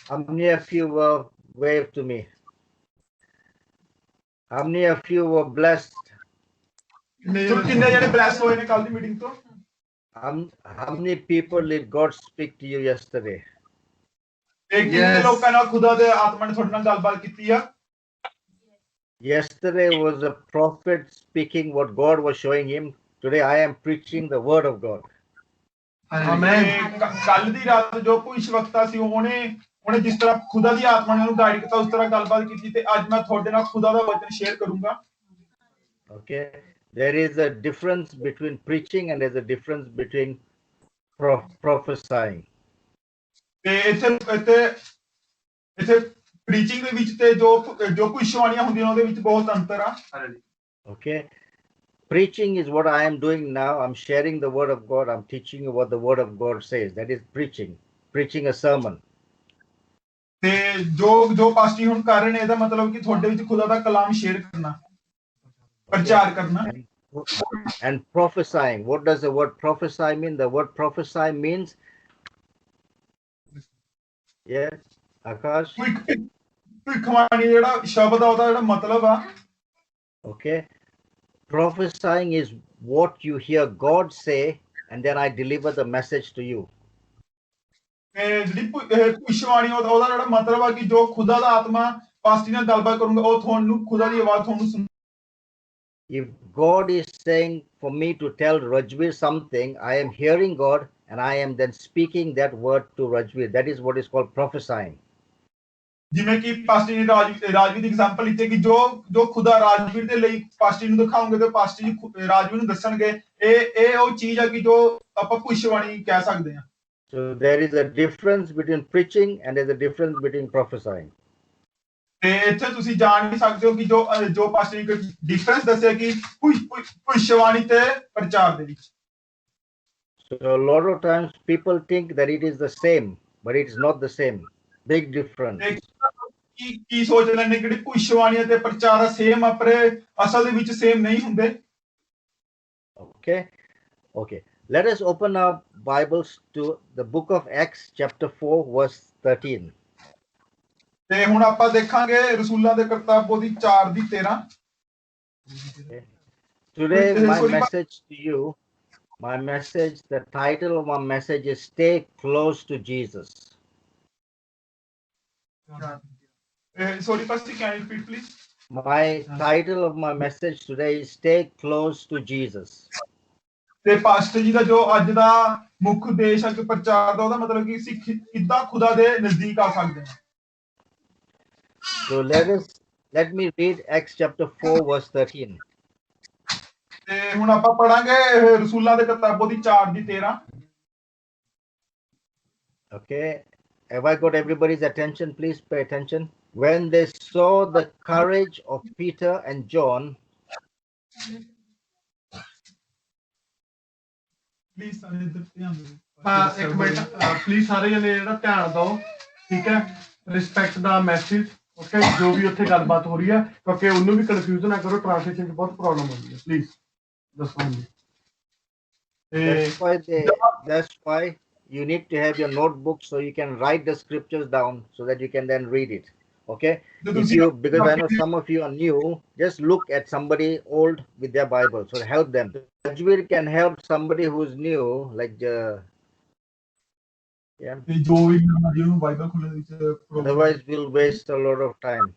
How many of you were wave to me? How many of you were blessed? किन्ने जने bless होए ने कल दी मीटिंग तो? How many people did God speak to you yesterday? किन्ने लोकां नाल खुदा दे आत्मा ने थोड़े नाल गलबात कीती आ? Yesterday was a prophet speaking what God was showing him. Today I am preaching the word of God. Amen. कल दी रात जो भविष्यवक्ता सी उन्हें जिस तरह खुदा दी आत्मा ने उन्हें गाइड किया उस तरह गलबात की ते आज मैं थोड़े नाल खुदा दा वचन शेयर करूंगा. Okay, there is a difference between preaching and there's a difference between prophesying. ते इथे preaching ਦੇ ਵਿੱਚ ਤੇ ਜੋ ਭਵਿੱਖਬਾਣੀਆਂ ਹੁੰਦੀਆਂ ਉਹਦੇ ਵਿੱਚ ਬਹੁਤ ਅੰਤਰ ਆ. Okay, preaching is what I am doing now. I'm sharing the word of God. I'm teaching you what the word of God says. That is preaching a sermon. ਤੇ ਜੋ ਪਾਸਟਰੀ ਹੁਣ ਕਰ ਰਹੇ ਨੇ ਇਹਦਾ ਮਤਲਬ ਕਿ ਤੁਹਾਡੇ ਵਿੱਚ ਖੁਦਾ ਦਾ ਕਲਾਮ ਸ਼ੇਅਰ ਕਰਨਾ, ਪ੍ਰਚਾਰ ਕਰਨਾ. And prophesying, what does the word prophesy mean? The word prophesy means, yes, Akash? ਭਵਿੱਖਬਾਣੀ ਜਿਹੜਾ ਸ਼ਬਦ ਆ ਉਹਦਾ ਜਿਹੜਾ ਮਤਲਬ ਆ. Okay, prophesying is what you hear God say and then I deliver the message to you. ਜਿਹੜੀ ਭਵਿੱਖਬਾਣੀ ਉਹਦਾ ਜਿਹੜਾ ਮਤਲਬ ਆ ਕਿ ਜੋ ਖੁਦਾ ਦਾ ਆਤਮਾ ਪਾਸਟਰੀ ਨਾਲ ਗੱਲਬਾਤ ਕਰੂੰਗਾ ਉਹ ਤੁਹਾਨੂੰ ਖੁਦਾ ਦੀ ਆਵਾਜ਼ ਤੁਹਾਨੂੰ ਸੁਣ. If God is saying for me to tell Rajveer something, I am hearing God and I am then speaking that word to Rajveer. That is what is called prophesying. ਜਿਵੇਂ ਕਿ ਪਾਸਟਰੀ ਨੇ ਰਾਜਵੀਰ ਦੀ ਐਗਜ਼ਾਮਪਲ ਲਿੱਤੀ ਕਿ ਜੋ ਖੁਦਾ ਰਾਜਵੀਰ ਦੇ ਲਈ ਪਾਸਟਰੀ ਨੂੰ ਦਿਖਾਉਂਗੇ ਤੇ ਪਾਸਟਰੀ ਰਾਜਵੀਰ ਨੂੰ ਦੱਸਣਗੇ. ਇਹ ਉਹ ਚੀਜ਼ ਆ ਕਿ ਜੋ ਆਪਾਂ ਭਵਿੱਖਬਾਣੀ ਕਹਿ ਸਕਦੇ ਹਾਂ. So there is a difference between preaching and there's a difference between prophesying. ਤੇ ਇੱਥੇ ਤੁਸੀਂ ਜਾਣ ਵੀ ਸਕਦੇ ਹੋ ਕਿ ਜੋ ਪਾਸਟਰੀ ਨੇ ਡਿਫਰੈਂਸ ਦੱਸਿਆ ਕਿ ਭਵਿੱਖਬਾਣੀ ਤੇ ਪ੍ਰਚਾਰ ਦੇ ਵਿੱਚ. So a lot of times people think that it is the same, but it is not the same. Big difference. ਕੀ ਸੋਚ ਲੈਣੇ ਕਿ ਭਵਿੱਖਬਾਣੀ ਤੇ ਪ੍ਰਚਾਰ ਸੇਮ ਆ ਪਰ ਅਸਲ ਦੇ ਵਿੱਚ ਸੇਮ ਨਹੀਂ ਹੁੰਦੇ. Okay. Let us open our Bibles to the book of Acts chapter 4 verse 13. ਤੇ ਹੁਣ ਆਪਾਂ ਦੇਖਾਂਗੇ ਰਸੂਲਾਂ ਦੇ ਕਰਤੱਵ ਦੀ 4 ਦੀ 13. Today my message, the title of my message is Stay Close to Jesus. Sorry, Pastor, can you repeat, please? My title of my message today is Stay Close to Jesus. ਤੇ pastor ਜੀ ਦਾ ਜੋ ਅੱਜ ਦਾ ਮੁੱਖ ਉਦੇਸ਼ ਹੈ ਕਿ ਪ੍ਰਚਾਰ ਦਾ ਉਹਦਾ ਮਤਲਬ ਕਿ ਅਸੀਂ ਕਿੱਦਾਂ ਖੁਦਾ ਦੇ ਨਜ਼ਦੀਕ ਆ ਸਕਦੇ ਹਾਂ. So let me read Acts chapter 4 verse 13. ਤੇ ਹੁਣ ਆਪਾਂ ਪੜਾਂਗੇ ਰਸੂਲਾਂ ਦੇ ਕਰਤੱਵ ਦੀ 4 ਦੀ 13. Okay, have I got everybody's attention? Please pay attention. When they saw the courage of Peter and John, please ਸਾਰੇ ਇੱਧਰ ਧਿਆਨ ਦਿਓ. ਇੱਕ ਮਿੰਟ ਪਲੀਜ਼ ਸਾਰੇ ਜਣੇ ਜਿਹੜਾ ਧਿਆਨ ਦਿਓ, ਠੀਕ ਹੈ, ਰਿਸਪੈਕਟ ਦਾ ਮੈਸੇਜ. ਓਕੇ, ਜੋ ਵੀ ਉੱਥੇ ਗੱਲਬਾਤ ਹੋ ਰਹੀ ਹੈ ਕਿਉਂਕਿ ਉਹਨੂੰ ਵੀ ਕਨਫਿਊਜ਼ ਨਾ ਕਰੋ, ਟ੍ਰਾਂਸਲੇਸ਼ਨ 'ਚ ਬਹੁਤ ਪ੍ਰੋਬਲਮ ਹੁੰਦੀ ਹੈ. ਪਲੀਜ਼ ਦੱਸੋ ਜੀ. That's why you need to have your notebook so you can write the scriptures down so that you can then read it. Okay, because I know some of you are new, just look at somebody old with their Bible, so help them. Rajveer can help somebody who's new, like yeah. Otherwise we'll waste a lot of time.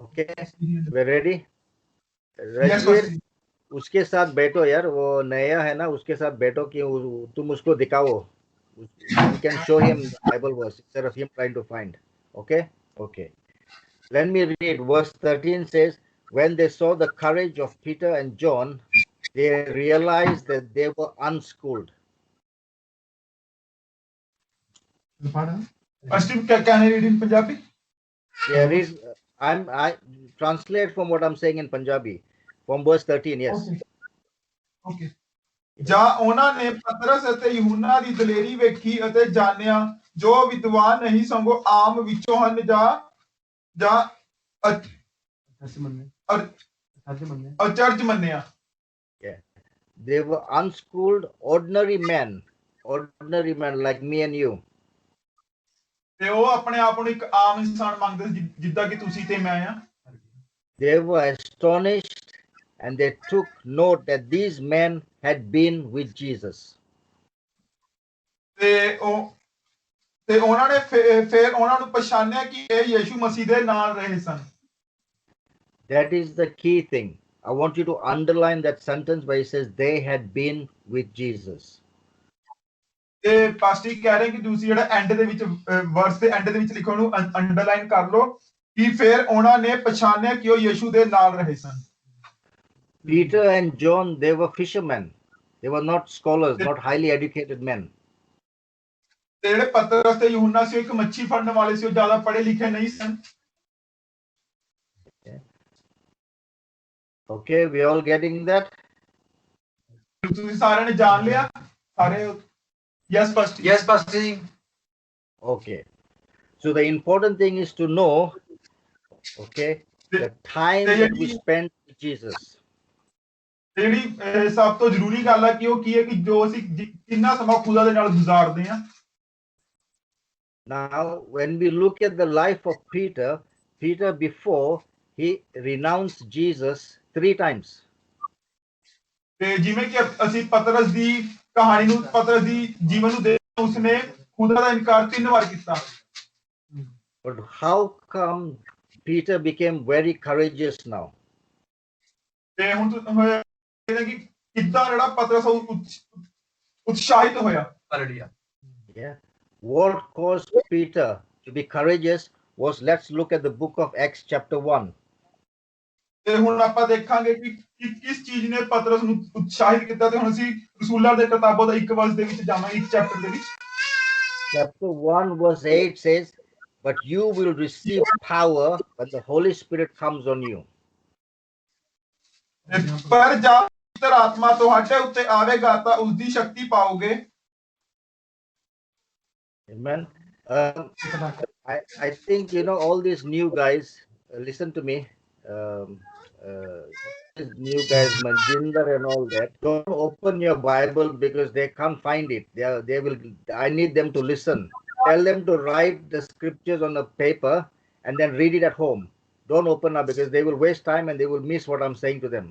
Okay, we're ready? Rajveer, उसके साथ बैठो यार, वो नया है ना, उसके साथ बैठो कि तुम उसको दिखाओ. You can show him Bible verse instead of him trying to find. Okay. Let me read. Verse 13 says, when they saw the courage of Peter and John, they realized that they were unschooled. Pastor, can I read in Punjabi? Yeah, I translate from what I'm saying in Punjabi. From verse 13, yes. Okay. ਜਾਂ ਉਹਨਾਂ ਨੇ ਪਤਰਸ ਅਤੇ ਯਹੂਨਾ ਦੀ ਦਲੇਰੀ ਵੇਖੀ ਅਤੇ ਜਾਣਿਆ ਜੋ ਵਿਦਵਾਨ ਨਹੀਂ ਸਗੋਂ ਆਮ ਵਿੱਚੋਂ ਹਨ ਜਾਂ ਅਚਰਜ ਮੰਨਿਆ. They were unschooled, ordinary men like me and you. ਤੇ ਉਹ ਆਪਣੇ ਆਪ ਨੂੰ ਇੱਕ ਆਮ ਇਨਸਾਨ ਮੰਨਦੇ ਸੀ ਜਿੱਦਾਂ ਕਿ ਤੁਸੀਂ ਤੇ ਮੈਂ ਆ। They were astonished and they took note that these men had been with Jesus. ਤੇ ਉਹਨਾਂ ਨੇ ਫਿਰ ਉਹਨਾਂ ਨੂੰ ਪਛਾਣਿਆ ਕਿ ਇਹ ਯਿਸੂ ਮਸੀਹ ਦੇ ਨਾਲ ਰਹੇ ਸਨ। That is the key thing. I want you to underline that sentence where it says they had been with Jesus. ਤੇ ਪਾਸਟਰ ਕਹਿ ਰਹੇ ਕਿ ਤੁਸੀਂ ਜਿਹੜਾ ਐਂਡ ਦੇ ਵਿੱਚ ਵਰਸ ਦੇ ਐਂਡ ਦੇ ਵਿੱਚ ਲਿਖੋ ਨੂੰ ਅੰਡਰਲਾਈਨ ਕਰ ਲਓ ਕਿ ਫਿਰ ਉਹਨਾਂ ਨੇ ਪਛਾਣਿਆ ਕਿ ਉਹ ਯਿਸੂ ਦੇ ਨਾਲ ਰਹੇ ਸਨ। Peter and John, they were fishermen. They were not scholars, not highly educated men. ਤੇ ਜਿਹੜੇ ਪਤਰਸ ਤੇ यूहन्ना ਸੀ ਉਹ ਇੱਕ ਮੱਛੀ ਫੜਨ ਵਾਲੇ ਸੀ, ਉਹ ਜ਼ਿਆਦਾ ਪੜ੍ਹੇ ਲਿਖੇ ਨਹੀਂ ਸਨ। Okay, we all getting that? ਤੁਸੀਂ ਸਾਰਿਆਂ ਨੇ ਜਾਣ ਲਿਆ ਸਾਰੇ? Yes, pastor. Yes, pastor. Okay. So the important thing is to know, okay, the time that we spend with Jesus. ਜਿਹੜੀ ਸਭ ਤੋਂ ਜ਼ਰੂਰੀ ਗੱਲ ਹੈ ਕਿ ਉਹ ਕੀ ਹੈ ਕਿ ਜੋ ਅਸੀਂ ਕਿੰਨਾ ਸਮਾਂ ਖੁਦਾ ਦੇ ਨਾਲ ਗੁਜ਼ਾਰਦੇ ਹਾਂ। Now, when we look at the life of Peter before he renounced Jesus 3 times. ਤੇ ਜਿਵੇਂ ਕਿ ਅਸੀਂ ਪਤਰਸ ਦੀ ਕਹਾਣੀ ਨੂੰ, ਪਤਰਸ ਦੀ ਜੀਵਨ ਨੂੰ ਦੇਖਦੇ, ਉਸਨੇ ਖੁਦਾ ਦਾ ਇਨਕਾਰ 3 ਵਾਰ ਕੀਤਾ। But how come Peter became very courageous now? ਤੇ ਹੁਣ ਹੋਇਆ ਕਿ ਕਿੱਦਾਂ ਜਿਹੜਾ ਪਤਰਸ ਉਤਸ਼ਾਹਿਤ ਹੋਇਆ। Hallelujah. Yeah. What caused Peter to be courageous was, let's look at the book of Acts chapter 1. ਤੇ ਹੁਣ ਆਪਾਂ ਦੇਖਾਂਗੇ ਕਿ ਕਿਸ ਚੀਜ਼ ਨੇ ਪਤਰਸ ਨੂੰ ਉਤਸ਼ਾਹਿਤ ਕੀਤਾ। ਤੇ ਹੁਣ ਅਸੀਂ ਰਸੂਲਾਂ ਦੇ ਕਿਤਾਬਾਂ ਦਾ 1 ਵਰਸ ਦੇ ਵਿੱਚ ਜਾਵਾਂਗੇ, 1 ਚੈਪਟਰ ਦੇ ਵਿੱਚ। Chapter 1 verse 8 says, but you will receive power when the Holy Spirit comes on you. ਪਰ ਜਦ ਪਵਿੱਤਰ ਆਤਮਾ ਤੁਹਾਡੇ ਉੱਤੇ ਆਵੇਗਾ ਤਾਂ ਉਸ ਦੀ ਸ਼ਕਤੀ ਪਾਓਗੇ। Amen. I think, you know, all these new guys, listen to me, these new guys, Manjinder and all that, don't open your Bible because they can't find it. I need them to listen. Tell them to write the scriptures on a paper and then read it at home. Don't open up because they will waste time and they will miss what I'm saying to them.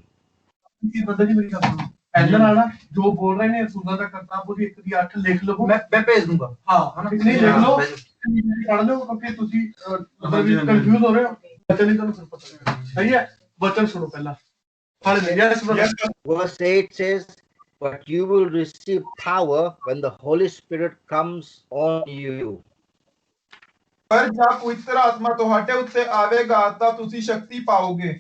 ਪਹਿਲਾਂ ਨਾਲ ਜੋ ਬੋਲ ਰਹੇ ਨੇ ਰਸੂਲਾਂ ਦਾ ਕਰਤਾਬ ਉਹਦੀ 1 ਦੀ 8 ਲਿਖ ਲਵੋ। मैं भेज दूंगा। ਹਾਂ ਨਹੀਂ ਲਿਖ ਲਓ, ਪੜ੍ਹ ਲਓ, ਕਿਉਂਕਿ ਤੁਸੀਂ ਮਤਲਬ ਕਨਫਿਊਜ਼ ਹੋ ਰਹੇ ਹੋ। ਬੱਚੇ ਨਹੀਂ ਤੁਹਾਨੂੰ ਪਤਾ। ਸਹੀ ਹੈ, ਵਚਨ ਸੁਣੋ ਪਹਿਲਾਂ। Verse 8 says, but you will receive power when the Holy Spirit comes on you. ਪਰ ਜਦ ਪਵਿੱਤਰ ਆਤਮਾ ਤੁਹਾਡੇ ਉੱਤੇ ਆਵੇਗਾ ਤਾਂ ਤੁਸੀਂ ਸ਼ਕਤੀ ਪਾਓਗੇ।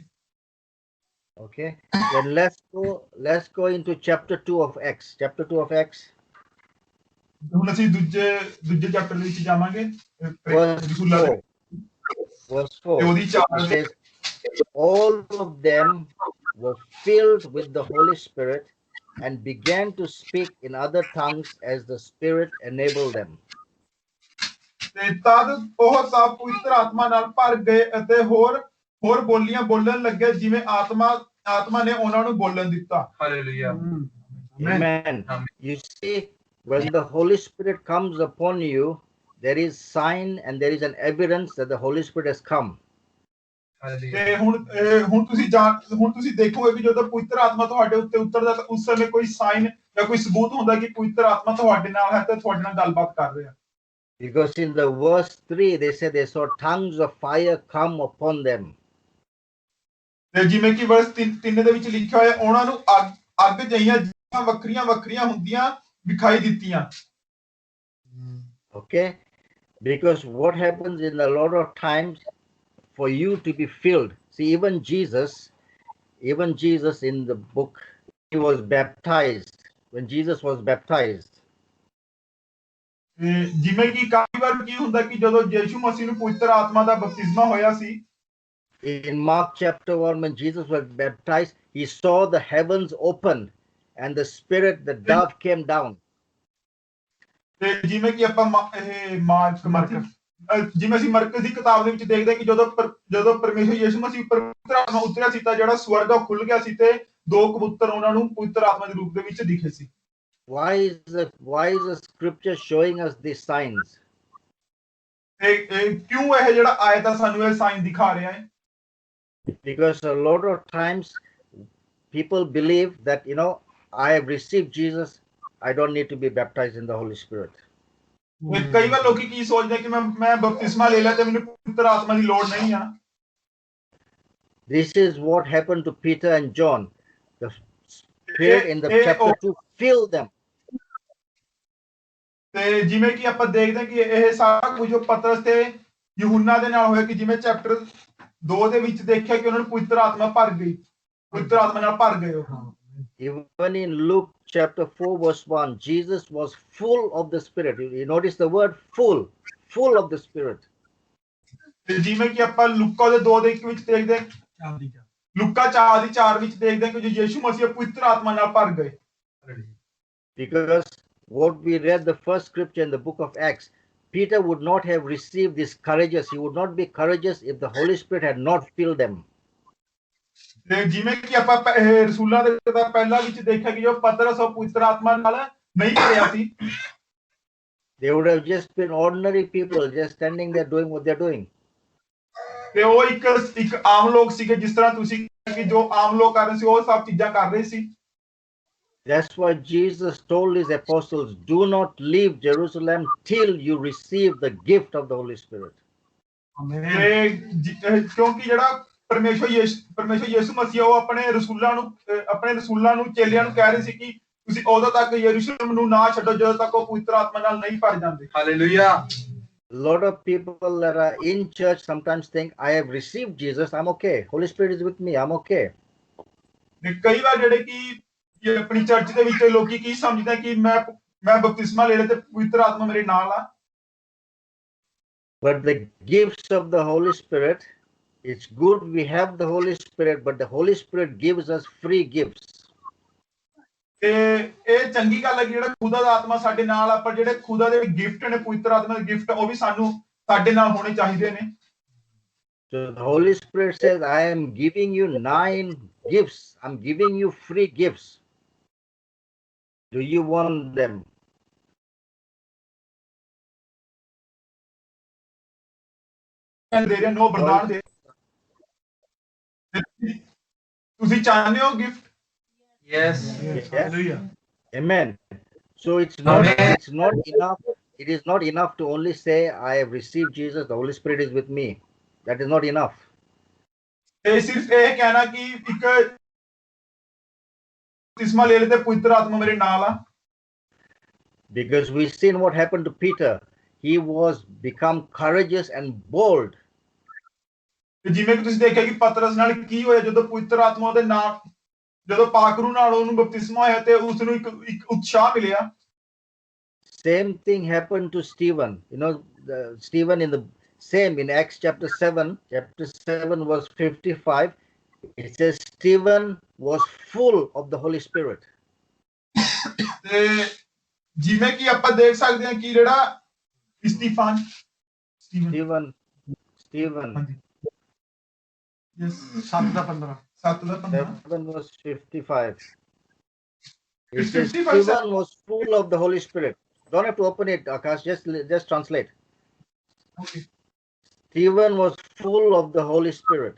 Okay, then let's go into chapter 2 of Acts. Chapter 2 of Acts. ਹੁਣ ਅਸੀਂ ਦੂਜੇ ਚੈਪਟਰ ਦੇ ਵਿੱਚ ਜਾਵਾਂਗੇ। Verse 4. ਤੇ ਉਹਦੀ 4 It says, all of them were filled with the Holy Spirit and began to speak in other tongues as the Spirit enabled them. ਤੇ ਤਦ ਉਹ ਸਭ ਪਵਿੱਤਰ ਆਤਮਾ ਨਾਲ ਭਰ ਗਏ ਅਤੇ ਹੋਰ ਬੋਲੀਆਂ ਬੋਲਣ ਲੱਗੇ ਜਿਵੇਂ ਆਤਮਾ ਨੇ ਉਹਨਾਂ ਨੂੰ ਬੋਲਣ ਦਿੱਤਾ। Hallelujah. Amen. You see, when the Holy Spirit comes upon you, there is sign and there is an evidence that the Holy Spirit has come. Hallelujah. ਤੇ ਹੁਣ ਤੁਸੀਂ ਦੇਖੋਗੇ ਕਿ ਜਦੋਂ ਪਵਿੱਤਰ ਆਤਮਾ ਤੁਹਾਡੇ ਉੱਤੇ ਉਤਰਦਾ ਤਾਂ ਉਸ ਸਮੇਂ ਕੋਈ ਸਾਈਨ ਜਾਂ ਕੋਈ ਸਬੂਤ ਹੁੰਦਾ ਕਿ ਪਵਿੱਤਰ ਆਤਮਾ ਤੁਹਾਡੇ ਨਾਲ ਹੈ ਤੇ ਤੁਹਾਡੇ ਨਾਲ ਗੱਲਬਾਤ ਕਰ ਰਿਹਾ। Because in the verse 3 they said they saw tongues of fire come upon them. ਤੇ ਜਿਵੇਂ ਕਿ ਵਰਸ 3 ਦੇ ਵਿੱਚ ਲਿਖਿਆ ਹੋਇਆ, ਉਹਨਾਂ ਨੂੰ ਅੱਗ ਜਿਹੀਆਂ ਵੱਖਰੀਆਂ ਹੁੰਦੀਆਂ ਵਿਖਾਈ ਦਿੱਤੀਆਂ। Okay, because what happens in a lot of times for you to be filled, see, even Jesus in the book, he was baptized. When Jesus was baptized, ਜਿਵੇਂ ਕਿ ਕਾਫੀ ਵਾਰ ਕੀ ਹੁੰਦਾ ਕਿ ਜਦੋਂ ਯਿਸੂ ਮਸੀਹ ਨੂੰ ਪਵਿੱਤਰ ਆਤਮਾ ਦਾ ਬਪਤਿਸਮਾ ਹੋਇਆ ਸੀ, in Mark chapter 1, when Jesus was baptized, he saw the heavens open and the Spirit, the dove came down. ਤੇ ਜਿਵੇਂ ਕਿ ਆਪਾਂ ਜਿਵੇਂ ਅਸੀਂ ਮਰਕਸ ਦੀ ਕਿਤਾਬ ਦੇ ਵਿੱਚ ਦੇਖਦੇ ਹਾਂ ਕਿ ਜਦੋਂ ਪਰਮੇਸ਼ਰ ਯਿਸੂ ਮਸੀਹ ਪਵਿੱਤਰ ਆਤਮਾ ਉਤਰਿਆ ਸੀ ਤਾਂ ਜਿਹੜਾ ਸਵਰਗ ਉਹ ਖੁੱਲ ਗਿਆ ਸੀ ਤੇ 2 ਕਬੂਤਰ ਉਹਨਾਂ ਨੂੰ ਪਵਿੱਤਰ ਆਤਮਾ ਦੇ ਰੂਪ ਦੇ ਵਿੱਚ ਦਿਖੇ ਸੀ। Why is the scripture showing us these signs? ਤੇ ਕਿਉਂ ਇਹ ਜਿਹੜਾ ਆਇਤ ਆ ਸਾਨੂੰ ਇਹ ਸਾਈਨ ਦਿਖਾ ਰਿਹਾ ਹੈ? Because a lot of times people believe that, I have received Jesus, I don't need to be baptized in the Holy Spirit. ਕਈ ਵਾਰ ਲੋਕੀ ਕੀ ਸੋਚਦੇ ਕਿ ਮੈਂ ਬਪਤਿਸਮਾ ਲੈ ਲਿਆ ਤੇ ਮੈਨੂੰ ਪਵਿੱਤਰ ਆਤਮਾ ਦੀ ਲੋੜ ਨਹੀਂ ਆ। This is what happened to Peter and John. The Spirit in the chapter 2 filled them. ਤੇ ਜਿਵੇਂ ਕਿ ਆਪਾਂ ਦੇਖਦੇ ਹਾਂ ਕਿ ਇਹ ਸਾਰਾ ਕੁਝ ਜੋ ਪਤਰਸ ਤੇ ਯਹੂਨਾ ਦੇ ਨਾਲ ਹੋਇਆ ਕਿ ਜਿਵੇਂ ਚੈਪਟਰ 2 ਦੇ ਵਿੱਚ ਦੇਖਿਆ ਕਿ ਉਹਨਾਂ ਨੂੰ ਪਵਿੱਤਰ ਆਤਮਾ ਭਰ ਗਈ, ਪਵਿੱਤਰ ਆਤਮਾ ਨਾਲ ਭਰ ਗਏ ਉਹ। Even in Luke chapter 4 verse 1, Jesus was full of the Spirit. You notice the word full of the Spirit. ਤੇ ਜਿਵੇਂ ਕਿ ਆਪਾਂ ਲੁੱਕਾ ਦੇ 2 ਦੇ 1 ਵਿੱਚ ਦੇਖਦੇ ਹਾਂ, ਲੁੱਕਾ 4 ਦੀ 4 ਵਿੱਚ ਦੇਖਦੇ ਹਾਂ ਕਿ ਜੋ ਯਿਸੂ ਮਸੀਹ ਪਵਿੱਤਰ ਆਤਮਾ ਨਾਲ ਭਰ ਗਏ। Because what we read the first scripture in the book of Acts, Peter would not have received this courageous. He would not be courageous if the Holy Spirit had not filled them. ਤੇ ਜਿਵੇਂ ਕਿ ਆਪਾਂ ਰਸੂਲਾਂ ਦੇ ਪਹਿਲਾਂ ਵਿੱਚ ਦੇਖਿਆ ਕਿ ਜੋ ਪਤਰਸ ਉਹ ਪਵਿੱਤਰ ਆਤਮਾ ਨਾਲ ਨਹੀਂ ਭਰਿਆ ਸੀ। They would have just been ordinary people, just standing there doing what they're doing. ਤੇ ਉਹ ਇੱਕ ਆਮ ਲੋਕ ਸੀਗੇ, ਜਿਸ ਤਰ੍ਹਾਂ ਤੁਸੀਂ ਕਿ ਜੋ ਆਮ ਲੋਕ ਕਰ ਰਹੇ ਸੀ ਉਹ ਸਭ ਚੀਜ਼ਾਂ ਕਰ ਰਹੇ ਸੀ। That's why Jesus told his apostles, do not leave Jerusalem till you receive the gift of the Holy Spirit. ਕਿਉਂਕਿ ਜਿਹੜਾ ਪਰਮੇਸ਼ਵਰ ਯਿਸੂ ਮਸੀਹ ਉਹ ਆਪਣੇ ਰਸੂਲਾਂ ਨੂੰ ਚੇਲਿਆਂ ਨੂੰ ਕਹਿ ਰਹੇ ਸੀ ਕਿ ਤੁਸੀਂ ਉਦੋਂ ਤੱਕ ਯਰੂਸ਼ਲਮ ਨੂੰ ਨਾ ਛੱਡੋ ਜਦੋਂ ਤੱਕ ਉਹ ਪਵਿੱਤਰ ਆਤਮਾ ਨਾਲ ਨਹੀਂ ਭਰ ਜਾਂਦੇ। Hallelujah. A lot of people that are in church sometimes think, I have received Jesus, I'm okay. Holy Spirit is with me, I'm okay. ਕਈ ਵਾਰ ਜਿਹੜੇ ਕਿ ਆਪਣੀ ਚਰਚ ਦੇ ਵਿੱਚ ਲੋਕੀ ਕੀ ਸਮਝਦੇ ਕਿ ਮੈਂ ਬਪਤਿਸਮਾ ਲੈ ਲਿਆ ਤੇ ਪਵਿੱਤਰ ਆਤਮਾ ਮੇਰੇ ਨਾਲ ਆ। But the gifts of the Holy Spirit, it's good we have the Holy Spirit, but the Holy Spirit gives us free gifts. ਤੇ ਇਹ ਚੰਗੀ ਗੱਲ ਹੈ ਕਿ ਜਿਹੜਾ ਖੁਦਾ ਦਾ ਆਤਮਾ ਸਾਡੇ ਨਾਲ ਆ, ਪਰ ਜਿਹੜੇ ਖੁਦਾ ਦੇ ਗਿਫਟ ਨੇ ਪਵਿੱਤਰ ਆਤਮਾ ਦੇ ਗਿਫਟ ਉਹ ਵੀ ਸਾਡੇ ਨਾਲ ਹੋਣੇ ਚਾਹੀਦੇ ਨੇ। So the Holy Spirit says, I am giving you 9 gifts. I'm giving you free gifts. Do you want them? ਦੇ ਰਹੇ ਨੋ ਵਰਦਾਨ ਦੇ। ਤੁਸੀਂ ਚਾਹੁੰਦੇ ਹੋ gift? Yes. Hallelujah. Amen. So it's not enough. It is not enough to only say, I have received Jesus, the Holy Spirit is with me. That is not enough. ਇਹ ਸਿਰਫ ਇਹ ਕਹਿਣਾ ਕਿ ਇੱਕ ਬਪਤਿਸਮਾ ਲੈ ਲਿਆ ਤੇ ਪਵਿੱਤਰ ਆਤਮਾ ਮੇਰੇ ਨਾਲ ਆ। Because we've seen what happened to Peter. He was become courageous and bold. ਤੇ ਜਿਵੇਂ ਕਿ ਤੁਸੀਂ ਦੇਖਿਆ ਕਿ ਪਤਰਸ ਨਾਲ ਕੀ ਹੋਇਆ ਜਦੋਂ ਪਵਿੱਤਰ ਆਤਮਾ ਦੇ ਨਾਲ ਜਦੋਂ ਪਾਕਰੂ ਨਾਲ ਉਹਨੂੰ ਬਪਤਿਸਮਾ ਹੋਇਆ ਤੇ ਉਸ ਨੂੰ ਇੱਕ ਉਤਸ਼ਾਹ ਮਿਲਿਆ। Same thing happened to Stephen. Stephen in Acts chapter 7 verse 55, it says Stephen was full of the Holy Spirit. ਤੇ ਜਿਵੇਂ ਕਿ ਆਪਾਂ ਦੇਖ ਸਕਦੇ ਹਾਂ ਕਿ ਜਿਹੜਾ Stephen yes 7:15 7 verse 55. It It's says 55, Stephen was full of the Holy Spirit. Don't have to open it, Akash. Just translate. okay Stephen was full of the Holy Spirit.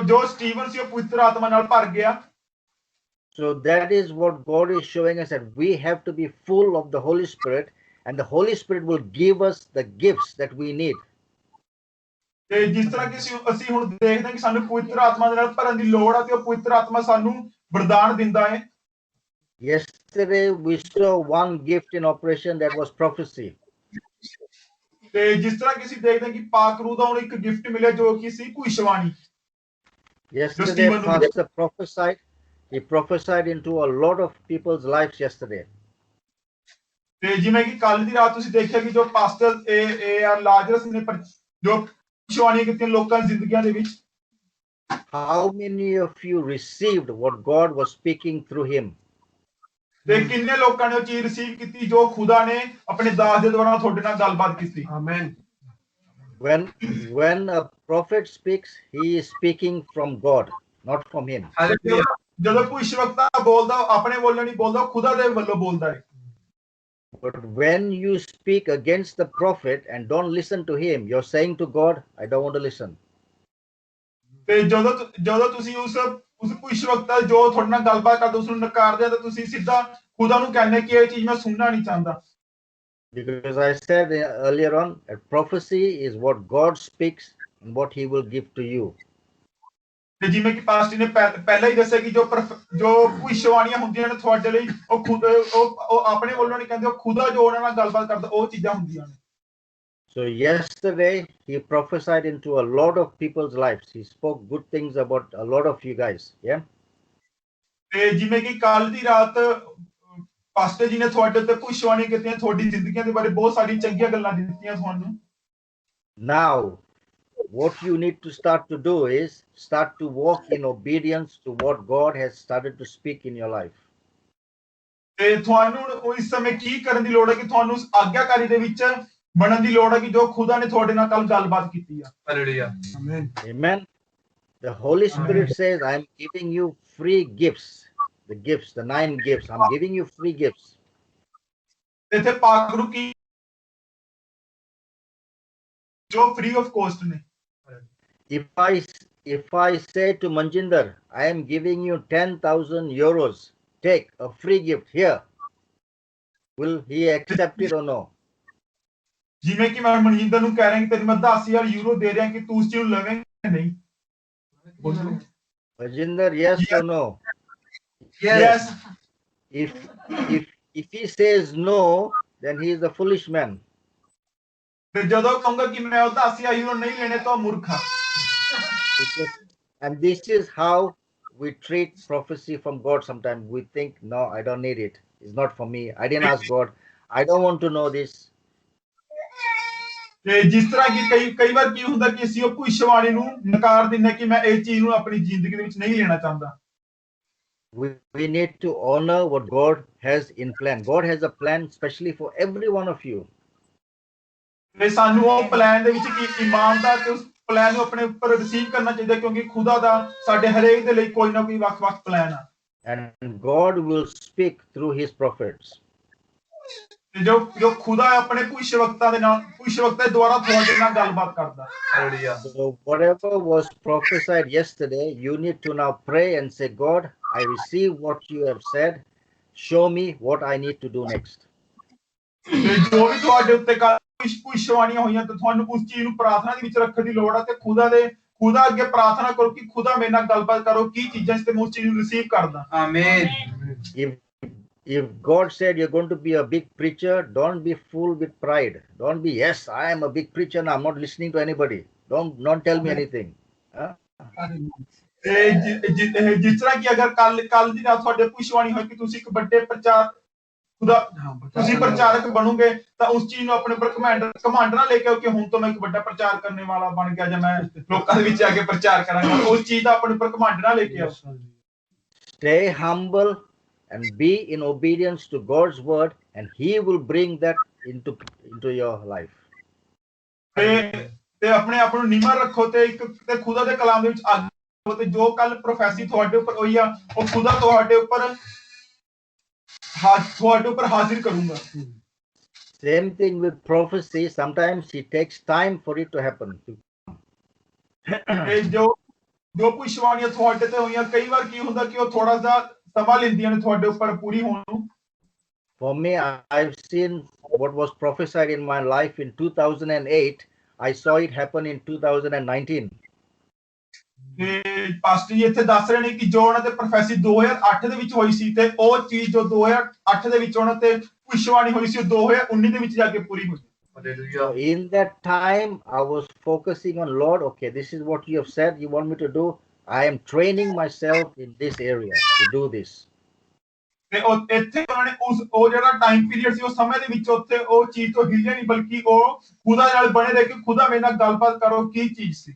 ਜੋ ਸਟੀਵਨ ਸੀ ਉਹ ਪਵਿੱਤਰ ਆਤਮਾ ਨਾਲ ਭਰ ਗਿਆ। So that is what God is showing us, that we have to be full of the Holy Spirit, and the Holy Spirit will give us the gifts that we need. ਤੇ ਜਿਸ ਤਰ੍ਹਾਂ ਕਿ ਅਸੀਂ ਹੁਣ ਦੇਖਦੇ ਹਾਂ ਕਿ ਸਾਨੂੰ ਪਵਿੱਤਰ ਆਤਮਾ ਦੇ ਨਾਲ ਭਰਨ ਦੀ ਲੋੜ ਆ ਤੇ ਉਹ ਪਵਿੱਤਰ ਆਤਮਾ ਸਾਨੂੰ ਵਰਦਾਨ ਦਿੰਦਾ ਹੈ। Yesterday we saw one gift in operation, that was prophecy. ਤੇ ਜਿਸ ਤਰ੍ਹਾਂ ਕਿ ਅਸੀਂ ਦੇਖਦੇ ਹਾਂ ਕਿ ਪਾਕਰੂ ਦਾ ਹੁਣ ਇੱਕ ਗਿਫਟ ਮਿਲਿਆ ਜੋ ਕਿ ਸੀ ਭਵਿੱਖਬਾਣੀ। Yesterday pastor prophesied. He prophesied into a lot of people's lives yesterday. ਤੇ ਜਿਵੇਂ ਕਿ ਕੱਲ ਦੀ ਰਾਤ ਤੁਸੀਂ ਦੇਖਿਆ ਕਿ ਜੋ ਪਾਸਟਰ ਲਾਜ਼ਰਸ ਨੇ ਜੋ ਭਵਿੱਖਬਾਣੀ ਕੀਤੀਆਂ ਲੋਕਾਂ ਦੀ ਜ਼ਿੰਦਗੀਆਂ ਦੇ ਵਿੱਚ। How many of you received what God was speaking through him? ਤੇ ਕਿੰਨੇ ਲੋਕਾਂ ਨੇ ਉਹ ਚੀਜ਼ ਰਿਸੀਵ ਕੀਤੀ ਜੋ ਖੁਦਾ ਨੇ ਆਪਣੇ ਦਾਸ ਦੇ ਦੁਆਰਾ ਤੁਹਾਡੇ ਨਾਲ ਗੱਲਬਾਤ ਕੀਤੀ। Amen. When a prophet speaks, he is speaking from God, not from him. ਜਦੋਂ ਭਵਿੱਖਵਕਤਾ ਬੋਲਦਾ ਆਪਣੇ ਵੱਲੋਂ ਨਹੀਂ ਬੋਲਦਾ, ਖੁਦਾ ਦੇ ਵੱਲੋਂ ਬੋਲਦਾ ਹੈ। But when you speak against the prophet and don't listen to him, you're saying to God, I don't want to listen. ਤੇ ਜਦੋਂ ਤੁਸੀਂ ਉਸ ਭਵਿਸ਼ਵਕਤਾ ਜੋ ਤੁਹਾਡੇ ਨਾਲ ਗੱਲਬਾਤ ਕਰਦਾ ਉਸ ਨੂੰ ਨਕਾਰਦੇ ਆ ਤਾਂ ਤੁਸੀਂ ਸਿੱਧਾ ਖੁਦਾ ਨੂੰ ਕਹਿੰਦੇ ਕਿ ਇਹ ਚੀਜ਼ ਮੈਂ ਸੁਣਨਾ ਨਹੀਂ ਚਾਹੁੰਦਾ Because I said earlier on, a prophecy is what God speaks and what he will give to you. ਤੇ ਜਿਵੇਂ ਕਿ ਪਾਸਟਰ ਨੇ ਪਹਿਲਾਂ ਹੀ ਦੱਸਿਆ ਕਿ ਜੋ ਭਵਿਸ਼ਵਾਣੀਆਂ ਹੁੰਦੀਆਂ ਨੇ ਤੁਹਾਡੇ ਲਈ ਉਹ ਖੁਦ ਉਹ ਆਪਣੇ ਵੱਲੋਂ ਨਹੀਂ ਕਹਿੰਦੇ ਉਹ ਖੁਦਾ ਜੋ ਉਹਨਾਂ ਨਾਲ ਗੱਲਬਾਤ ਕਰਦਾ ਉਹ ਚੀਜ਼ਾਂ ਹੁੰਦੀਆਂ ਨੇ So yesterday he prophesied into a lot of people's lives. He spoke good things about a lot of you guys. Yeah. ਤੇ ਜਿਵੇਂ ਕਿ ਕੱਲ ਦੀ ਰਾਤ ਪਾਸਟਰ ਜੀ ਨੇ ਤੁਹਾਡੇ ਉੱਤੇ ਭਵਿਸ਼ਵਾਣੀ ਕੀਤੀਆਂ ਤੁਹਾਡੀ ਜ਼ਿੰਦਗੀਆਂ ਦੇ ਬਾਰੇ ਬਹੁਤ ਸਾਰੀ ਚੰਗੀਆਂ ਗੱਲਾਂ ਦਿੱਤੀਆਂ ਤੁਹਾਨੂੰ Now, what you need to start to do is start to walk in obedience to what God has started to speak in your life. ਤੇ ਤੁਹਾਨੂੰ ਇਸ ਸਮੇਂ ਕੀ ਕਰਨ ਦੀ ਲੋੜ ਹੈ ਕਿ ਤੁਹਾਨੂੰ ਆਗਿਆਕਾਰੀ ਦੇ ਵਿੱਚ ਬਣਨ ਦੀ ਲੋੜ ਹੈ ਕਿ ਜੋ ਖੁਦਾ ਨੇ ਤੁਹਾਡੇ ਨਾਲ ਕੱਲ ਗੱਲਬਾਤ ਕੀਤੀ ਆ hallelujah amen Amen. The Holy Spirit says, I'm giving you free gifts. The gifts, the 9 gifts. I'm giving you free gifts. ਤੇ ਇੱਥੇ ਪਾਗਰੂ ਕੀ ਜੋ ਫ੍ਰੀ ਆਫ ਕੋਸਟ ਨੇ If I say to Manjinder, I am giving you 10,000 euros, take a free gift here. Will he accept it or no? ਜਿਵੇਂ ਕਿ ਮੈਂ ਮਨਜਿੰਦਰ ਨੂੰ ਕਹਿ ਰਿਹਾ ਕਿ ਤੈਨੂੰ ਮੈਂ 10,000 ਯੂਰੋ ਦੇ ਰਿਹਾ ਕਿ ਤੂੰ ਉਸ ਚੀਜ਼ ਨੂੰ ਲਵੇਂਗਾ ਨਹੀਂ ਬੋਲੋ Manjinder, yes or no? Yes If he says no, then he is a foolish man. ਤੇ ਜਦੋਂ ਕਹੂੰਗਾ ਕਿ ਮੈਂ ਉਹ 10,000 ਯੂਰੋ ਨਹੀਂ ਲੈਣੇ ਤਾਂ ਉਹ ਮੂਰਖ ਆ And this is how we treat prophecy from God sometimes. We think, no, I don't need it. It's not for me. I didn't ask God. I don't want to know this. ਤੇ ਜਿਸ ਤਰ੍ਹਾਂ ਕਿ ਕਈ ਵਾਰ ਕੀ ਹੁੰਦਾ ਕਿ ਅਸੀਂ ਉਹ ਭਵਿਸ਼ਵਾਣੀ ਨੂੰ ਨਕਾਰ ਦਿੰਦੇ ਕਿ ਮੈਂ ਇਹ ਚੀਜ਼ ਨੂੰ ਆਪਣੀ ਜ਼ਿੰਦਗੀ ਦੇ ਵਿੱਚ ਨਹੀਂ ਲੈਣਾ ਚਾਹੁੰਦਾ We need to honor what God has in plan. God has a plan especially for every one of you. ਤੇ ਸਾਨੂੰ ਉਹ ਪਲਾਨ ਦੇ ਵਿੱਚ ਕੀ ਇਮਾਨਦਾਰ ਤੇ ਉਸ ਪਲਾਨ ਨੂੰ ਆਪਣੇ ਉੱਪਰ ਰਿਸੀਵ ਕਰਨਾ ਚਾਹੀਦਾ ਕਿਉਂਕਿ ਖੁਦਾ ਦਾ ਸਾਡੇ ਹਰੇਕ ਦੇ ਲਈ ਕੋਈ ਨਾ ਕੋਈ ਵੱਖ-ਵੱਖ ਪਲਾਨ ਆ And God will speak through his prophets. ਤੇ ਜੋ ਖੁਦਾ ਆਪਣੇ ਭਵਿਸ਼ਵਕਤਾ ਦੇ ਦੁਆਰਾ ਤੁਹਾਡੇ ਨਾਲ ਗੱਲਬਾਤ ਕਰਦਾ hallelujah So whatever was prophesied yesterday, you need to now pray and say, God, I receive what you have said. Show me what I need to do next. ਤੇ ਜੋ ਵੀ ਤੁਹਾਡੇ ਉੱਤੇ ਭਵਿਸ਼ਵਾਣੀਆਂ ਹੋਈਆਂ ਤੇ ਤੁਹਾਨੂੰ ਉਸ ਚੀਜ਼ ਨੂੰ ਪ੍ਰਾਰਥਨਾ ਦੇ ਵਿੱਚ ਰੱਖਣ ਦੀ ਲੋੜ ਆ ਤੇ ਖੁਦਾ ਅੱਗੇ ਪ੍ਰਾਰਥਨਾ ਕਰੋ ਕਿ ਖੁਦਾ ਮੇਰੇ ਨਾਲ ਗੱਲਬਾਤ ਕਰੋ ਕੀ ਚੀਜ਼ਾਂ ਇਸ ਤੇ ਮੈਂ ਉਸ ਚੀਜ਼ ਨੂੰ ਰਿਸੀਵ ਕਰਦਾ amen If God said you're going to be a big preacher, don't be fooled with pride. Don't be, yes, I am a big preacher now. I'm not listening to anybody. Don't tell me anything. Huh? ਤੇ ਜਿਸ ਤਰ੍ਹਾਂ ਕਿ ਅਗਰ ਕੱਲ ਦੀ ਰਾਤ ਤੁਹਾਡੇ ਭਵਿਸ਼ਵਾਣੀ ਹੋਈ ਕਿ ਤੁਸੀਂ ਇੱਕ ਵੱਡੇ ਤੁਸੀਂ ਪ੍ਰਚਾਰਕ ਬਣੋਗੇ ਤਾਂ ਉਸ ਚੀਜ਼ ਨੂੰ ਆਪਣੇ ਉੱਪਰ ਘਮੰਡ ਨਾ ਲੈ ਕੇ ਆਓ ਕਿ ਹੁਣ ਤੋਂ ਮੈਂ ਇੱਕ ਵੱਡਾ ਪ੍ਰਚਾਰ ਕਰਨ ਵਾਲਾ ਬਣ ਗਿਆ ਜਾਂ ਮੈਂ ਲੋਕਾਂ ਦੇ ਵਿੱਚ ਆ ਕੇ ਪ੍ਰਚਾਰ ਕਰਾਂਗਾ ਉਸ ਚੀਜ਼ ਦਾ ਆਪਣੇ ਉੱਪਰ ਘਮੰਡ ਨਾ ਲੈ ਕੇ ਆਓ Stay humble and be in obedience to God's word, and he will bring that into your life. ਤੇ ਆਪਣੇ ਆਪ ਨੂੰ ਨਿਮਰ ਰੱਖੋ ਤੇ ਤੇ ਖੁਦਾ ਦੇ ਕਲਾਮ ਦੇ ਵਿੱਚ ਆਗੋ ਤੇ ਜੋ ਕੱਲ ਪ੍ਰੋਫੈਸੀ ਤੁਹਾਡੇ ਉੱਪਰ ਹੋਈ ਆ ਉਹ ਖੁਦਾ ਤੁਹਾਡੇ ਉੱਪਰ ਹਾਜ਼ਰ ਕਰੂੰਗਾ Same thing with prophecy. Sometimes it takes time for it to happen. ਤੇ ਜੋ ਭਵਿਸ਼ਵਾਣੀਆਂ ਤੁਹਾਡੇ ਤੇ ਹੋਈਆਂ ਕਈ ਵਾਰ ਕੀ ਹੁੰਦਾ ਕਿ ਉਹ ਥੋੜਾ ਜਿਹਾ ਸਮਾਂ ਲੈਂਦੀਆਂ ਨੇ ਤੁਹਾਡੇ ਉੱਪਰ ਪੂਰੀ ਹੋਣ ਨੂੰ For me, I've seen what was prophesied in my life in 2008. I saw it happen in 2019. ਤੇ ਪਾਸਟਰ ਜੀ ਇੱਥੇ ਦੱਸ ਰਹੇ ਨੇ ਕਿ ਜੋ ਉਹਨਾਂ ਤੇ ਪ੍ਰੋਫੈਸੀ 2008 ਦੇ ਵਿੱਚ ਹੋਈ ਸੀ ਤੇ ਉਹ ਚੀਜ਼ ਜੋ 2008 ਦੇ ਵਿੱਚ ਉਹਨਾਂ ਤੇ ਭਵਿਸ਼ਵਾਣੀ ਹੋਈ ਸੀ ਉਹ 2019 ਦੇ ਵਿੱਚ ਜਾ ਕੇ ਪੂਰੀ ਹੋਈ So in that time, I was focusing on Lord. Okay, this is what you have said. You want me to do? I am training myself in this area to do this. ਤੇ ਉਹ ਇੱਥੇ ਉਹਨਾਂ ਨੇ ਉਹ ਜਿਹੜਾ time period ਸੀ ਉਹ ਸਮੇਂ ਦੇ ਵਿੱਚ ਉੱਥੇ ਉਹ ਚੀਜ਼ ਤੋਂ ਹਿੱਲੇ ਨਹੀਂ ਬਲਕਿ ਉਹ ਖੁਦਾ ਨਾਲ ਬਣੇ ਰਹੇ ਕਿ ਖੁਦਾ ਮੇਰੇ ਨਾਲ ਗੱਲਬਾਤ ਕਰੋ ਕੀ ਚੀਜ਼ ਸੀ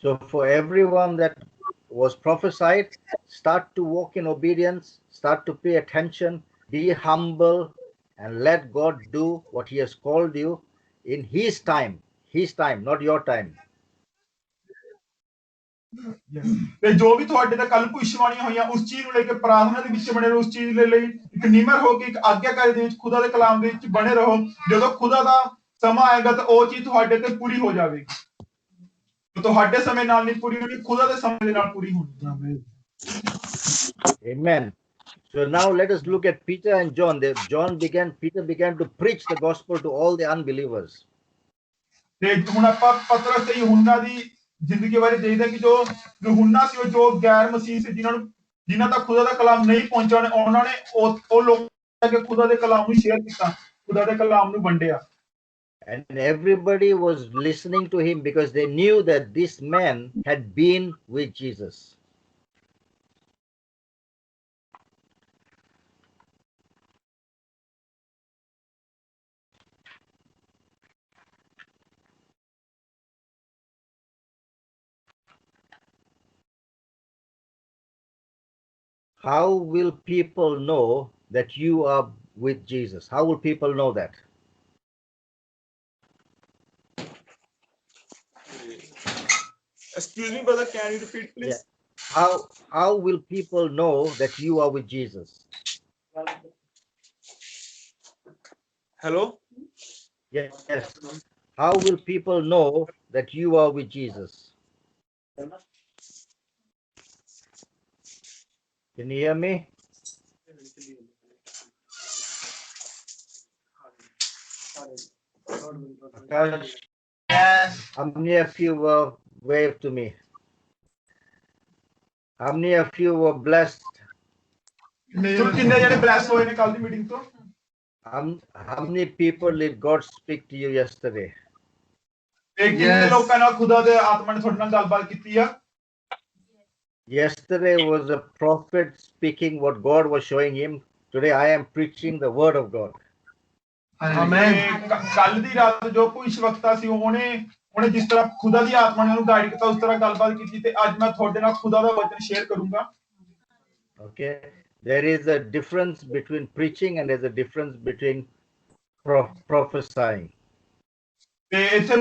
So for everyone that was prophesied, start to walk in obedience, start to pay attention, be humble, and let God do what he has called you in his time, not your time. ਤੇ ਜੋ ਵੀ ਤੁਹਾਡੇ ਤੇ ਕੱਲ ਭਵਿੱਖਬਾਣੀਆਂ ਹੋਈਆਂ ਉਸ ਚੀਜ਼ ਨੂੰ ਲੈ ਕੇ ਪ੍ਰਾਰਥਨਾ ਦੇ ਵਿੱਚ ਬਣੇ ਰਹੋ, ਉਸ ਚੀਜ਼ ਦੇ ਲਈ ਇੱਕ ਨਿਮਰ ਹੋ ਕੇ ਇੱਕ ਆਗਿਆਕਾਰੀ ਦੇ ਵਿੱਚ ਖੁਦਾ ਦੇ ਕਲਾਮ ਦੇ ਵਿੱਚ ਬਣੇ ਰਹੋ। ਜਦੋਂ ਖੁਦਾ ਦਾ ਸਮਾਂ ਆਏਗਾ ਤਾਂ ਉਹ ਚੀਜ਼ ਤੁਹਾਡੇ ਤੇ ਪੂਰੀ ਹੋ ਜਾਵੇਗੀ। ਤੁਹਾਡੇ ਸਮੇਂ ਨਾਲ ਨਹੀਂ ਪੂਰੀ ਹੋਣੀ, ਖੁਦਾ ਦੇ ਸਮੇਂ ਦੇ ਨਾਲ ਪੂਰੀ ਹੋਣੀ। Amen. So now let us look at Peter and John. Peter began to preach the gospel to all the unbelievers. ਤੇ ਹੁਣ ਆਪਾਂ ਪਤਰਸ ਤੇ यूहन्ना ਦੀ ਜ਼ਿੰਦਗੀ ਬਾਰੇ ਦੇਖਦੇ ਹਾਂ ਕਿ ਜੋ यूहन्ना ਸੀ, ਉਹ ਜੋ ਗੈਰ ਮਸੀਹ ਸੀ, ਜਿਨ੍ਹਾਂ ਤੱਕ ਖੁਦਾ ਦਾ ਕਲਾਮ ਨਹੀਂ ਪਹੁੰਚਿਆ, ਉਹਨਾਂ ਨੇ ਉਹ ਲੋਕਾਂ ਕੇ ਖੁਦਾ ਦੇ ਕਲਾਮ ਨੂੰ ਸ਼ੇਅਰ ਕੀਤਾ, ਖੁਦਾ ਦੇ ਕਲਾਮ ਨੂੰ ਵੰਡਿਆ। And everybody was listening to him because they knew that this man had been with Jesus. How will people know that you are with Jesus? How will people know that? Excuse me, brother, can you repeat, please? Yeah. How will people know that you are with Jesus? Hello? Yes. How will people know that you are with Jesus? Can you hear me? Akash, Yes. how many of you were wave to me? How many of you were blessed? ਕਿੰਨੇ ਜਿਹੜੇ bless ਹੋਏ ਨੇ ਕੱਲ ਦੀ meeting ਤੋਂ? How many people did God speak to you yesterday? ਤੇ ਕਿੰਨੇ ਲੋਕਾਂ ਨਾਲ ਖੁਦਾ ਦੇ ਆਤਮਾ ਨੇ ਤੁਹਾਡੇ ਨਾਲ ਗੱਲਬਾਤ ਕੀਤੀ ਆ? Yesterday was a prophet speaking what God was showing him. Today I am preaching the word of God. Amen. ਕੱਲ ਦੀ ਰਾਤ ਜੋ ਭਵਿੱਖਵਕਤਾ ਸੀ ਉਹਨੇ ਜਿਸ ਤਰ੍ਹਾਂ ਖੁਦਾ ਦੀ ਆਤਮਾ ਨੇ ਉਹਨੂੰ ਗਾਈਡ ਕੀਤਾ, ਉਸ ਤਰ੍ਹਾਂ ਗੱਲਬਾਤ ਕੀਤੀ, ਤੇ ਅੱਜ ਮੈਂ ਤੁਹਾਡੇ ਨਾਲ ਖੁਦਾ ਦਾ ਵਚਨ ਸ਼ੇਅਰ ਕਰੂੰਗਾ। Okay, there is a difference between preaching and there's a difference between prophesying. ਤੇ ਇੱਥੇ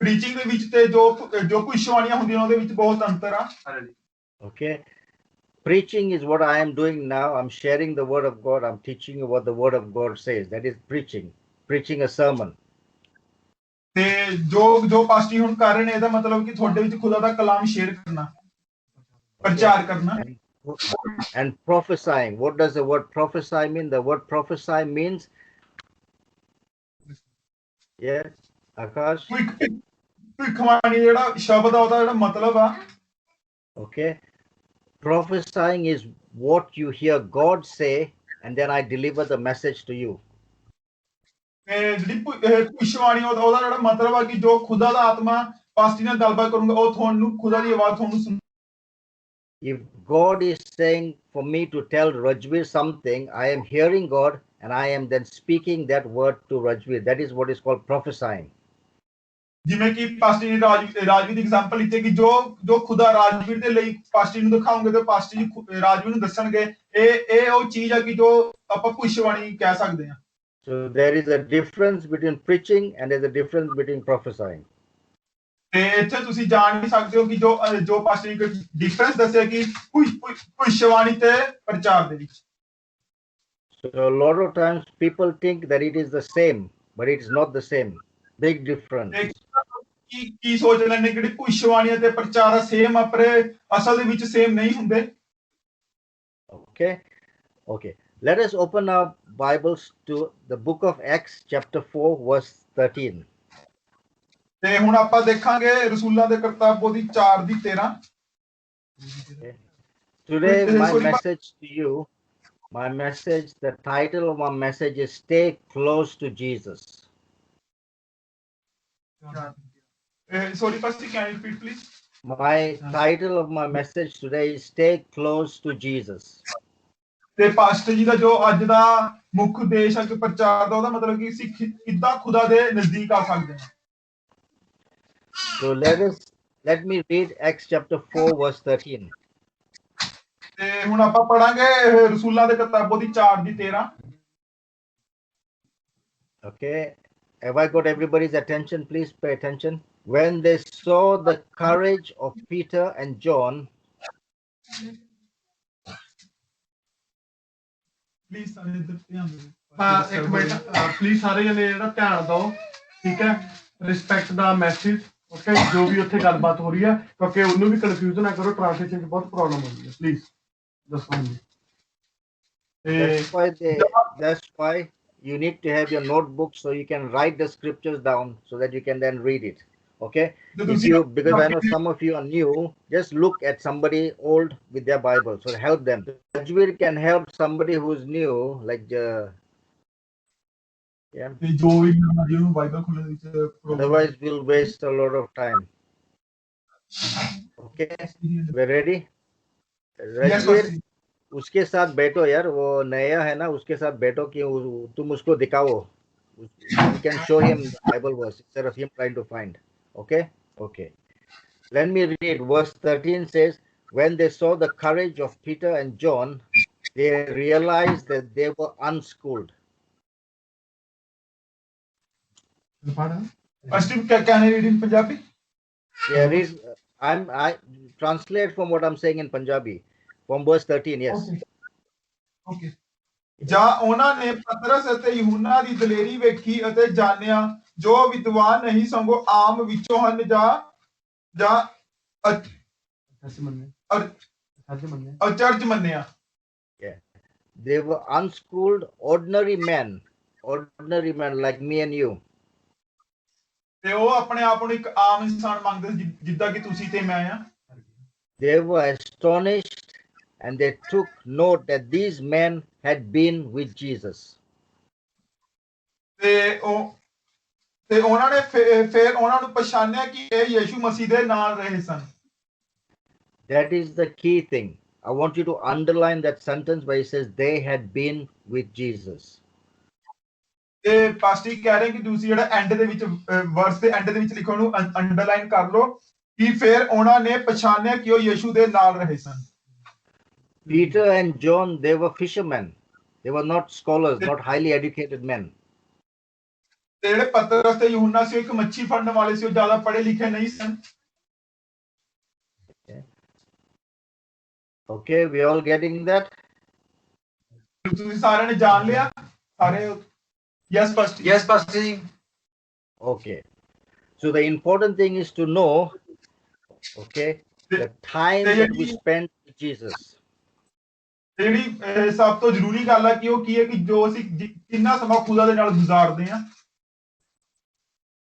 ਪ੍ਰੀਚਿੰਗ ਦੇ ਵਿੱਚ ਤੇ ਜੋ ਭਵਿੱਖਬਾਣੀਆਂ ਹੁੰਦੀਆਂ ਉਹਦੇ ਵਿੱਚ ਬਹੁਤ ਅੰਤਰ ਆ। Okay, preaching is what I am doing now. I'm sharing the word of God. I'm teaching you what the word of God says. That is preaching a sermon. ਤੇ ਜੋ ਪਾਸਟਰ ਹੁਣ ਕਰ ਰਹੇ ਨੇ, ਇਹਦਾ ਮਤਲਬ ਕਿ ਤੁਹਾਡੇ ਵਿੱਚ ਖੁਦਾ ਦਾ ਕਲਾਮ ਸ਼ੇਅਰ ਕਰਨਾ, ਪ੍ਰਚਾਰ ਕਰਨਾ। And prophesying, what does the word prophesy mean? The word prophesy means, yes, Akash? ਭਵਿੱਖਬਾਣੀ ਜਿਹੜਾ ਸ਼ਬਦ ਆ ਉਹਦਾ ਜਿਹੜਾ ਮਤਲਬ ਆ, okay, prophesying is what you hear God say and then I deliver the message to you. ਜਿਹੜੀ ਭਵਿੱਖਬਾਣੀ ਉਹਦਾ ਜਿਹੜਾ ਮਤਲਬ ਆ ਕਿ ਜੋ ਖੁਦਾ ਦਾ ਆਤਮਾ ਪਾਸਟਰ ਨਾਲ ਗੱਲਬਾਤ ਕਰੂੰਗਾ, ਉਹ ਤੁਹਾਨੂੰ ਖੁਦਾ ਦੀ ਆਵਾਜ਼ ਤੁਹਾਨੂੰ ਸੁਣ। If God is saying for me to tell Rajveer something, I am hearing God and I am then speaking that word to Rajveer. That is what is called prophesying. ਜਿਵੇਂ ਕਿ ਪਾਸਟਰ ਨੇ ਰਾਜਵੀਰ ਦੀ ਐਗਜ਼ਾਮਪਲ ਲਿੱਤੀ ਕਿ ਜੋ ਖੁਦਾ ਰਾਜਵੀਰ ਦੇ ਲਈ pastor ਨੂੰ ਦਿਖਾਉਂਗੇ ਤੇ ਪਾਸਟਰ ਜੀ ਰਾਜਵੀਰ ਨੂੰ ਦੱਸਣਗੇ। ਇਹ ਉਹ ਚੀਜ਼ ਆ ਕਿ ਜੋ ਆਪਾਂ ਭਵਿੱਖਬਾਣੀ ਕਹਿ ਸਕਦੇ ਹਾਂ। So there is a difference between preaching and there's a difference between prophesying. ਤੇ ਇੱਥੇ ਤੁਸੀਂ ਜਾਣ ਵੀ ਸਕਦੇ ਹੋ ਕਿ ਜੋ ਪਾਸਟਰ ਨੇ ਡਿਫਰੈਂਸ ਦੱਸਿਆ ਕਿ ਭਵਿੱਖਬਾਣੀ ਤੇ ਪ੍ਰਚਾਰ ਦੇ ਵਿੱਚ। So a lot of times people think that it is the same, but it's not the same. Big difference. ਕੀ ਸੋਚ ਲੈਂਦੇ ਕਿ ਭਵਿੱਖਬਾਣੀ ਤੇ ਪ੍ਰਚਾਰ ਸੇਮ ਆ, ਪਰ ਅਸਲ ਦੇ ਵਿੱਚ ਸੇਮ ਨਹੀਂ ਹੁੰਦੇ। Okay. Let us open our Bibles to the book of Acts chapter 4 verse 13. ਤੇ ਹੁਣ ਆਪਾਂ ਦੇਖਾਂਗੇ ਰਸੂਲਾਂ ਦੇ ਕਰਤੱਵ ਉਹਦੀ 4 ਦੀ 13। Today the title of my message is Stay Close to Jesus. Sorry, Pastor, can you repeat, please? My title of my message today is Stay Close to Jesus. ਤੇ pastor ਜੀ ਦਾ ਜੋ ਅੱਜ ਦਾ ਮੁੱਖ ਉਦੇਸ਼ ਹੈ ਕਿ ਪ੍ਰਚਾਰ ਦਾ, ਉਹਦਾ ਮਤਲਬ ਕਿ ਅਸੀਂ ਕਿੱਦਾਂ ਖੁਦਾ ਦੇ ਨਜ਼ਦੀਕ ਆ ਸਕਦੇ ਹਾਂ। So let me read Acts chapter 4 verse 13. ਤੇ ਹੁਣ ਆਪਾਂ ਪੜਾਂਗੇ ਰਸੂਲਾਂ ਦੇ ਕਰਤੱਵ ਉਹਦੀ 4 ਦੀ 13। Okay, have I got everybody's attention? Please pay attention. when they saw the courage of Peter and John, please ਸਾਰੇ ਇੱਧਰ ਧਿਆਨ ਦਿਓ ਇੱਕ ਮਿੰਟ ਪਲੀਜ਼ ਸਾਰੇ ਜਣੇ ਜਿਹੜਾ ਧਿਆਨ ਦਿਓ ਠੀਕ ਹੈ ਰਿਸਪੈਕਟ ਦਾ ਮੈਸੇਜ ਓਕੇ ਜੋ ਵੀ ਉੱਥੇ ਗੱਲਬਾਤ ਹੋ ਰਹੀ ਹੈ ਕਿਉਂਕਿ ਉਹਨੂੰ ਵੀ ਕਨਫਿਊਜ਼ ਨਾ ਕਰੋ ਟ੍ਰਾਂਸਲੇਸ਼ਨ 'ਚ ਬਹੁਤ ਪ੍ਰੋਬਲਮ ਹੁੰਦੀ ਹੈ ਪਲੀਜ਼ ਦੱਸੋ ਜੀ that's why you need to have your notebook so you can write the scriptures down so that you can then read it. Okay, because I know some of you are new, just look at somebody old with their Bible, so help them. Tajweed can help somebody who's new, like ਤੇ ਜੋ ਵੀ ਜਿਹਨੂੰ Bible ਖੋਲਣ ਵਿੱਚ otherwise we'll waste a lot of time. Okay, we're ready? Rajveer, उसके साथ बैठो यार, वो नया है ना, उसके साथ बैठो कि तुम उसको दिखाओ. You can show him the Bible verse instead of him trying to find. Okay? Okay. Let me read. Verse 13 says, when they saw the courage of Peter and John, they realized that they were unschooled. First, can I read in Punjabi? Yeah, read. I translate from what I'm saying in Punjabi. From verse 13, yes. Okay. ਜਾਂ ਉਹਨਾਂ ਨੇ ਪਤਰਸ ਅਤੇ ਯਹੂਨਾ ਦੀ ਦਲੇਰੀ ਵੇਖੀ ਅਤੇ ਜਾਣਿਆ ਜੋ ਵਿਦਵਾਨ ਨਹੀਂ ਸਗੋਂ ਆਮ ਵਿੱਚੋਂ ਹਨ ਜਾਂ ਅਚਰਜ ਮੰਨਿਆ. They were unschooled, ordinary men like me and you. ਤੇ ਉਹ ਆਪਣੇ ਆਪ ਨੂੰ ਇੱਕ ਆਮ ਇਨਸਾਨ ਮੰਨਦੇ ਸੀ ਜਿੱਦਾਂ ਕਿ ਤੁਸੀਂ ਤੇ ਮੈਂ ਆ. They were astonished and they took note that these men had been with Jesus. ਤੇ ਉਹਨਾਂ ਨੇ ਫਿਰ ਉਹਨਾਂ ਨੂੰ ਪਛਾਣਿਆ ਕਿ ਇਹ ਯਿਸੂ ਮਸੀਹ ਦੇ ਨਾਲ ਰਹੇ ਸਨ. That is the key thing. I want you to underline that sentence where it says they had been with Jesus. ਤੇ ਪਾਸਟਰ ਕਹਿ ਰਹੇ ਕਿ ਤੁਸੀਂ ਜਿਹੜਾ ਐਂਡ ਦੇ ਵਿੱਚ ਵਰਸ ਦੇ ਐਂਡ ਦੇ ਵਿੱਚ ਲਿਖੋ ਨੂੰ ਅੰਡਰਲਾਈਨ ਕਰ ਲਓ ਕਿ ਫਿਰ ਉਹਨਾਂ ਨੇ ਪਛਾਣਿਆ ਕਿ ਉਹ ਯਿਸੂ ਦੇ ਨਾਲ ਰਹੇ ਸਨ. Peter and John, they were fishermen. They were not scholars, not highly educated men. ਤੇ ਜਿਹੜੇ ਪਤਰਸ ਤੇ ਯਹੂਨਾ ਸੀ ਇੱਕ ਮੱਛੀ ਫੜਨ ਵਾਲੇ ਸੀ ਉਹ ਜ਼ਿਆਦਾ ਪੜ੍ਹੇ ਲਿਖੇ ਨਹੀਂ ਸਨ. Okay, we all getting that? ਤੁਸੀਂ ਸਾਰਿਆਂ ਨੇ ਜਾਣ ਲਿਆ ਸਾਰੇ. Yes, Pastor. Yes, Pastor. Okay. So the important thing is to know, okay, the time that we spent with Jesus. ਜਿਹੜੀ ਸਭ ਤੋਂ ਜ਼ਰੂਰੀ ਗੱਲ ਹੈ ਕਿ ਉਹ ਕੀ ਹੈ ਕਿ ਜੋ ਅਸੀਂ ਕਿੰਨਾ ਸਮਾਂ ਖੁਦਾ ਦੇ ਨਾਲ ਗੁਜ਼ਾਰਦੇ ਹਾਂ.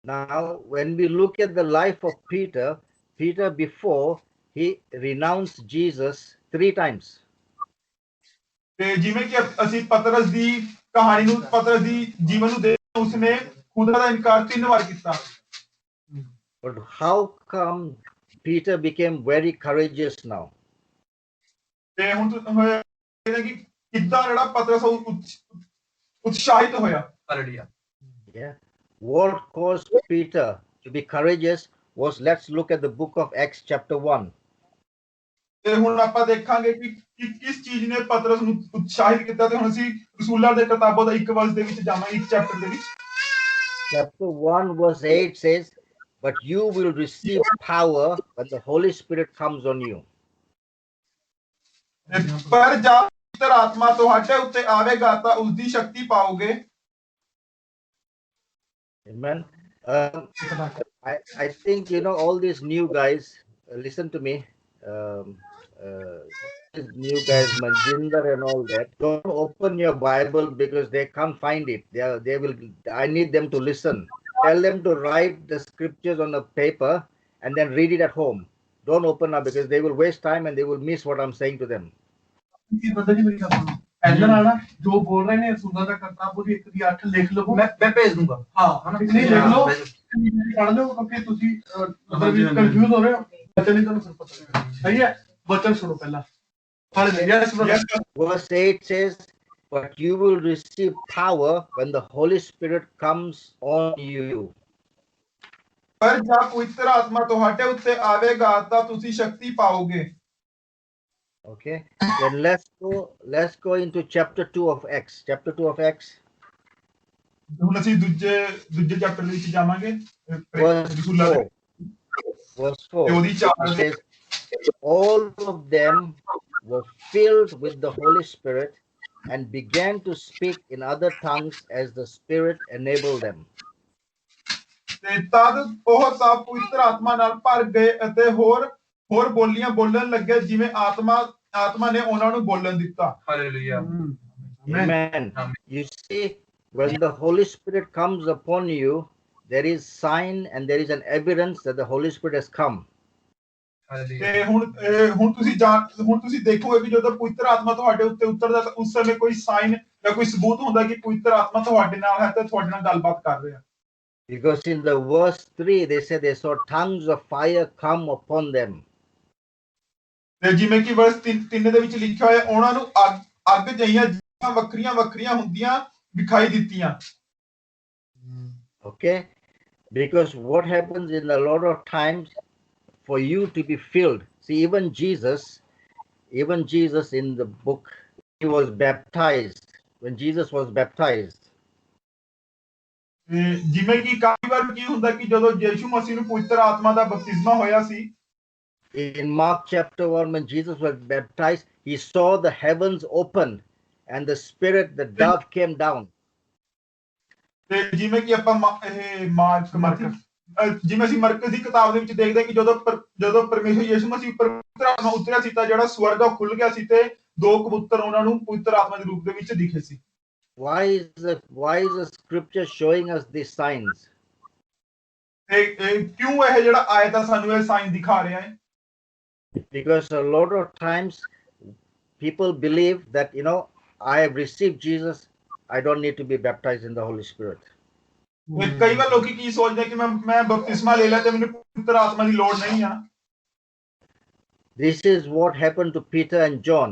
Now, when we look at the life of Peter before he renounced Jesus 3 times. ਤੇ ਜਿਵੇਂ ਕਿ ਅਸੀਂ ਪਤਰਸ ਦੀ ਕਹਾਣੀ ਨੂੰ ਪਤਰਸ ਦੀ ਜੀਵਨ ਨੂੰ ਦੇਖਦੇ ਉਸਨੇ ਖੁਦਾ ਦਾ ਇਨਕਾਰ 3 ਵਾਰ ਕੀਤਾ. But how come Peter became very courageous now? ਤੇ ਹੁਣ ਕਿ ਕਿੱਦਾਂ ਜਿਹੜਾ ਪਤਰਸ ਉਤਸ਼ਾਹਿਤ ਹੋਇਆ. Yeah. What caused Peter to be courageous was, let's look at the book of Acts chapter 1. ਤੇ ਹੁਣ ਆਪਾਂ ਦੇਖਾਂਗੇ ਕਿ ਕਿਸ ਚੀਜ਼ ਨੇ ਪਤਰਸ ਨੂੰ ਉਤਸ਼ਾਹਿਤ ਕੀਤਾ. ਤੇ ਹੁਣ ਅਸੀਂ ਰਸੂਲਾਂ ਦੇ ਕਿਤਾਬਾਂ ਦਾ 1 ਵਰਸ ਦੇ ਵਿੱਚ ਜਾਵਾਂਗੇ, 1 ਚੈਪਟਰ ਦੇ ਵਿੱਚ. Chapter 1 verse 8 says, but you will receive power when the Holy Spirit comes on you. ਪਰ ਜਦ ਪਵਿੱਤਰ ਆਤਮਾ ਤੁਹਾਡੇ ਉੱਤੇ ਆਵੇਗਾ ਤਾਂ ਉਸ ਦੀ ਸ਼ਕਤੀ ਪਾਓਗੇ. Amen. I think, you know, all these new guys, listen to me, new guys, Manjinder and all that, don't open your Bible because they can't find it. I need them to listen. Tell them to write the scriptures on a paper and then read it at home. Don't open up because they will waste time and they will miss what I'm saying to them. जो बोल रहे हैं सुना था करता पूरी 1 ਦੀ 8 लिख लो. मैं भेज दूंगा. हाँ नहीं लिख लो पढ़ लो क्योंकि तुसी मतलब कंफ्यूज हो रहे हो. बच्चे नहीं तो पता सही है. वचन सुनो पहला. Verse 8 says, but you will receive power when the Holy Spirit comes on you. ਪਰ ਜਦ ਪਵਿੱਤਰ ਆਤਮਾ ਤੁਹਾਡੇ ਉੱਤੇ ਆਵੇਗਾ ਤਾਂ ਤੁਸੀਂ ਸ਼ਕਤੀ ਪਾਓਗੇ. Okay, then let's go into chapter 2 of Acts. Chapter 2 of Acts. ਹੁਣ ਅਸੀਂ ਦੂਜੇ ਚੈਪਟਰ ਦੇ ਵਿੱਚ ਜਾਵਾਂਗੇ. Verse 4. verse 4. ਤੇ ਉਹਦੀ 4 It says, all of them were filled with the Holy Spirit and began to speak in other tongues as the Spirit enabled them. ਤੇ ਤਦ ਉਹ ਸਭ ਪਵਿੱਤਰ ਆਤਮਾ ਨਾਲ ਭਰ ਗਏ ਅਤੇ ਹੋਰ ਬੋਲੀਆਂ ਬੋਲਣ ਲੱਗੇ ਜਿਵੇਂ ਆਤਮਾ ਨੇ ਉਹਨਾਂ ਨੂੰ ਬੋਲਣ ਦਿੱਤਾ। Hallelujah. Amen. You see, when the Holy Spirit comes upon you, there is sign and there is an evidence that the Holy Spirit has come. ਤੇ ਹੁਣ ਤੁਸੀਂ ਦੇਖੋਗੇ ਕਿ ਜਦੋਂ ਪਵਿੱਤਰ ਆਤਮਾ ਤੁਹਾਡੇ ਉੱਤੇ ਉਤਰਦਾ ਤਾਂ ਉਸ ਸਮੇਂ ਕੋਈ ਸਾਈਨ ਜਾਂ ਕੋਈ ਸਬੂਤ ਹੁੰਦਾ ਕਿ ਪਵਿੱਤਰ ਆਤਮਾ ਤੁਹਾਡੇ ਨਾਲ ਹੈ ਤੇ ਤੁਹਾਡੇ ਨਾਲ ਗੱਲਬਾਤ ਕਰ ਰਿਹਾ। Because in the verse 3, they say they saw tongues of fire come upon them. ਤੇ ਜਿਵੇਂ ਕਿ ਵਰਸ 3 ਦੇ ਵਿੱਚ ਲਿਖਿਆ ਹੋਇਆ ਉਹਨਾਂ ਨੂੰ ਅੱਗ ਜਿਹੀਆਂ ਵੱਖਰੀਆਂ ਹੁੰਦੀਆਂ ਵਿਖਾਈ ਦਿੱਤੀਆਂ। Okay? Because what happens in a lot of times for you to be filled. See, even Jesus in the book, he was baptized. When Jesus was baptized, ਜਿਵੇਂ ਕਿ ਕਾਫੀ ਵਾਰ ਕੀ ਹੁੰਦਾ ਕਿ ਜਦੋਂ ਯਿਸੂ ਮਸੀਹ ਨੂੰ ਪਵਿੱਤਰ ਆਤਮਾ ਦਾ ਬਪਤਿਸਮਾ ਹੋਇਆ ਸੀ, in Mark chapter 1, when Jesus was baptized, he saw the heavens open and the Spirit, the dove came down. ਤੇ ਜਿਵੇਂ ਕਿ ਆਪਾਂ ਜਿਵੇਂ ਅਸੀਂ ਮਰਕਸ ਦੀ ਕਿਤਾਬ ਦੇ ਵਿੱਚ ਦੇਖਦੇ ਹਾਂ ਕਿ ਜਦੋਂ ਪਰਮੇਸ਼ਰ ਯਿਸੂ ਮਸੀਹ ਪਵਿੱਤਰ ਆਤਮਾ ਉਤਰਿਆ ਸੀ ਤਾਂ ਜਿਹੜਾ ਸਵਰਗ ਖੁੱਲ ਗਿਆ ਸੀ ਤੇ 2 ਕਬੂਤਰ ਉਹਨਾਂ ਨੂੰ ਪਵਿੱਤਰ ਆਤਮਾ ਦੇ ਰੂਪ ਦੇ ਵਿੱਚ ਦਿਖੇ ਸੀ। Why is the scripture showing us these signs? ਤੇ ਕਿਉਂ ਇਹ ਜਿਹੜਾ ਆਇਤ ਆ ਸਾਨੂੰ ਇਹ ਸਾਈਨ ਦਿਖਾ ਰਿਹਾ ਹੈ? Because a lot of times people believe that, I have received Jesus, I don't need to be baptized in the Holy Spirit. ਕਈ ਵਾਰ ਲੋਕੀ ਕੀ ਸੋਚਦੇ ਕਿ ਮੈਂ ਬਪਤਿਸਮਾ ਲੈ ਲਿਆ ਤੇ ਮੈਨੂੰ ਪਵਿੱਤਰ ਆਤਮਾ ਦੀ ਲੋੜ ਨਹੀਂ ਆ। This is what happened to Peter and John.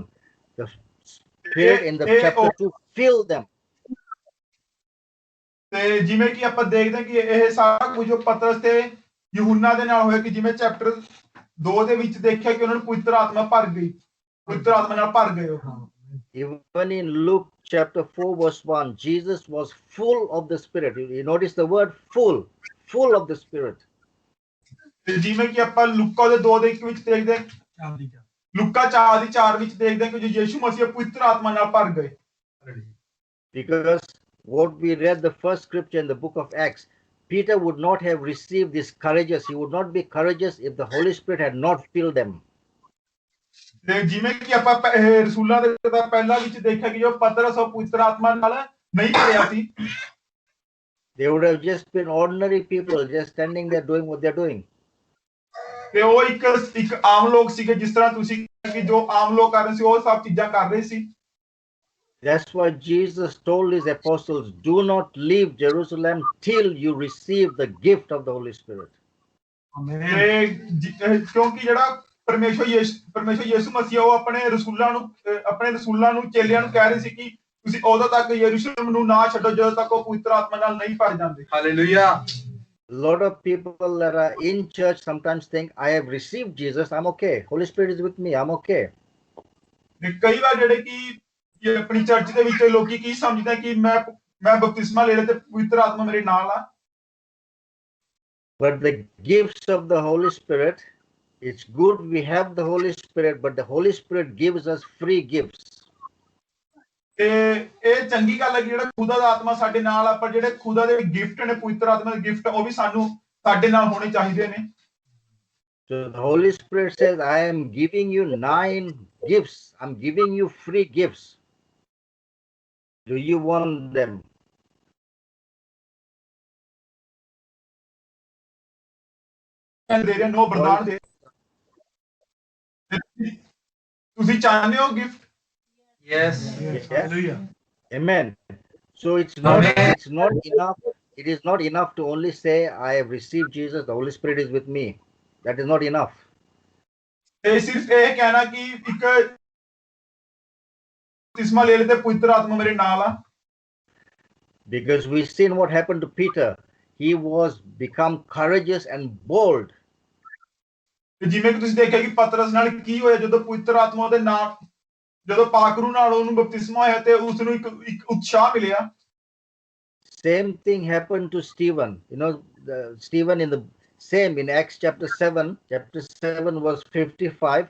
The Spirit in the chapter 2 filled them. ਤੇ ਜਿਵੇਂ ਕਿ ਆਪਾਂ ਦੇਖਦੇ ਹਾਂ ਕਿ ਇਹ ਸਾਰਾ ਕੁਝ ਪਤਰਸ ਤੇ ਯਹੂਨਾ ਦੇ ਨਾਲ ਹੋਇਆ ਕਿ ਜਿਵੇਂ ਚੈਪਟਰ 2 ਦੇ ਵਿੱਚ ਦੇਖਿਆ ਕਿ ਉਹਨਾਂ ਨੂੰ ਪਵਿੱਤਰ ਆਤਮਾ ਨਾਲ ਭਰ ਗਏ ਉਹ। Even in Luke chapter 4 verse 1, Jesus was full of the Spirit. You notice the word full of the Spirit. ਤੇ ਜਿਵੇਂ ਕਿ ਆਪਾਂ ਲੂਕਾ ਦੇ 2 ਦੇ 1 ਵਿੱਚ ਦੇਖਦੇ ਹਾਂ, ਲੂਕਾ 4 ਦੀ 4 ਵਿੱਚ ਦੇਖਦੇ ਹਾਂ ਕਿ ਜੋ ਯਿਸੂ ਮਸੀਹ ਪਵਿੱਤਰ ਆਤਮਾ ਨਾਲ ਭਰ ਗਏ। Because what we read the first scripture in the book of Acts, Peter would not have received this courageous. He would not be courageous if the Holy Spirit had not filled them. ਤੇ ਜਿਵੇਂ ਕਿ ਆਪਾਂ ਰਸੂਲਾਂ ਦੇ ਪਹਿਲਾਂ ਵਿੱਚ ਦੇਖਿਆ ਕਿ ਜੋ ਪਤਰਸ ਉਹ ਪਵਿੱਤਰ ਆਤਮਾ ਨਾਲ ਨਹੀਂ ਭਰਿਆ ਸੀ। They would have just been ordinary people, just standing there doing what they're doing. ਤੇ ਉਹ ਇੱਕ ਆਮ ਲੋਕ ਸੀਗੇ, ਜਿਸ ਤਰ੍ਹਾਂ ਤੁਸੀਂ ਕਿ ਜੋ ਆਮ ਲੋਕ ਕਰ ਰਹੇ ਸੀ ਉਹ ਸਭ ਚੀਜ਼ਾਂ ਕਰ ਰਹੇ ਸੀ। That's why Jesus told his apostles, do not leave Jerusalem till you receive the gift of the Holy Spirit. ਕਿਉਂਕਿ ਜਿਹੜਾ ਪਰਮੇਸ਼ਰ ਯਿਸੂ ਮਸੀਹ ਉਹ ਆਪਣੇ ਰਸੂਲਾਂ ਨੂੰ ਚੇਲਿਆਂ ਨੂੰ ਕਹਿ ਰਹੇ ਸੀ ਕਿ ਤੁਸੀਂ ਉਦੋਂ ਤੱਕ ਯਰੂਸ਼ਲਮ ਨੂੰ ਨਾ ਛੱਡੋ ਜਦੋਂ ਤੱਕ ਉਹ ਪਵਿੱਤਰ ਆਤਮਾ ਨਾਲ ਨਹੀਂ ਭਰ ਜਾਂਦੇ। Hallelujah. A lot of people that are in church sometimes think, I have received Jesus, I'm okay. Holy Spirit is with me, I'm okay. ਕਈ ਵਾਰ ਜਿਹੜੇ ਕਿ ਆਪਣੀ ਚਰਚ ਦੇ ਵਿੱਚ ਲੋਕੀ ਕੀ ਸਮਝਦੇ ਕਿ ਮੈਂ ਬਪਤਿਸਮਾ ਲੈ ਲਿਆ ਤੇ ਪਵਿੱਤਰ ਆਤਮਾ ਮੇਰੇ ਨਾਲ ਆ। But the gifts of the Holy Spirit, it's good we have the Holy Spirit, but the Holy Spirit gives us free gifts. ਤੇ ਇਹ ਚੰਗੀ ਗੱਲ ਹੈ ਕਿ ਜਿਹੜਾ ਖੁਦਾ ਦਾ ਆਤਮਾ ਸਾਡੇ ਨਾਲ ਆ, ਪਰ ਜਿਹੜੇ ਖੁਦਾ ਦੇ ਗਿਫਟ ਨੇ ਪਵਿੱਤਰ ਆਤਮਾ ਦੇ ਗਿਫਟ ਉਹ ਵੀ ਸਾਡੇ ਨਾਲ ਹੋਣੇ ਚਾਹੀਦੇ ਨੇ। So the Holy Spirit says, I am giving you 9 gifts. I'm giving you free gifts. Do you want them? ਦੇ ਰਹੇ ਨੋ ਵਰਦਾਨ ਦੇ। ਤੁਸੀਂ ਚਾਹੁੰਦੇ ਹੋ gift? Yes. Hallelujah. Amen. So it's not enough. It is not enough to only say, I have received Jesus, the Holy Spirit is with me. That is not enough. ਇਹ ਸਿਰਫ ਇਹ ਕਹਿਣਾ ਕਿ ਇੱਕ ਬਪਤਿਸਮਾ ਲੈ ਲਿਆ ਤੇ ਪਵਿੱਤਰ ਆਤਮਾ ਮੇਰੇ ਨਾਲ ਆ। Because we've seen what happened to Peter. He was become courageous and bold. ਜਿਵੇਂ ਕਿ ਤੁਸੀਂ ਦੇਖਿਆ ਕਿ ਪਤਰਸ ਨਾਲ ਕੀ ਹੋਇਆ ਜਦੋਂ ਪਵਿੱਤਰ ਆਤਮਾ ਦੇ ਨਾਲ ਜਦੋਂ ਪਾਕਰੂ ਨਾਲ ਉਹਨੂੰ ਬਪਤਿਸਮਾ ਹੋਇਆ ਤੇ ਉਸ ਨੂੰ ਇੱਕ ਉਤਸ਼ਾਹ ਮਿਲਿਆ। Same thing happened to Stephen. Stephen in the same in Acts chapter 7 verse 55.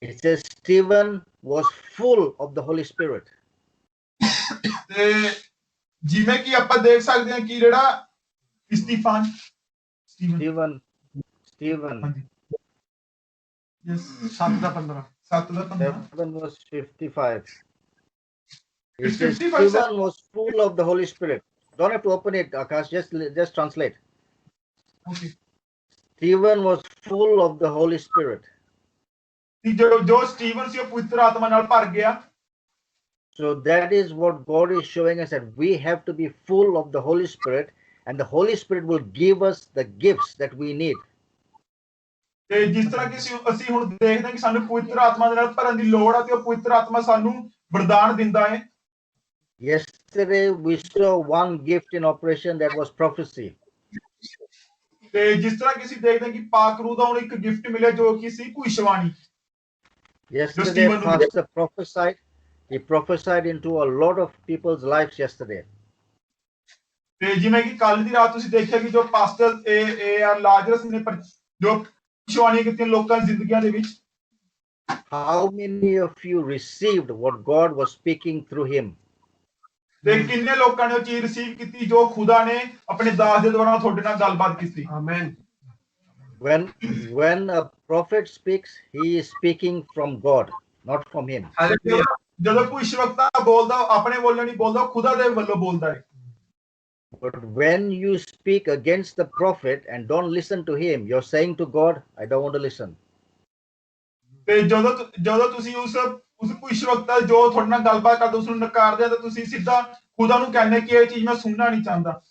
It says Stephen was full of the Holy Spirit. ਤੇ ਜਿਵੇਂ ਕਿ ਆਪਾਂ ਦੇਖ ਸਕਦੇ ਹਾਂ ਕਿ ਜਿਹੜਾ Stephen Stephen. Yes 7 the 15 7 the 15 7 verse 55. It It's says 55. Stephen was full of the Holy Spirit. Don't have to open it, Akash. Just translate. Okay Stephen was full of the Holy Spirit. ਜੋ Steven ਸੀ ਉਹ ਪਵਿੱਤਰ ਆਤਮਾ ਨਾਲ ਭਰ ਗਿਆ। So that is what God is showing us, that we have to be full of the Holy Spirit, and the Holy Spirit will give us the gifts that we need. ਤੇ ਜਿਸ ਤਰ੍ਹਾਂ ਕਿ ਅਸੀਂ ਹੁਣ ਦੇਖਦੇ ਹਾਂ ਕਿ ਸਾਨੂੰ ਪਵਿੱਤਰ ਆਤਮਾ ਦੇ ਨਾਲ ਭਰਨ ਦੀ ਲੋੜ ਹੈ ਤੇ ਉਹ ਪਵਿੱਤਰ ਆਤਮਾ ਸਾਨੂੰ ਵਰਦਾਨ ਦਿੰਦਾ ਹੈ। Yesterday we saw one gift in operation, that was prophecy. ਤੇ ਜਿਸ ਤਰ੍ਹਾਂ ਕਿ ਅਸੀਂ ਦੇਖਦੇ ਹਾਂ ਕਿ ਪਾਕਰੂ ਦਾ ਹੁਣ ਇੱਕ ਗਿਫਟ ਮਿਲਿਆ ਜੋ ਕਿ ਸੀ ਭਵਿੱਖਬਾਣੀ। Yesterday Stephen- Pastor prophesied. He prophesied into a lot of people's lives yesterday. ਤੇ ਜਿਵੇਂ ਕਿ ਕੱਲ ਦੀ ਰਾਤ ਤੁਸੀਂ ਦੇਖਿਆ ਕਿ ਜੋ ਪਾਸਟਰ ਆਰ ਲਾਜ਼ਰਸ ਨੇ ਜੋ ਭਵਿੱਖਬਾਣੀ ਕੀਤੀਆਂ ਲੋਕਾਂ ਦੀ ਜ਼ਿੰਦਗੀਆਂ ਦੇ ਵਿੱਚ। How many of you received what God was speaking through him? ਤੇ ਕਿੰਨੇ ਲੋਕਾਂ ਨੇ ਉਹ ਚੀਜ਼ ਰਿਸੀਵ ਕੀਤੀ ਜੋ ਖੁਦਾ ਨੇ ਆਪਣੇ ਦਾਸ ਦੇ ਦੁਆਰਾ ਤੁਹਾਡੇ ਨਾਲ ਗੱਲਬਾਤ ਕੀਤੀ। Amen. When a prophet speaks, he is speaking from God, not from him. ਜਦੋਂ ਭਵਿੱਖਵਕਤਾ ਬੋਲਦਾ ਉਹ ਆਪਣੇ ਵੱਲੋਂ ਨਹੀਂ ਬੋਲਦਾ ਉਹ ਖੁਦਾ ਦੇ ਵੱਲੋਂ ਬੋਲਦਾ ਹੈ। But when you speak against the prophet and don't listen to him, you're saying to God, I don't want to listen. ਤੇ ਜਦੋਂ ਤੁਸੀਂ ਉਸ ਭਵਿੱਖਵਕਤਾ ਜੋ ਤੁਹਾਡੇ ਨਾਲ ਗੱਲਬਾਤ ਕਰਦਾ ਉਸ ਨੂੰ ਨਕਾਰਦੇ ਆ ਤਾਂ ਤੁਸੀਂ ਸਿੱਧਾ ਖੁਦਾ ਨੂੰ ਕਹਿੰਦੇ ਕਿ ਇਹ ਚੀਜ਼ ਮੈਂ ਸੁਣਨਾ ਨਹੀਂ ਚਾਹੁੰਦਾ।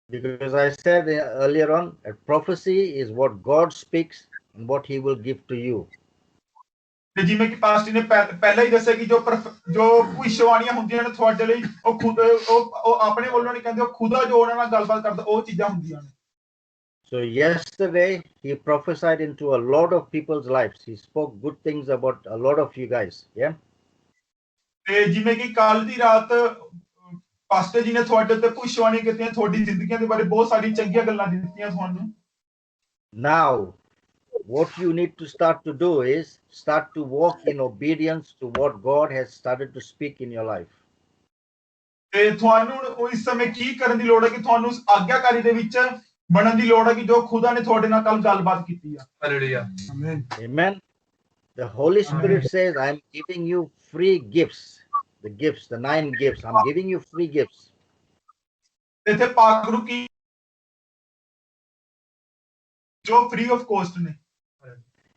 Because I said earlier on, that prophecy is what God speaks and what he will give to you. ਤੇ ਜਿਵੇਂ ਕਿ ਪਾਸਟਰ ਨੇ ਪਹਿਲਾਂ ਹੀ ਦੱਸਿਆ ਕਿ ਜੋ ਭਵਿੱਖਬਾਣੀਆਂ ਹੁੰਦੀਆਂ ਨੇ ਤੁਹਾਡੇ ਲਈ ਉਹ ਖੁਦ ਉਹ ਆਪਣੇ ਵੱਲੋਂ ਨਹੀਂ ਕਹਿੰਦੇ ਉਹ ਖੁਦਾ ਜੋ ਉਹਨਾਂ ਨਾਲ ਗੱਲਬਾਤ ਕਰਦਾ ਉਹ ਚੀਜ਼ਾਂ ਹੁੰਦੀਆਂ ਨੇ। So yesterday he prophesied into a lot of people's lives. He spoke good things about a lot of you guys. Yeah. ਤੇ ਜਿਵੇਂ ਕਿ ਕੱਲ ਦੀ ਰਾਤ ਪਾਸਟਰ ਜੀ ਨੇ ਤੁਹਾਡੇ ਉੱਤੇ ਭਵਿੱਖਬਾਣੀ ਕੀਤੀਆਂ ਤੁਹਾਡੀ ਜ਼ਿੰਦਗੀਆਂ ਦੇ ਬਾਰੇ ਬਹੁਤ ਸਾਰੀ ਚੰਗੀਆਂ ਗੱਲਾਂ ਦਿੱਤੀਆਂ ਤੁਹਾਨੂੰ। Now, what you need to start to do is start to walk in obedience to what God has started to speak in your life. ਤੇ ਤੁਹਾਨੂੰ ਇਸ ਸਮੇਂ ਕੀ ਕਰਨ ਦੀ ਲੋੜ ਹੈ ਕਿ ਤੁਹਾਨੂੰ ਉਸ ਆਗਿਆਕਾਰੀ ਦੇ ਵਿੱਚ ਬਣਨ ਦੀ ਲੋੜ ਹੈ ਕਿ ਜੋ ਖੁਦਾ ਨੇ ਤੁਹਾਡੇ ਨਾਲ ਕੱਲ ਗੱਲਬਾਤ ਕੀਤੀ ਆ। Hallelujah. Amen. Amen. The Holy Spirit says, I'm giving you free gifts. The 9 gifts. I'm giving you free gifts. ਇੱਥੇ ਪਾਕਰੂ ਕੀ ਜੋ ਫ੍ਰੀ ਆਫ ਕੋਸਟ ਨੇ।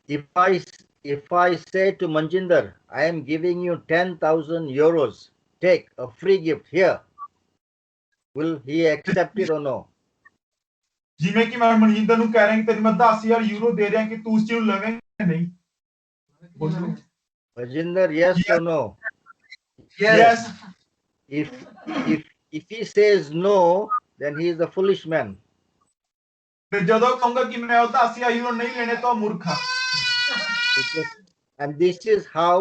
If I say to Manjinder, I am giving you 10,000 euros, take a free gift here, will he accept it or no? ਜਿਵੇਂ ਕਿ ਮੈਂ ਮਨਜਿੰਦਰ ਨੂੰ ਕਹਿ ਰਿਹਾ ਕਿ ਤੈਨੂੰ ਮੈਂ 10,000 ਯੂਰੋ ਦੇ ਰਿਹਾ ਕਿ ਤੂੰ ਉਸ ਚੀਜ਼ ਨੂੰ ਲਵੇਂਗਾ ਨਹੀਂ। Manjinder, yes or no? Yes. If he says no, then he is a foolish man. ਤੇ ਜਦੋਂ ਕਹੂੰਗਾ ਕਿ ਮੈਂ ਉਹ 10,000 ਯੂਰੋ ਨਹੀਂ ਲੈਣੇ ਤਾਂ ਉਹ ਮੂਰਖ ਆ। And this is how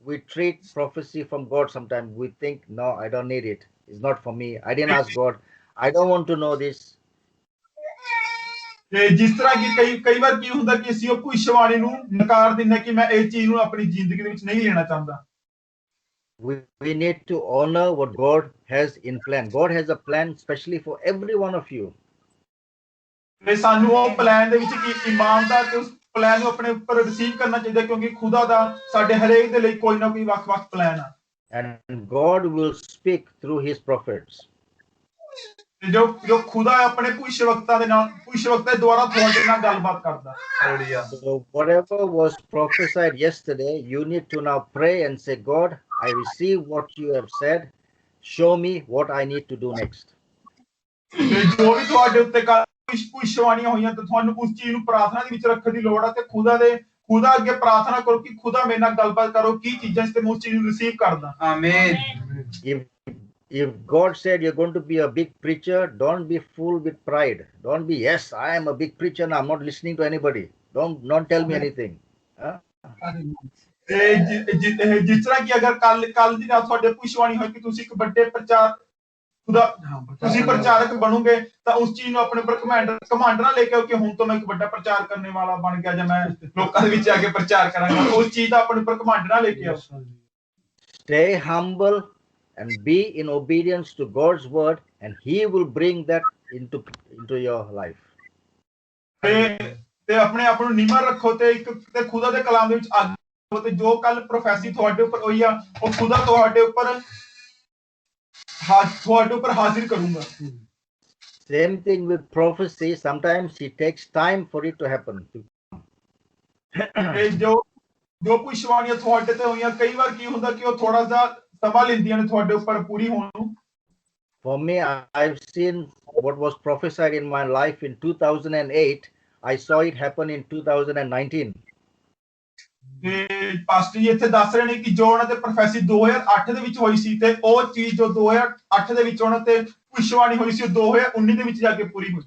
we treat prophecy from God sometimes. We think, no, I don't need it. It's not for me. I didn't ask God. I don't want to know this. ਤੇ ਜਿਸ ਤਰ੍ਹਾਂ ਕਿ ਕਈ ਵਾਰ ਕੀ ਹੁੰਦਾ ਕਿ ਅਸੀਂ ਉਹ ਭਵਿੱਖਬਾਣੀ ਨੂੰ ਨਕਾਰ ਦਿੰਦੇ ਕਿ ਮੈਂ ਇਹ ਚੀਜ਼ ਨੂੰ ਆਪਣੀ ਜ਼ਿੰਦਗੀ ਦੇ ਵਿੱਚ ਨਹੀਂ ਲੈਣਾ ਚਾਹੁੰਦਾ। We need to honor what God has in plan. God has a plan especially for every one of you. ਤੇ ਸਾਨੂੰ ਉਹ ਪਲਾਨ ਦੇ ਵਿੱਚ ਕੀ ਇਮਾਨਦਾਰ ਤੇ ਉਸ ਪਲਾਨ ਨੂੰ ਆਪਣੇ ਉੱਪਰ ਰਿਸੀਵ ਕਰਨਾ ਚਾਹੀਦਾ ਕਿਉਂਕਿ ਖੁਦਾ ਦਾ ਸਾਡੇ ਹਰੇਕ ਦੇ ਲਈ ਕੋਈ ਨਾ ਕੋਈ ਵੱਖ-ਵੱਖ ਪਲਾਨ ਆ। And God will speak through his prophets. ਤੇ ਜੋ ਖੁਦਾ ਆਪਣੇ ਭਵਿੱਖਵਕਤਾ ਦੇ ਦੁਆਰਾ ਤੁਹਾਡੇ ਨਾਲ ਗੱਲਬਾਤ ਕਰਦਾ। Hallelujah. So whatever was prophesied yesterday, you need to now pray and say, God, I receive what you have said. Show me what I need to do next. ਤੇ ਜੋ ਵੀ ਤੁਹਾਡੇ ਉੱਤੇ ਭਵਿੱਖਬਾਣੀਆਂ ਹੋਈਆਂ ਤੇ ਤੁਹਾਨੂੰ ਉਸ ਚੀਜ਼ ਨੂੰ ਪ੍ਰਾਰਥਨਾ ਦੇ ਵਿੱਚ ਰੱਖਣ ਦੀ ਲੋੜ ਹੈ ਤੇ ਖੁਦਾ ਅੱਗੇ ਪ੍ਰਾਰਥਨਾ ਕਰੋ ਕਿ ਖੁਦਾ ਮੇਰੇ ਨਾਲ ਗੱਲਬਾਤ ਕਰੋ ਕੀ ਚੀਜ਼ਾਂ ਤੇ ਮੈਂ ਉਸ ਚੀਜ਼ ਨੂੰ ਰਿਸੀਵ ਕਰਦਾ। ਆਮੀਨ। If God said you're going to be a big preacher, don't be full with pride. Don't be, yes, I am a big preacher and I'm not listening to anybody. Don't tell me anything. Huh? ਜਿਸ ਤਰ੍ਹਾਂ ਕਿ ਅਗਰ ਕੱਲ ਦੀ ਰਾਤ ਤੁਹਾਡੇ ਭਵਿੱਖਬਾਣੀ ਹੋਈ ਕਿ ਤੁਸੀਂ ਇੱਕ ਵੱਡੇ खुदा ਤੁਸੀਂ ਪ੍ਰਚਾਰਕ ਬਣੋਗੇ ਤਾਂ ਉਸ ਚੀਜ਼ ਨੂੰ ਆਪਣੇ ਉੱਪਰ ਘਮੰਡ ਨਾ ਲੈ ਕੇ ਆਓ ਕਿ ਹੁਣ ਤੋਂ ਮੈਂ ਇੱਕ ਵੱਡਾ ਪ੍ਰਚਾਰ ਕਰਨ ਵਾਲਾ ਬਣ ਗਿਆ ਜਾਂ ਮੈਂ ਲੋਕਾਂ ਦੇ ਵਿੱਚ ਆ ਕੇ ਪ੍ਰਚਾਰ ਕਰਾਂਗਾ ਉਸ ਚੀਜ਼ ਦਾ ਆਪਣੇ ਉੱਪਰ ਘਮੰਡ ਨਾ ਲੈ ਕੇ ਆਓ Stay humble and be in obedience to God's word, and He will bring that into your life. ਤੇ ਆਪਣੇ ਆਪ ਨੂੰ ਨਿਮਰ ਰੱਖੋ ਤੇ ਇੱਕ ਤੇ ਖੁਦਾ ਦੇ ਕਲਾਮ ਦੇ ਵਿੱਚ ਆਗੋ ਤੇ ਜੋ ਕੱਲ ਪ੍ਰੋਫੈਸੀ ਤੁਹਾਡੇ ਉੱਪਰ ਹੋਈ ਆ ਉਹ ਖੁਦਾ ਤੁਹਾਡੇ ਉੱਪਰ ਹਾਜ਼ਰ ਕਰੂੰਗਾ Same thing with prophecy. Sometimes it takes time for it to happen. ਤੇ ਜੋ ਭਵਿੱਖਬਾਣੀਆਂ ਤੁਹਾਡੇ ਤੇ ਹੋਈਆਂ ਕਈ ਵਾਰ ਕੀ ਹੁੰਦਾ ਕਿ ਉਹ ਥੋੜਾ ਜਿਹਾ ਸਮਾਂ ਲੈਂਦੀਆਂ ਨੇ ਤੁਹਾਡੇ ਉੱਪਰ ਪੂਰੀ ਹੋਣ ਨੂੰ For me, I've seen what was prophesied in my life in 2008. I saw it happen in 2019. ਤੇ ਪਾਸਟਰ ਜੀ ਇੱਥੇ ਦੱਸ ਰਹੇ ਨੇ ਕਿ ਜੋ ਉਹਨਾਂ ਤੇ ਪ੍ਰੋਫੈਸੀ 2008 ਦੇ ਵਿੱਚ ਹੋਈ ਸੀ ਤੇ ਉਹ ਚੀਜ਼ ਜੋ 2008 ਦੇ ਵਿੱਚ ਉਹਨਾਂ ਤੇ ਭਵਿੱਖਬਾਣੀ ਹੋਈ ਸੀ ਉਹ 2019 ਦੇ ਵਿੱਚ ਜਾ ਕੇ ਪੂਰੀ ਹੋਈ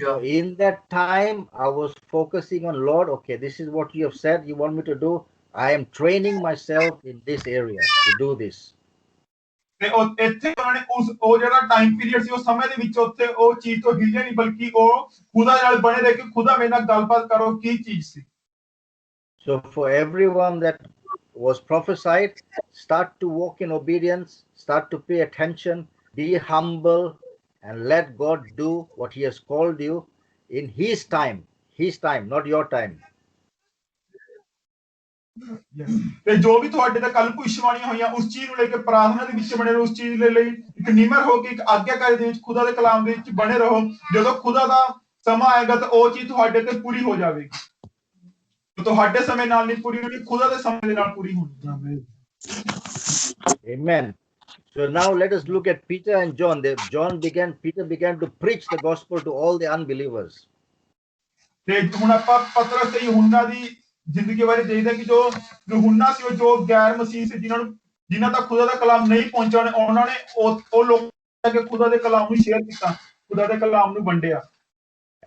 So in that time, I was focusing on Lord. Okay, this is what you have said you want me to do. I am training myself in this area to do this. ਤੇ ਉਹ ਇੱਥੇ ਉਹਨਾਂ ਨੇ ਉਹ ਜਿਹੜਾ time period ਸੀ ਉਹ ਸਮੇਂ ਦੇ ਵਿੱਚ ਉੱਥੇ ਉਹ ਚੀਜ਼ ਤੋਂ ਹਿੱਲੇ ਨਹੀਂ ਬਲਕਿ ਉਹ ਖੁਦਾ ਨਾਲ ਬਣੇ ਰਹੇ ਕਿ ਖੁਦਾ ਮੇਰੇ ਨਾਲ ਗੱਲਬਾਤ ਕਰੋ ਕੀ ਚੀਜ਼ ਸੀ So for everyone that was prophesied, start to walk in obedience, start to pay attention, be humble, and let God do what He has called you in His time, not your time. ਤੇ ਜੋ ਵੀ ਤੁਹਾਡੇ ਤੇ ਕੱਲ ਭਵਿੱਖਬਾਣੀਆਂ ਹੋਈਆਂ ਉਸ ਚੀਜ਼ ਨੂੰ ਲੈ ਕੇ ਪ੍ਰਾਰਥਨਾ ਦੇ ਵਿੱਚ ਬਣੇ ਰਹੋ ਉਸ ਚੀਜ਼ ਦੇ ਲਈ ਇੱਕ ਨਿਮਰ ਹੋ ਕੇ ਇੱਕ ਆਗਿਆਕਾਰੀ ਦੇ ਵਿੱਚ ਖੁਦਾ ਦੇ ਕਲਾਮ ਦੇ ਵਿੱਚ ਬਣੇ ਰਹੋ ਜਦੋਂ ਖੁਦਾ ਦਾ ਸਮਾਂ ਆਏਗਾ ਤਾਂ ਉਹ ਚੀਜ਼ ਤੁਹਾਡੇ ਤੇ ਪੂਰੀ ਹੋ ਜਾਵੇਗੀ ਤੁਹਾਡੇ ਸਮੇਂ ਨਾਲ ਨਹੀਂ ਪੂਰੀ ਹੋਣੀ ਖੁਦਾ ਦੇ ਸਮੇਂ ਦੇ ਨਾਲ ਪੂਰੀ ਹੋਣੀ Amen. So now let us look at Peter and John. Peter began to preach the gospel to all the unbelievers. ਤੇ ਹੁਣ ਆਪਾਂ ਪਤਰਸ ਤੇ ਯਹੂਨਾ ਦੀ ਜ਼ਿੰਦਗੀ ਬਾਰੇ ਦੇਖਦੇ ਕਿ ਜੋ ਯਹੂਨਾ ਸੀ ਉਹ ਜੋ ਗੈਰ ਮਸੀਹ ਸੀ ਜਿਨ੍ਹਾਂ ਤੱਕ ਖੁਦਾ ਦਾ ਕਲਾਮ ਨਹੀਂ ਪਹੁੰਚਿਆ ਉਹਨਾਂ ਨੇ ਉਹ ਲੋਕਾਂ ਕੇ ਖੁਦਾ ਦੇ ਕਲਾਮ ਨੂੰ ਸ਼ੇਅਰ ਕੀਤਾ ਖੁਦਾ ਦੇ ਕਲਾਮ ਨੂੰ ਵੰਡਿਆ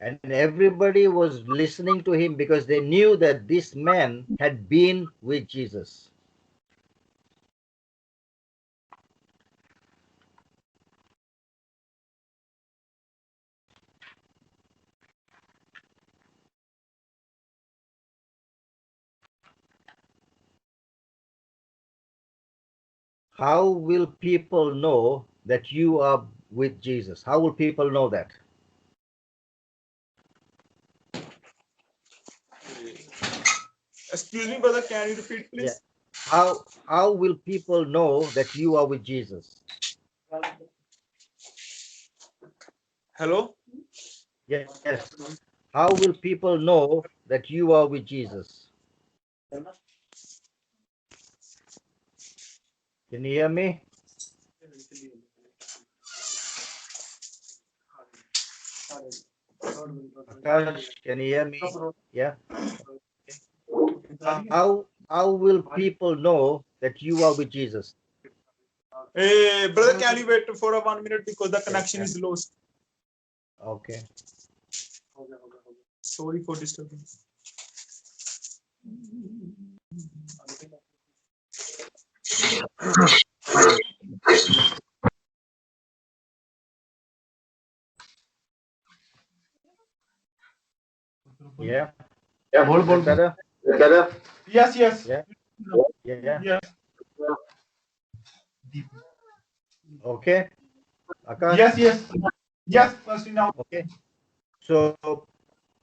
And everybody was listening to him because they knew that this man had been with Jesus. How will people know that you are with Jesus? How will people know that? Excuse me, brother, can you repeat, please? Yeah. How will people know that you are with Jesus? Hello? Yes. How will people know that you are with Jesus? Can you hear me? Akash, can you hear me? Yeah. How will people know that you are with Jesus? Hey, brother, can you wait for 1 minute because the connection is lost? Okay. Sorry for disturbance. Yeah. Hold. Better? yes Yeah. yes Okay. Akash? yes Pastor, now Okay. So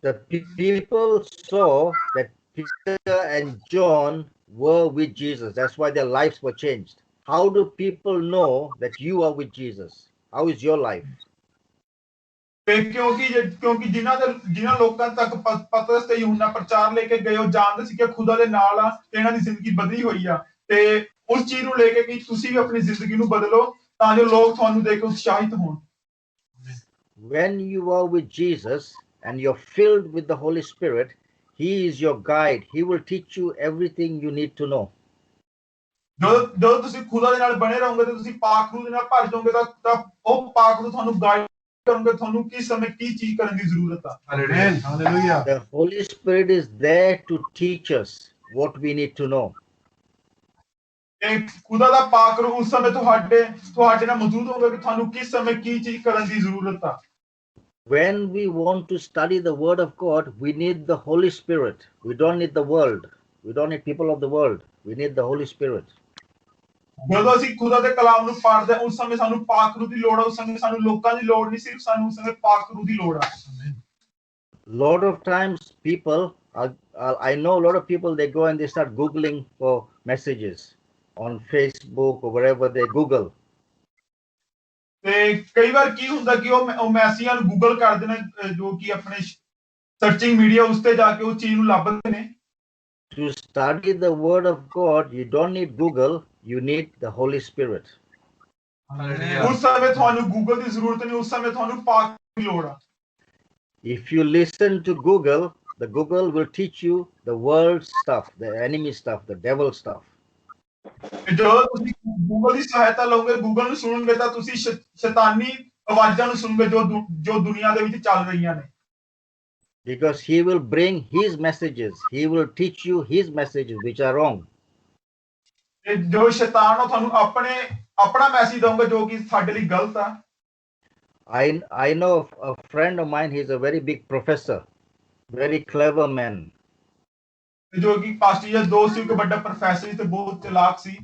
the people saw that Peter and John were with Jesus. That's why their lives were changed. How do people know that you are with Jesus? How is your life? ਤੇ ਕਿਉਂਕਿ ਜਿਨ੍ਹਾਂ ਲੋਕਾਂ ਤੱਕ ਪਤਰਸ ਤੇ ਯਹੂਨਾ ਪ੍ਰਚਾਰ ਲੈ ਕੇ ਗਏ ਉਹ ਜਾਣਦੇ ਸੀ ਕਿ ਖੁਦਾ ਦੇ ਨਾਲ ਆ ਤੇ ਇਹਨਾਂ ਦੀ ਜ਼ਿੰਦਗੀ ਬਦਲੀ ਹੋਈ ਆ ਤੇ ਉਸ ਚੀਜ਼ ਨੂੰ ਲੈ ਕੇ ਕਿ ਤੁਸੀਂ ਵੀ ਆਪਣੀ ਜ਼ਿੰਦਗੀ ਨੂੰ ਬਦਲੋ ਤਾਂ ਜੋ ਲੋਕ ਤੁਹਾਨੂੰ ਦੇਖ ਕੇ ਉਤਸ਼ਾਹਿਤ ਹੋਣ When you are with Jesus and you're filled with the Holy Spirit, He is your guide. He will teach you everything you need to know. ਜਦੋਂ ਤੁਸੀਂ ਖੁਦਾ ਦੇ ਨਾਲ ਬਣੇ ਰਹੋਗੇ ਤੇ ਤੁਸੀਂ ਪਾਕ ਰੂਹ ਦੇ ਨਾਲ ਭਰ ਜਾਓਗੇ ਤਾਂ ਉਹ ਪਾਕ ਰੂਹ ਤੁਹਾਨੂੰ ਗਾਈਡ ਕਰਨਗੇ ਤੁਹਾਨੂੰ ਕਿਸ ਸਮੇਂ ਕੀ ਚੀਜ਼ ਕਰਨ ਦੀ ਜ਼ਰੂਰਤ ਆ Hallelujah. The Holy Spirit is there to teach us what we need to know. ਇਹ ਖੁਦਾ ਦਾ ਪਾਕ ਰੂਹ ਉਸ ਸਮੇਂ ਤੁਹਾਡੇ ਨਾਲ ਮੌਜੂਦ ਹੋਗਾ ਕਿ ਤੁਹਾਨੂੰ ਕਿਸ ਸਮੇਂ ਕੀ ਚੀਜ਼ ਕਰਨ ਦੀ ਜ਼ਰੂਰਤ ਆ। When we want to study the Word of God, we need the Holy Spirit. We don't need the world. We don't need people of the world. We need the Holy Spirit. ਜਦੋਂ ਅਸੀਂ ਖੁਦਾ ਦੇ ਕਲਾਮ ਨੂੰ ਪੜ੍ਹਦੇ ਹਾਂ ਉਸ ਸਮੇਂ ਸਾਨੂੰ ਪਾਕ ਰੂਹ ਦੀ ਲੋੜ ਆ। ਉਸ ਸਮੇਂ ਸਾਨੂੰ ਲੋਕਾਂ ਦੀ ਲੋੜ ਨਹੀਂ, ਸਿਰਫ ਸਾਨੂੰ ਉਸ ਸਮੇਂ ਪਾਕ ਰੂਹ ਦੀ ਲੋੜ ਆ। Lot of times people I know a lot of people, they go and they start googling for messages on Facebook or wherever they Google. ਤੇ ਕਈ ਵਾਰ ਕੀ ਹੁੰਦਾ ਕਿ ਉਹ ਮੈਸੇਜਾਂ ਨੂੰ ਗੂਗਲ ਕਰਦੇ ਨੇ, ਜੋ ਕਿ ਆਪਣੇ ਸਰਚਿੰਗ ਮੀਡੀਆ ਉਸ ਤੇ ਜਾ ਕੇ ਉਸ ਚੀਜ਼ ਨੂੰ ਲੱਭਦੇ ਨੇ। To study the Word of God, you don't need Google, you need the Holy Spirit. ਉਸ ਸਮੇਂ ਤੁਹਾਨੂੰ ਗੂਗਲ ਦੀ ਜ਼ਰੂਰਤ ਨਹੀਂ, ਉਸ ਸਮੇਂ ਤੁਹਾਨੂੰ ਪਾਕ ਦੀ ਲੋੜ ਆ। If you listen to Google, the Google will teach you the world stuff, the enemy stuff, the devil stuff. ਜਦੋਂ ਤੁਸੀਂ ਗੂਗਲ ਦੀ ਸਹਾਇਤਾ ਲਓਗੇ, ਗੂਗਲ ਨੂੰ ਸੁਣੋਗੇ ਤਾਂ ਤੁਸੀਂ ਸ਼ੈਤਾਨੀ ਆਵਾਜ਼ਾਂ ਨੂੰ ਸੁਣੋਗੇ ਜੋ ਦੁਨੀਆ ਦੇ ਵਿੱਚ ਚੱਲ ਰਹੀਆਂ ਨੇ। Because he will bring his messages, he will teach you his messages which are wrong. ਤੇ ਜੋ ਸ਼ੈਤਾਨ ਉਹ ਤੁਹਾਨੂੰ ਆਪਣਾ ਮੈਸੇਜ ਦਊਗਾ ਜੋ ਕਿ ਸਾਡੇ ਲਈ ਗਲਤ ਆ। I know a friend of mine, he's a very big professor, very clever man. ਜੋ ਕਿ ਪਾਸਟਰ ਜੀ ਦੋਸਤ ਸੀ, ਇੱਕ ਵੱਡਾ ਪ੍ਰੋਫੈਸਰ ਸੀ ਤੇ ਬਹੁਤ ਚਲਾਕ ਸੀ।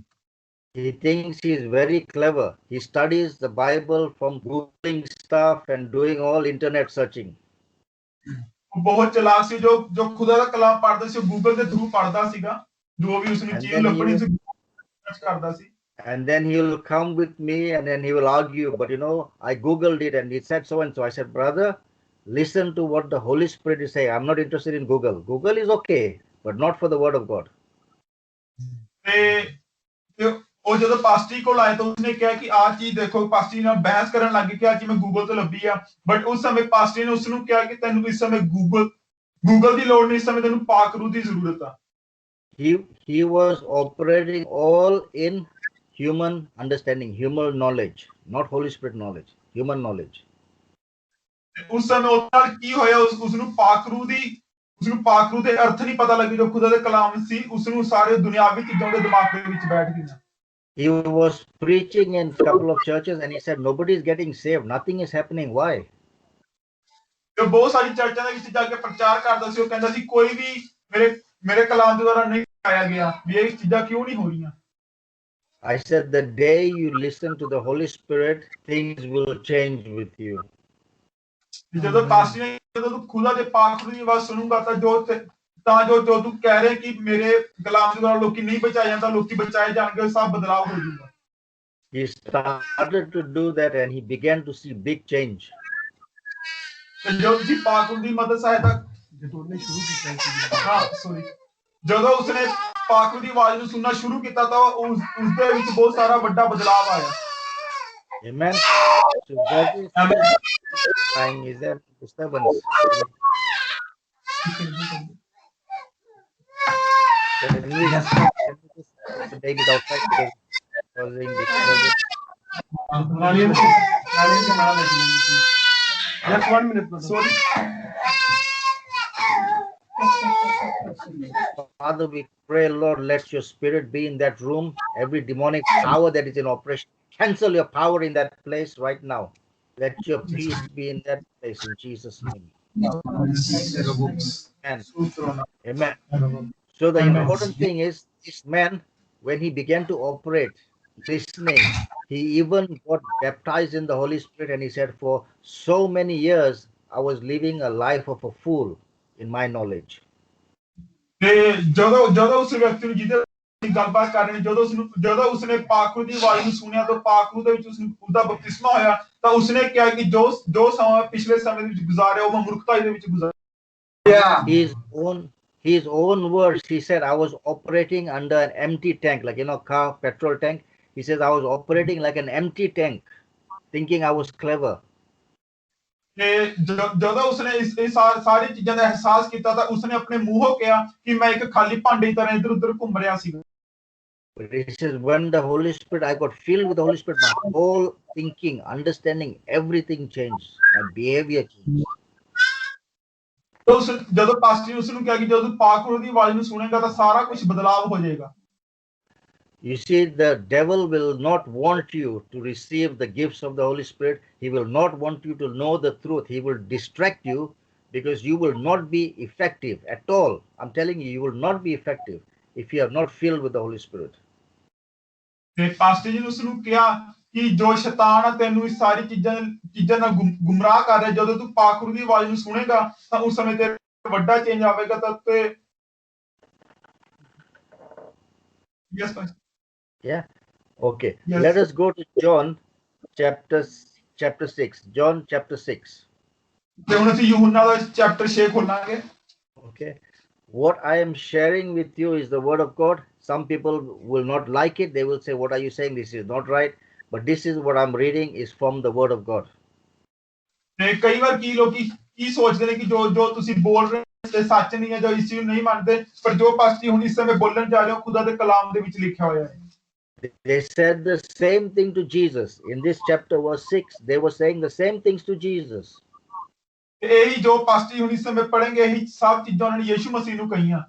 He thinks he is very clever. He studies the Bible from Googling stuff and doing all internet searching. ਉਹ ਬਹੁਤ ਚਲਾਕ ਸੀ, ਜੋ ਖੁਦਾ ਦਾ ਕਲਾਮ ਪੜ੍ਹਦਾ ਸੀ, ਉਹ ਗੂਗਲ ਦੇ ਥਰੂ ਪੜ੍ਹਦਾ ਸੀਗਾ, ਜੋ ਵੀ ਉਸਨੂੰ ਚੀਜ਼ ਲੱਭਣੀ ਸੀ ਕਰਦਾ ਸੀ। And then he will come with me and then he will argue, but you know, I Googled it and it said so and so. I said, brother, listen to what the Holy Spirit is saying. I'm not interested in Google. Google is okay, but not for the Word of God. ਤੇ ਉਹ ਜਦੋਂ pastor ਕੋਲ ਆਏ ਤਾਂ ਉਸਨੇ ਕਿਹਾ ਕਿ ਆਹ ਚੀਜ਼ ਦੇਖੋ, ਪਾਸਟਰ ਨਾਲ ਬਹਿਸ ਕਰਨ ਲੱਗ ਗਏ ਕਿ ਆਹ ਚੀਜ਼ ਮੈਂ ਗੂਗਲ ਤੋਂ ਲੱਭੀ ਆ। ਬਟ ਉਸ ਸਮੇਂ ਪਾਸਟਰ ਨੇ ਉਸਨੂੰ ਕਿਹਾ ਕਿ ਤੈਨੂੰ ਇਸ ਸਮੇਂ ਗੂਗਲ ਦੀ ਲੋੜ ਨਹੀਂ, ਇਸ ਸਮੇਂ ਤੈਨੂੰ ਪਾਕ ਰੂਹ ਦੀ ਜ਼ਰੂਰਤ ਆ। He was operating all in human understanding, human knowledge, not Holy Spirit knowledge, human knowledge. ਉਸ ਸਮੇਂ ਉਸ ਨਾਲ ਕੀ ਹੋਇਆ, ਉਸਨੂੰ ਪਾਕ ਰੂਹ ਦੇ ਅਰਥ ਨਹੀਂ ਪਤਾ ਲੱਗੇ ਜੋ ਖੁਦਾ ਦੇ ਕਲਾਮ ਸੀ, ਉਸਨੂੰ ਸਾਰੇ ਦੁਨਿਆਵੀ ਚੀਜ਼ਾਂ ਦੇ ਦਿਮਾਗ ਦੇ ਵਿੱਚ ਬੈਠ ਗਈਆਂ। He was preaching in a couple of churches and he said, nobody is getting saved, nothing is happening. Why? ਤੇ ਬਹੁਤ ਸਾਰੀ ਚਰਚਾਂ ਦੇ ਵਿੱਚ ਜਾ ਕੇ ਪ੍ਰਚਾਰ ਕਰਦਾ ਸੀ, ਉਹ ਕਹਿੰਦਾ ਸੀ ਕੋਈ ਵੀ ਮੇਰੇ ਕਲਾਮ ਦੇ ਦੁਆਰਾ ਨਹੀਂ ਆਇਆ ਗਿਆ, ਵੀ ਇਹ ਚੀਜ਼ਾਂ ਕਿਉਂ ਨਹੀਂ ਹੋ ਰਹੀਆਂ। I said, the day you listen to the Holy Spirit, things will change with you. ਜਦੋਂ ਪਾਸਟਰ ਨੇ ਜਦੋਂ ਤੂੰ ਖੁਦਾ ਦੇ ਪਾਕ ਦੀ ਆਵਾਜ਼ ਸੁਣੂਗਾ ਤਾਂ ਜੋ ਤੂੰ ਕਹਿ ਰਿਹਾ ਕਿ ਮੇਰੇ ਕਲਾਮ ਦੇ ਦੁਆਰਾ ਲੋਕੀ ਨਹੀਂ ਬਚਾਏ ਜਾਂਦੇ, ਲੋਕੀ ਬਚਾਏ ਜਾਣਗੇ, ਸਭ ਬਦਲਾਅ ਹੋ ਜਾਊਗਾ। He started to do that and he began to see big change. ਤੇ ਜੋ ਤੁਸੀਂ ਪਾਕ ਦੀ ਮਦਦ ਸਹਾਇਤਾ ਜਦੋਂ ਉਸਨੇ ਪਾਕ ਦੀ ਆਵਾਜ਼ ਨੂੰ ਸੁਣਨਾ ਸ਼ੁਰੂ ਕੀਤਾ ਤਾਂ ਉਸ ਦੇ ਵਿੱਚ ਬਹੁਤ ਸਾਰਾ ਵੱਡਾ ਬਦਲਾਅ ਆਇਆ। Amen. So that is time. Is there disturbance? Can we just take it outside causing disturbance? Just 1 minute. Sorry. Father, we pray, Lord, let your spirit be in that room. Every demonic power that is in operation, cancel your power in that place right now. Let your peace be in that place in Jesus' name. Amen. Amen. So the important thing is, this man, when he began to operate, listening, he even got baptized in the Holy Spirit, and he said, for so many years, I was living a life of a fool in my knowledge. ਤੇ ਜਦੋਂ ਉਸ ਵਿਅਕਤੀ ਨੂੰ ਜਿਹਦੇ ਗੱਲਬਾਤ ਕਰ ਰਹੇ ਨੇ, ਜਦੋਂ ਉਸਨੇ ਪਾਕ ਦੀ ਆਵਾਜ਼ ਨੂੰ ਸੁਣਿਆ ਤਾਂ ਪਾਕ ਦੇ ਵਿੱਚ ਉਸਦਾ ਬਪਤਿਸਮਾ ਹੋਇਆ, ਤਾਂ ਉਸਨੇ ਕਿਹਾ ਕਿ ਜੋ ਸਮਾਂ ਪਿਛਲੇ ਸਮੇਂ ਵਿੱਚ ਗੁਜ਼ਾਰਿਆ ਉਹ ਮੈਂ ਮੂਰਖਤਾ ਦੇ ਵਿੱਚ ਗੁਜ਼ਾਰਿਆ। His own words, he said, I was operating under an empty tank, like, car, petrol tank. He says, I was operating like an empty tank, thinking I was clever. ਤੇ ਜਦੋਂ ਉਸਨੇ ਇਹ ਸਾਰੀ ਚੀਜ਼ਾਂ ਦਾ ਅਹਿਸਾਸ ਕੀਤਾ ਤਾਂ ਉਸਨੇ ਆਪਣੇ ਮੂੰਹੋਂ ਕਿਹਾ ਕਿ ਮੈਂ ਇੱਕ ਖਾਲੀ ਭਾਂਡੇ ਦੀ ਤਰ੍ਹਾਂ ਇੱਧਰ ਉੱਧਰ ਘੁੰਮ ਰਿਹਾ ਸੀ। But he says, when the Holy Spirit, I got filled with the Holy Spirit, my whole thinking, understanding, everything changed. My behavior changed. ਜਦੋਂ ਪਾਸਟਰ ਨੇ ਉਸਨੂੰ ਕਿਹਾ ਕਿ ਜਦੋਂ ਪਾਕ ਦੀ ਆਵਾਜ਼ ਨੂੰ ਸੁਣੇਗਾ ਤਾਂ ਸਾਰਾ ਕੁਝ ਬਦਲਾਅ ਹੋ ਜਾਏਗਾ। You see, the devil will not want you to receive the gifts of the Holy Spirit. He will not want you to know the truth. He will distract you because you will not be effective at all. I'm telling you, you will not be effective if you are not filled with the Holy Spirit. ਤੇ pastor ਜੀ ਨੇ ਉਸ ਨੂੰ ਕਿਹਾ ਕਿ ਜੋ ਸ਼ੈਤਾਨ ਆ ਤੈਨੂੰ ਇਸ ਸਾਰੀ ਚੀਜ਼ਾਂ ਨਾਲ ਗੁੰਮਰਾਹ ਕਰ ਰਿਹਾ, ਜਦੋਂ ਤੂੰ ਪਾਖਰੂ ਦੀ ਆਵਾਜ਼ ਨੂੰ ਸੁਣੇਗਾ ਤਾਂ ਉਸ ਸਮੇਂ ਤੇ ਵੱਡਾ ਚੇਂਜ ਆਵੇਗਾ ਤਾਂ ਤੇ yes pastor Yeah. Okay. Yes. Let us go to John chapter 6. John chapter 6. ਤੇ ਹੁਣ ਅਸੀਂ ਯੂਹੰਨਾ ਦਾ chapter 6 ਖੋਲਾਂਗੇ. Okay. What I am sharing with you is the word of God. Some people will not like it. They will say, what are you saying? This is not right. But this is what I'm reading is from the word of God. ਤੇ ਕਈ ਵਾਰ ਕੀ ਲੋਕੀ ਕੀ ਸੋਚਦੇ ਨੇ ਕਿ ਜੋ ਤੁਸੀਂ ਬੋਲ ਰਹੇ ਹੋ ਤੇ ਸੱਚ ਨਹੀਂ ਹੈ, ਜੋ ਇਸ ਨੂੰ ਨਹੀਂ ਮੰਨਦੇ, ਪਰ ਜੋ ਪਾਸਟਰ ਹੁਣ ਇਸ ਸਮੇਂ ਬੋਲਣ ਜਾ ਰਹੇ ਹੋ ਖੁਦਾ ਦੇ ਕਲਾਮ ਦੇ ਵਿੱਚ ਲਿਖਿਆ ਹੋਇਆ ਹੈ. They said the same thing to Jesus. In this chapter, verse 6, they were saying the same things to Jesus. ਤੇ ਇਹੀ ਜੋ ਪਾਸਟਰ ਹੁਣ ਇਸ ਸਮੇਂ ਪੜ੍ਹਨਗੇ ਇਹੀ ਸਭ ਚੀਜ਼ਾਂ ਉਹਨਾਂ ਨੇ ਯਿਸੂ ਮਸੀਹ ਨੂੰ ਕਹੀਆਂ.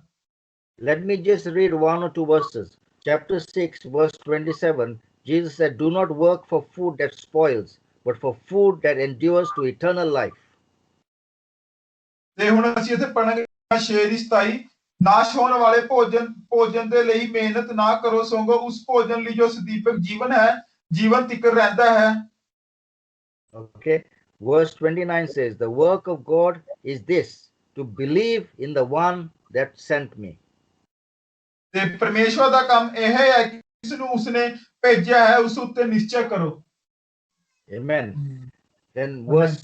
Let me just read one or two verses. Chapter 6, verse 27, Jesus said, do not work for food that spoils, but for food that endures to eternal life. ਤੇ ਹੁਣ ਅਸੀਂ ਇੱਥੇ ਪੜ੍ਹਾਂਗੇ 6:27, ਨਾਸ਼ ਹੋਣ ਵਾਲੇ ਭੋਜਨ ਦੇ ਲਈ ਮਿਹਨਤ ਨਾ ਕਰੋ, ਸਗੋਂ ਉਸ ਭੋਜਨ ਲਈ ਜੋ ਸਦੀਪਕ ਜੀਵਨ ਹੈ, ਜੀਵਨ ਤੀਕਰ ਰਹਿੰਦਾ ਹੈ. Okay. Verse 29 says, the work of God is this, to believe in the one that sent me. ਤੇ ਪਰਮੇਸ਼ਵਰ ਦਾ ਕੰਮ ਇਹ ਹੈ ਕਿ ਇਸ ਨੂੰ ਉਸਨੇ ਭੇਜਿਆ ਹੈ ਉਸ ਉੱਤੇ ਨਿਸ਼ਚੈ ਕਰੋ. Amen. Then verse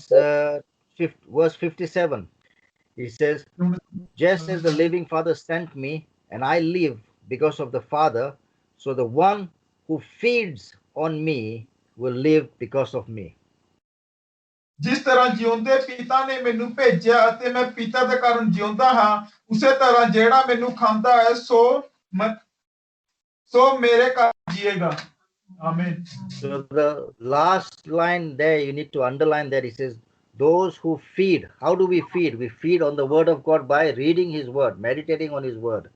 57, he says, just as the living Father sent me, and I live because of the Father, so the one who feeds on me will live because of me. ਜਿਸ ਤਰ੍ਹਾਂ ਜਿਉਂਦੇ ਪਿਤਾ ਨੇ ਮੈਨੂੰ ਭੇਜਿਆ ਅਤੇ ਮੈਂ ਪਿਤਾ ਦੇ ਕਾਰਨ ਜਿਉਂਦਾ ਹਾਂ, ਉਸੇ ਤਰ੍ਹਾਂ ਜਿਹੜਾ ਮੈਨੂੰ ਖਾਂਦਾ ਹੈ ਸੋ ਮੇਰੇ ਕਾਰਨ ਜੀਏਗਾ. Amen. So the last line there, you need to underline that. It says, those who feed. How do we feed? We feed on the word of God by reading his word, meditating on his word.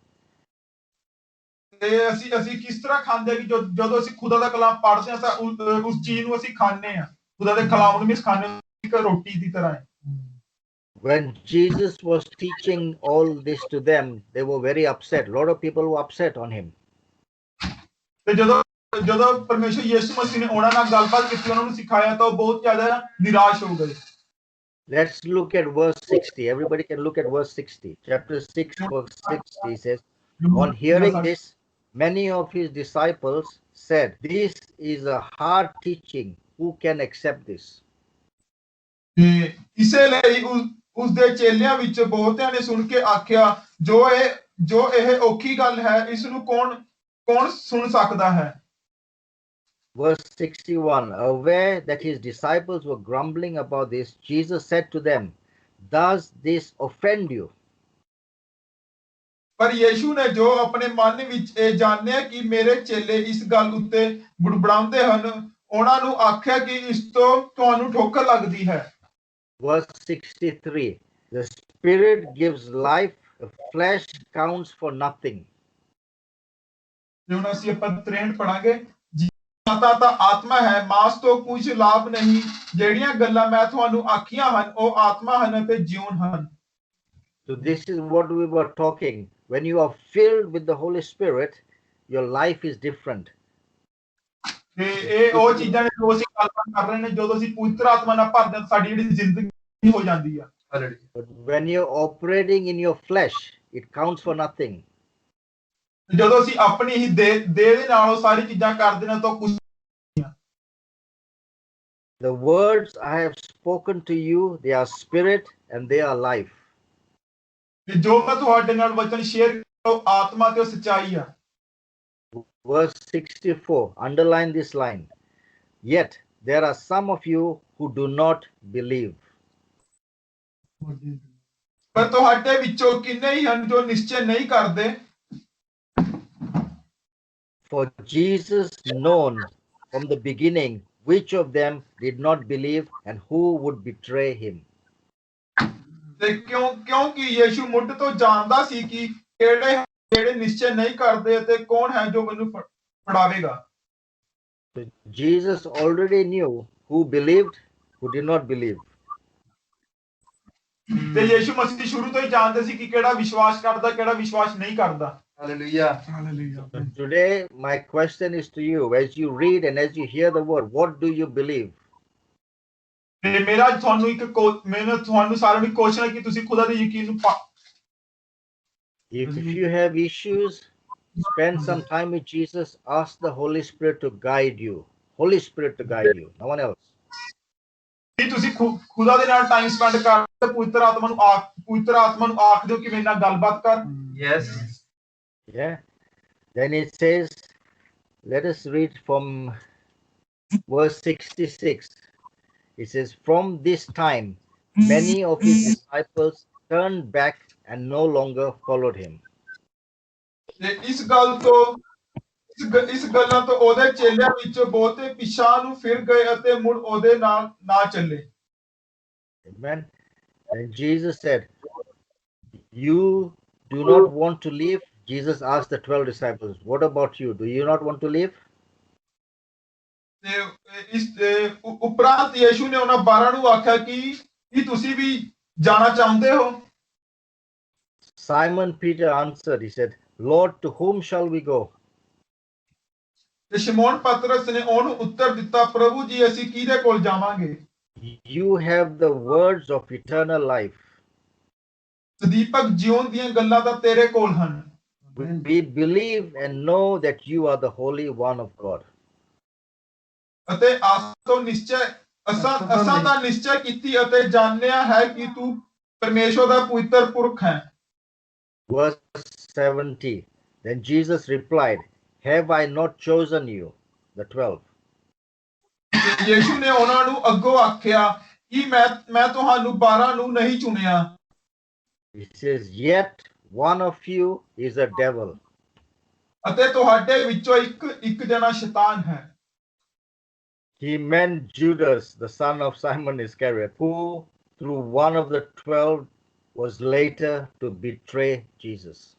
ਤੇ ਅਸੀਂ ਕਿਸ ਤਰ੍ਹਾਂ ਖਾਂਦੇ ਕਿ ਜਦੋਂ ਅਸੀਂ ਖੁਦਾ ਦਾ ਕਲਾਮ ਪੜ੍ਹਦੇ ਹਾਂ ਤਾਂ ਉਸ ਚੀਜ਼ ਨੂੰ ਅਸੀਂ ਖਾਂਦੇ ਹਾਂ, ਖੁਦਾ ਦੇ ਕਲਾਮ ਨੂੰ ਵੀ ਖਾਂਦੇ ਹਾਂ, ਇੱਕ ਰੋਟੀ ਦੀ ਤਰ੍ਹਾਂ ਹੈ. When Jesus was teaching all this to them, they were very upset. A lot of people were upset on him. ਤੇ ਜਦੋਂ ਪਰਮੇਸ਼ਰ ਯਿਸੂ ਮਸੀਹ ਨੇ ਉਹਨਾਂ ਨਾਲ ਗੱਲਬਾਤ ਕੀਤੀ, ਉਹਨਾਂ ਨੂੰ ਸਿਖਾਇਆ ਤਾਂ ਉਹ ਬਹੁਤ ਜ਼ਿਆਦਾ ਨਿਰਾਸ਼ ਹੋ ਗਏ. Let's look at verse 60. Everybody can look at verse 60. Chapter 6, verse 60 says, on hearing this, many of his disciples said, this is a hard teaching. Who can accept this? ਤੇ ਇਸੇ ਲਈ ਉਸ ਦੇ ਚੇਲਿਆਂ ਵਿੱਚ ਬਹੁਤਿਆਂ ਨੇ ਸੁਣ ਕੇ ਆਖਿਆ, ਜੋ ਇਹ ਔਖੀ ਗੱਲ ਹੈ, ਇਸ ਨੂੰ ਕੌਣ ਸੁਣ ਸਕਦਾ ਹੈ. Verse 61, aware that his disciples were grumbling about this, Jesus said to them, does this offend you? ਪਰ ਯਿਸੂ ਨੇ ਜੋ ਆਪਣੇ ਮਨ ਵਿੱਚ ਇਹ ਜਾਣਿਆ ਕਿ ਮੇਰੇ ਚੇਲੇ ਇਸ ਗੱਲ ਉੱਤੇ ਬੁੜਬੜਾਉਂਦੇ ਹਨ, ਉਹਨਾਂ ਨੂੰ ਆਖਿਆ ਕਿ ਇਸ ਤੋਂ ਤੁਹਾਨੂੰ ਠੋਕਰ ਲੱਗਦੀ ਹੈ. Verse 63, the spirit gives life, the flesh counts for nothing. ਤੇ ਹੁਣ ਅਸੀਂ ਆਪਾਂ 63 ਪੜਾਂਗੇ. ਜੀਵਨ ਤਾਂ ਆਤਮਾ ਹੈ, ਮਾਸ ਤੋਂ ਕੁਝ ਲਾਭ ਨਹੀਂ. ਜਿਹੜੀਆਂ ਗੱਲਾਂ ਮੈਂ ਤੁਹਾਨੂੰ ਆਖੀਆਂ ਹਨ ਉਹ ਆਤਮਾ ਹਨ ਅਤੇ ਜੀਵਨ ਹਨ. So this is what we were talking. When you are filled with the Holy Spirit, your life is different. ਤੇ ਇਹ ਉਹ ਚੀਜ਼ਾਂ ਨੇ ਜੋ ਅਸੀਂ ਗੱਲਬਾਤ ਕਰ ਰਹੇ ਨੇ, ਜਦੋਂ ਅਸੀਂ ਪਵਿੱਤਰ ਆਤਮਾ ਨਾਲ ਭਰਦੇ ਹਾਂ ਸਾਡੀ ਜਿਹੜੀ ਜ਼ਿੰਦਗੀ ਹੋ ਜਾਂਦੀ ਆ. But when you're operating in your flesh, it counts for nothing. ਜਦੋਂ ਅਸੀਂ ਆਪਣੀ ਹੀ ਦੇਹ ਦੇ ਨਾਲ ਉਹ ਸਾਰੀ ਚੀਜ਼ਾਂ ਕਰਦੇ ਨੇ ਤਾਂ ਕੁਝ. The words I have spoken to you, they are spirit and they are life. ਤੇ ਜੋ ਮੈਂ ਤੁਹਾਡੇ ਨਾਲ ਵਚਨ ਸ਼ੇਅਰ ਕੀਤਾ ਉਹ ਆਤਮਾ ਤੇ ਉਹ ਸੱਚਾਈ ਆ. Verse 64, underline this line. Yet there are some of you who do not believe. ਪਰ ਤੁਹਾਡੇ ਵਿੱਚੋਂ ਕਿੰਨੇ ਹੀ ਹਨ ਜੋ ਨਿਸ਼ਚੈ ਨਹੀਂ ਕਰਦੇ. For Jesus known from the beginning which of them did not believe and who would betray him. ਤੇ ਕਿਉਂਕਿ ਯਿਸੂ ਮੁੱਢ ਤੋਂ ਜਾਣਦਾ ਸੀ ਕਿ ਕਿਹੜੇ ਨਿਸ਼ਚੈ ਨਹੀਂ ਕਰਦੇ ਅਤੇ ਕੌਣ ਹੈ ਜੋ ਮੈਨੂੰ ਪੜਾਵੇਗਾ। So Jesus already knew who believed, who did not believe. ਤੇ ਯੀਸ਼ੂ ਮਸੀਹ ਸ਼ੁਰੂ ਤੋਂ ਹੀ ਜਾਣਦੇ ਸੀ ਕਿ ਕਿਹੜਾ ਵਿਸ਼ਵਾਸ ਕਰਦਾ, ਕਿਹੜਾ ਵਿਸ਼ਵਾਸ ਨਹੀਂ ਕਰਦਾ। Hallelujah hallelujah. So today, my question is to you: as you read and as you hear the word, what do you believe? ਤੇ ਮੇਰਾ ਮੈਨੂੰ ਤੁਹਾਨੂੰ ਸਾਰਿਆਂ ਨੂੰ ਕੁਐਸਚਨ ਹੈ ਕਿ ਤੁਸੀਂ ਖੁਦਾ ਦੇ ਯਕੀਨ ਨੂੰ If you have issues, spend some time with Jesus. Ask the Holy Spirit to guide you. Holy Spirit to guide you. No one else. ਕਿ ਤੁਸੀਂ ਖੁਦਾ ਦੇ ਨਾਲ ਟਾਈਮ ਸਪੈਂਡ ਕਰ ਤੇ ਪਵਿੱਤਰ ਆਤਮਾ ਨੂੰ ਆਖ ਦਿਓ ਕਿ ਮੇਰੇ ਨਾਲ ਗੱਲਬਾਤ ਕਰ। Yes Yeah. Then it says, let us read from verse 66. It says, from this time, many of his disciples turned back and no longer followed him. ਤੇ ਇਸ ਗੱਲਾਂ ਤੋਂ ਉਹਦੇ ਚੇਲਿਆਂ ਵਿੱਚੋਂ ਬਹੁਤੇ ਪਿਛਾਂਹ ਨੂੰ ਫਿਰ ਗਏ ਅਤੇ ਮੁੜ ਉਹਦੇ ਨਾਲ ਨਾ ਚੱਲੇ। Amen. Then Jesus said, you do not want to leave? Jesus asked the 12 disciples, what about you? Do you not want to leave? ਤੇ ਇਸ ਉਪਰੰਤ ਯੀਸ਼ੂ ਨੇ ਉਹਨਾਂ 12 ਨੂੰ ਆਖਿਆ ਕਿ ਕੀ ਤੁਸੀਂ ਵੀ ਜਾਣਾ ਚਾਹੁੰਦੇ ਹੋ? Simon Peter answered, he said, Lord, to whom shall we go? ਤੇ ਸ਼ਿਮੋਨ ਪਤਰਸ ਨੇ ਉਹਨੂੰ ਉੱਤਰ ਦਿੱਤਾ, ਪ੍ਰਭੂ ਜੀ ਅਸੀਂ ਕਿਹਦੇ ਕੋਲ ਜਾਵਾਂਗੇ? You have the words of eternal life. ਸਦੀਪਕ ਜੀਵਨ ਦੀਆਂ ਗੱਲਾਂ ਤਾਂ ਤੇਰੇ ਕੋਲ ਹਨ। We believe and know that you are the Holy One of God. ਅਤੇ ਅਸਾਂ ਦਾ ਨਿਸ਼ਚੈ ਕੀਤੀ ਅਤੇ ਜਾਣਿਆ ਹੈ ਕਿ ਤੂੰ ਪਰਮੇਸ਼ਵਰ ਦਾ ਪਵਿੱਤਰ ਪੁਰਖ ਹੈ। Verse 70. Then Jesus replied, have I not chosen you, the 12? Yishu ਨੇ ਉਹਨਾਂ ਨੂੰ ਅੱਗੋਂ ਆਖਿਆ ਕਿ ਮੈਂ ਤੁਹਾਨੂੰ 12 ਨੂੰ ਨਹੀਂ ਚੁਣਿਆ। He says, yet one of you is a devil. ਅਤੇ ਤੁਹਾਡੇ ਵਿੱਚੋਂ ਇੱਕ ਜਣਾ ਸ਼ੈਤਾਨ ਹੈ। He meant Judas, the son of Simon Iscariot, who through one of the 12 was later to betray Jesus.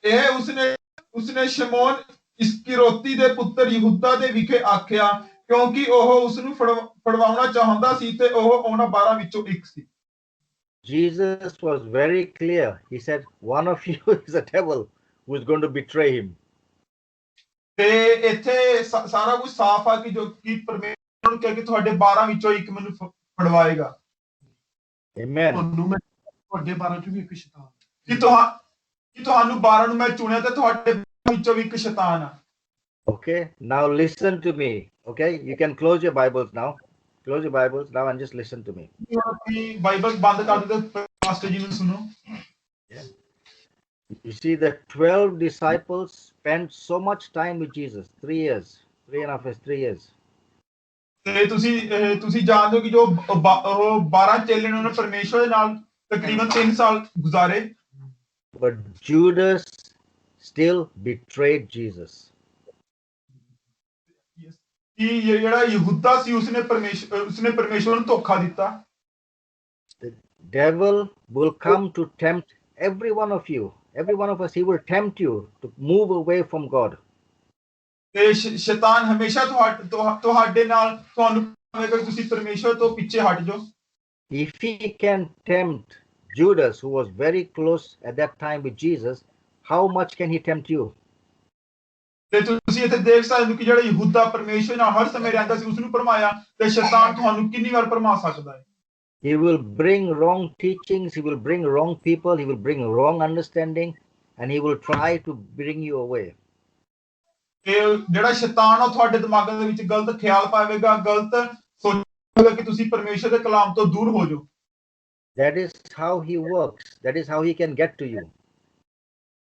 ਇਹ ਉਸਨੇ ਸ਼ਿਮੋਨ ਇਸਕਰੀਓਤੀ ਦੇ ਪੁੱਤਰ ਯਹੂਦਾ ਦੇ ਵਿਖੇ ਆਖਿਆ ਕਿਉਂਕਿ ਉਹ ਉਸ ਨੂੰ ਫੜਵਾਉਣਾ ਚਾਹੁੰਦਾ ਸੀ ਤੇ ਉਹ ਉਹਨਾਂ 12 ਵਿੱਚੋਂ ਇੱਕ ਸੀ। Jesus was very clear. He said, one of you is a devil who is going to betray him. ਤੇ ਇੱਥੇ ਸਾਰਾ ਕੁਝ ਸਾਫ਼ ਆ ਕਿ ਜੋ ਕਿ ਪਰਮੇਸ਼ਰ ਨੂੰ ਕਿਹਾ ਕਿ ਤੁਹਾਡੇ 12 ਵਿੱਚੋਂ ਇੱਕ ਮੈਨੂੰ ਫੜਵਾਏਗਾ। Amen. ਤੁਹਾਡੇ 12 ਚੋਂ ਵੀ ਇੱਕ ਸ਼ੈਤਾਨ ਕਿ ਤੁਹਾਨੂੰ 12 ਨੂੰ ਮੈਂ ਚੁਣਿਆ ਤੇ ਤੁਹਾਡੇ ਵਿੱਚੋਂ ਵੀ ਇੱਕ ਸ਼ੈਤਾਨ ਆ। Okay, now listen to me. Okay, you can close your Bibles now. Close your Bibles now and just listen to me. Bible ਬੰਦ ਕਰ ਦਿਓ ਤੇ ਪਾਸਟਰ ਜੀ ਨੂੰ ਸੁਣੋ। You see, the 12 disciples spent so much time with Jesus, 3 years, 3 years. ਤੇ ਤੁਸੀਂ ਜਾਣਦੇ ਹੋ ਕਿ ਜੋ 12 ਚੇਲੇ ਨੇ ਉਹਨਾਂ ਪਰਮੇਸ਼ਵਰ ਦੇ ਨਾਲ ਤਕਰੀਬਨ 3 ਸਾਲ ਗੁਜ਼ਾਰੇ। But Judas still betrayed Jesus. ਕਿ ਜਿਹੜਾ ਯਹੂਦਾ ਸੀ ਉਸਨੇ ਪਰਮੇਸ਼ਵਰ ਨੂੰ ਧੋਖਾ ਦਿੱਤਾ। The devil will come to tempt every one of you. Every one of us, he will tempt you to move away from God. ਤੇ ਸ਼ੈਤਾਨ ਹਮੇਸ਼ਾ ਤੁਹਾਡੇ ਨਾਲ ਤੁਹਾਨੂੰ ਕਹੇਗਾ ਕਿ ਤੁਸੀਂ ਪਰਮੇਸ਼ਵਰ ਤੋਂ ਪਿੱਛੇ ਹਟ ਜਾਓ। If he can tempt Judas, who was very close at that time with Jesus, how much can he tempt you? ਤੇ ਤੁਸੀਂ ਇੱਥੇ ਦੇਖ ਸਕਦੇ ਹੋ ਕਿ ਜਿਹੜਾ ਯਹੂਦਾ ਪਰਮੇਸ਼ਵਰ ਨਾਲ ਹਰ ਸਮੇਂ ਰਹਿੰਦਾ ਸੀ ਉਸ ਨੂੰ ਭਰਮਾਇਆ ਤੇ ਸ਼ੈਤਾਨ ਤੁਹਾਨੂੰ ਕਿੰਨੀ ਵਾਰ ਭਰਮਾ ਸਕਦਾ ਹੈ। He will bring wrong teachings, he will bring wrong people, he will bring wrong understanding, and he will try to bring you away. ਤੇ ਜਿਹੜਾ ਸ਼ੈਤਾਨ ਆ ਤੁਹਾਡੇ ਦਿਮਾਗ ਦੇ ਵਿੱਚ ਗਲਤ ਖਿਆਲ ਪਾਵੇਗਾ, ਗਲਤ ਸੋਚੇਗਾ ਕਿ ਤੁਸੀਂ ਪਰਮੇਸ਼ਰ ਦੇ ਕਲਾਮ ਤੋਂ ਦੂਰ ਹੋ ਜਾਓ। That is how he works. That is how he can get to you.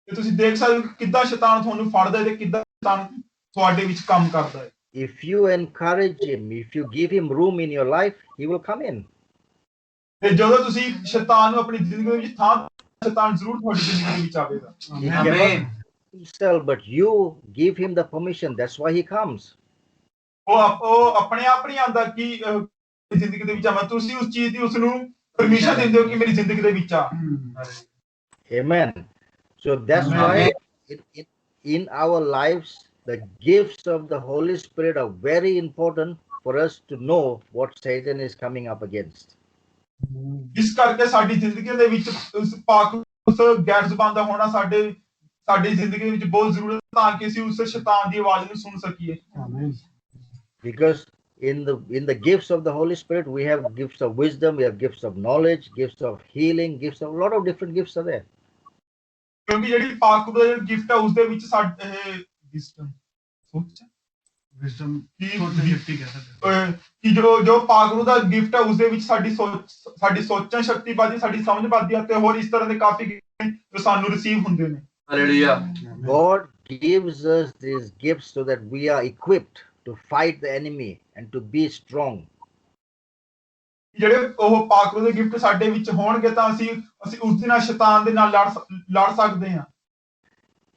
ਤੇ ਤੁਸੀਂ ਦੇਖ ਸਕਦੇ ਹੋ ਕਿੱਦਾਂ ਸ਼ੈਤਾਨ ਤੁਹਾਨੂੰ ਫੜਦਾ ਹੈ ਤੇ ਕਿੱਦਾਂ ਸ਼ੈਤਾਨ ਤੁਹਾਡੇ ਵਿੱਚ ਕੰਮ ਕਰਦਾ ਹੈ। If you encourage him, if you give him room in your life, he will come in. ਤੇ ਜਦੋਂ ਤੁਸੀਂ ਸ਼ੈਤਾਨ ਨੂੰ ਆਪਣੀ ਜ਼ਿੰਦਗੀ ਵਿੱਚ ਥਾਂ ਸ਼ੈਤਾਨ ਜ਼ਰੂਰ ਤੁਹਾਡੀ ਜ਼ਿੰਦਗੀ ਦੇ ਵਿੱਚ ਆਵੇਗਾ। He cannot himself, but you give him the permission. That's why he comes. ਉਹ ਆਪਣੇ ਆਪ ਨਹੀਂ ਆਉਂਦਾ ਕਿ ਜ਼ਿੰਦਗੀ ਦੇ ਵਿੱਚ ਆਵਾਂ, ਤੁਸੀਂ ਉਸ ਚੀਜ਼ ਦੀ ਉਸ ਨੂੰ ਪਰਮਿਸ਼ਨ ਦਿੰਦੇ ਹੋ ਕਿ ਮੇਰੀ ਜ਼ਿੰਦਗੀ ਦੇ ਵਿੱਚ ਆ। Amen. So that's why in our lives the gifts of the Holy Spirit are very important for us to know what Satan is coming up against. ਇਸ ਕਰਕੇ ਸਾਡੀ ਜ਼ਿੰਦਗੀ ਦੇ ਵਿੱਚ ਉਸ ਪਾਕ ਉਸ ਗੈਰ ਜ਼ੁਬਾਨ ਦਾ ਹੋਣਾ ਸਾਡੀ ਜ਼ਿੰਦਗੀ ਵਿੱਚ ਬਹੁਤ ਜ਼ਰੂਰੀ ਹੈ ਤਾਂ ਕਿ ਅਸੀਂ ਉਸ ਸ਼ੈਤਾਨ ਦੀ ਆਵਾਜ਼ ਨੂੰ ਸੁਣ ਸਕੀਏ Because in the gifts of the Holy Spirit, we have gifts of wisdom, we have gifts of knowledge, gifts of healing, gifts of a lot of different gifts are there. ਕਿਉਂਕਿ ਜਿਹੜੀ ਪਾਕ ਦਾ ਗਿਫਟ ਹੈ ਉਸ ਦੇ ਵਿੱਚ ਸਾਡੇ wisdom ਸੋਚ wisdom ਕੀ gift ਹੀ ਕਹਿ ਸਕਦੇ ਕਿ ਜੋ ਪਾਗਰੂ ਦਾ ਗਿਫਟ ਹੈ ਉਸ ਦੇ ਵਿੱਚ ਸਾਡੀ ਸੋਚਣ ਸ਼ਕਤੀ ਵੱਧਦੀ ਸਾਡੀ ਸਮਝ ਵੱਧਦੀ ਹੈ ਤੇ ਹੋਰ ਇਸ ਤਰ੍ਹਾਂ ਦੇ ਕਾਫੀ ਗਿਫਟ ਨੇ ਜੋ ਸਾਨੂੰ ਰਿਸੀਵ ਹੁੰਦੇ ਨੇ Hallelujah. God gives us these gifts so that we are equipped to fight the enemy and to be strong. ਜਿਹੜੇ ਉਹ ਪਾਗਰੂ ਦੇ ਗਿਫਟ ਸਾਡੇ ਵਿੱਚ ਹੋਣਗੇ ਤਾਂ ਅਸੀਂ ਉਸ ਦੇ ਨਾਲ ਸ਼ੈਤਾਨ ਦੇ ਨਾਲ ਲੜ ਸਕਦੇ ਹਾਂ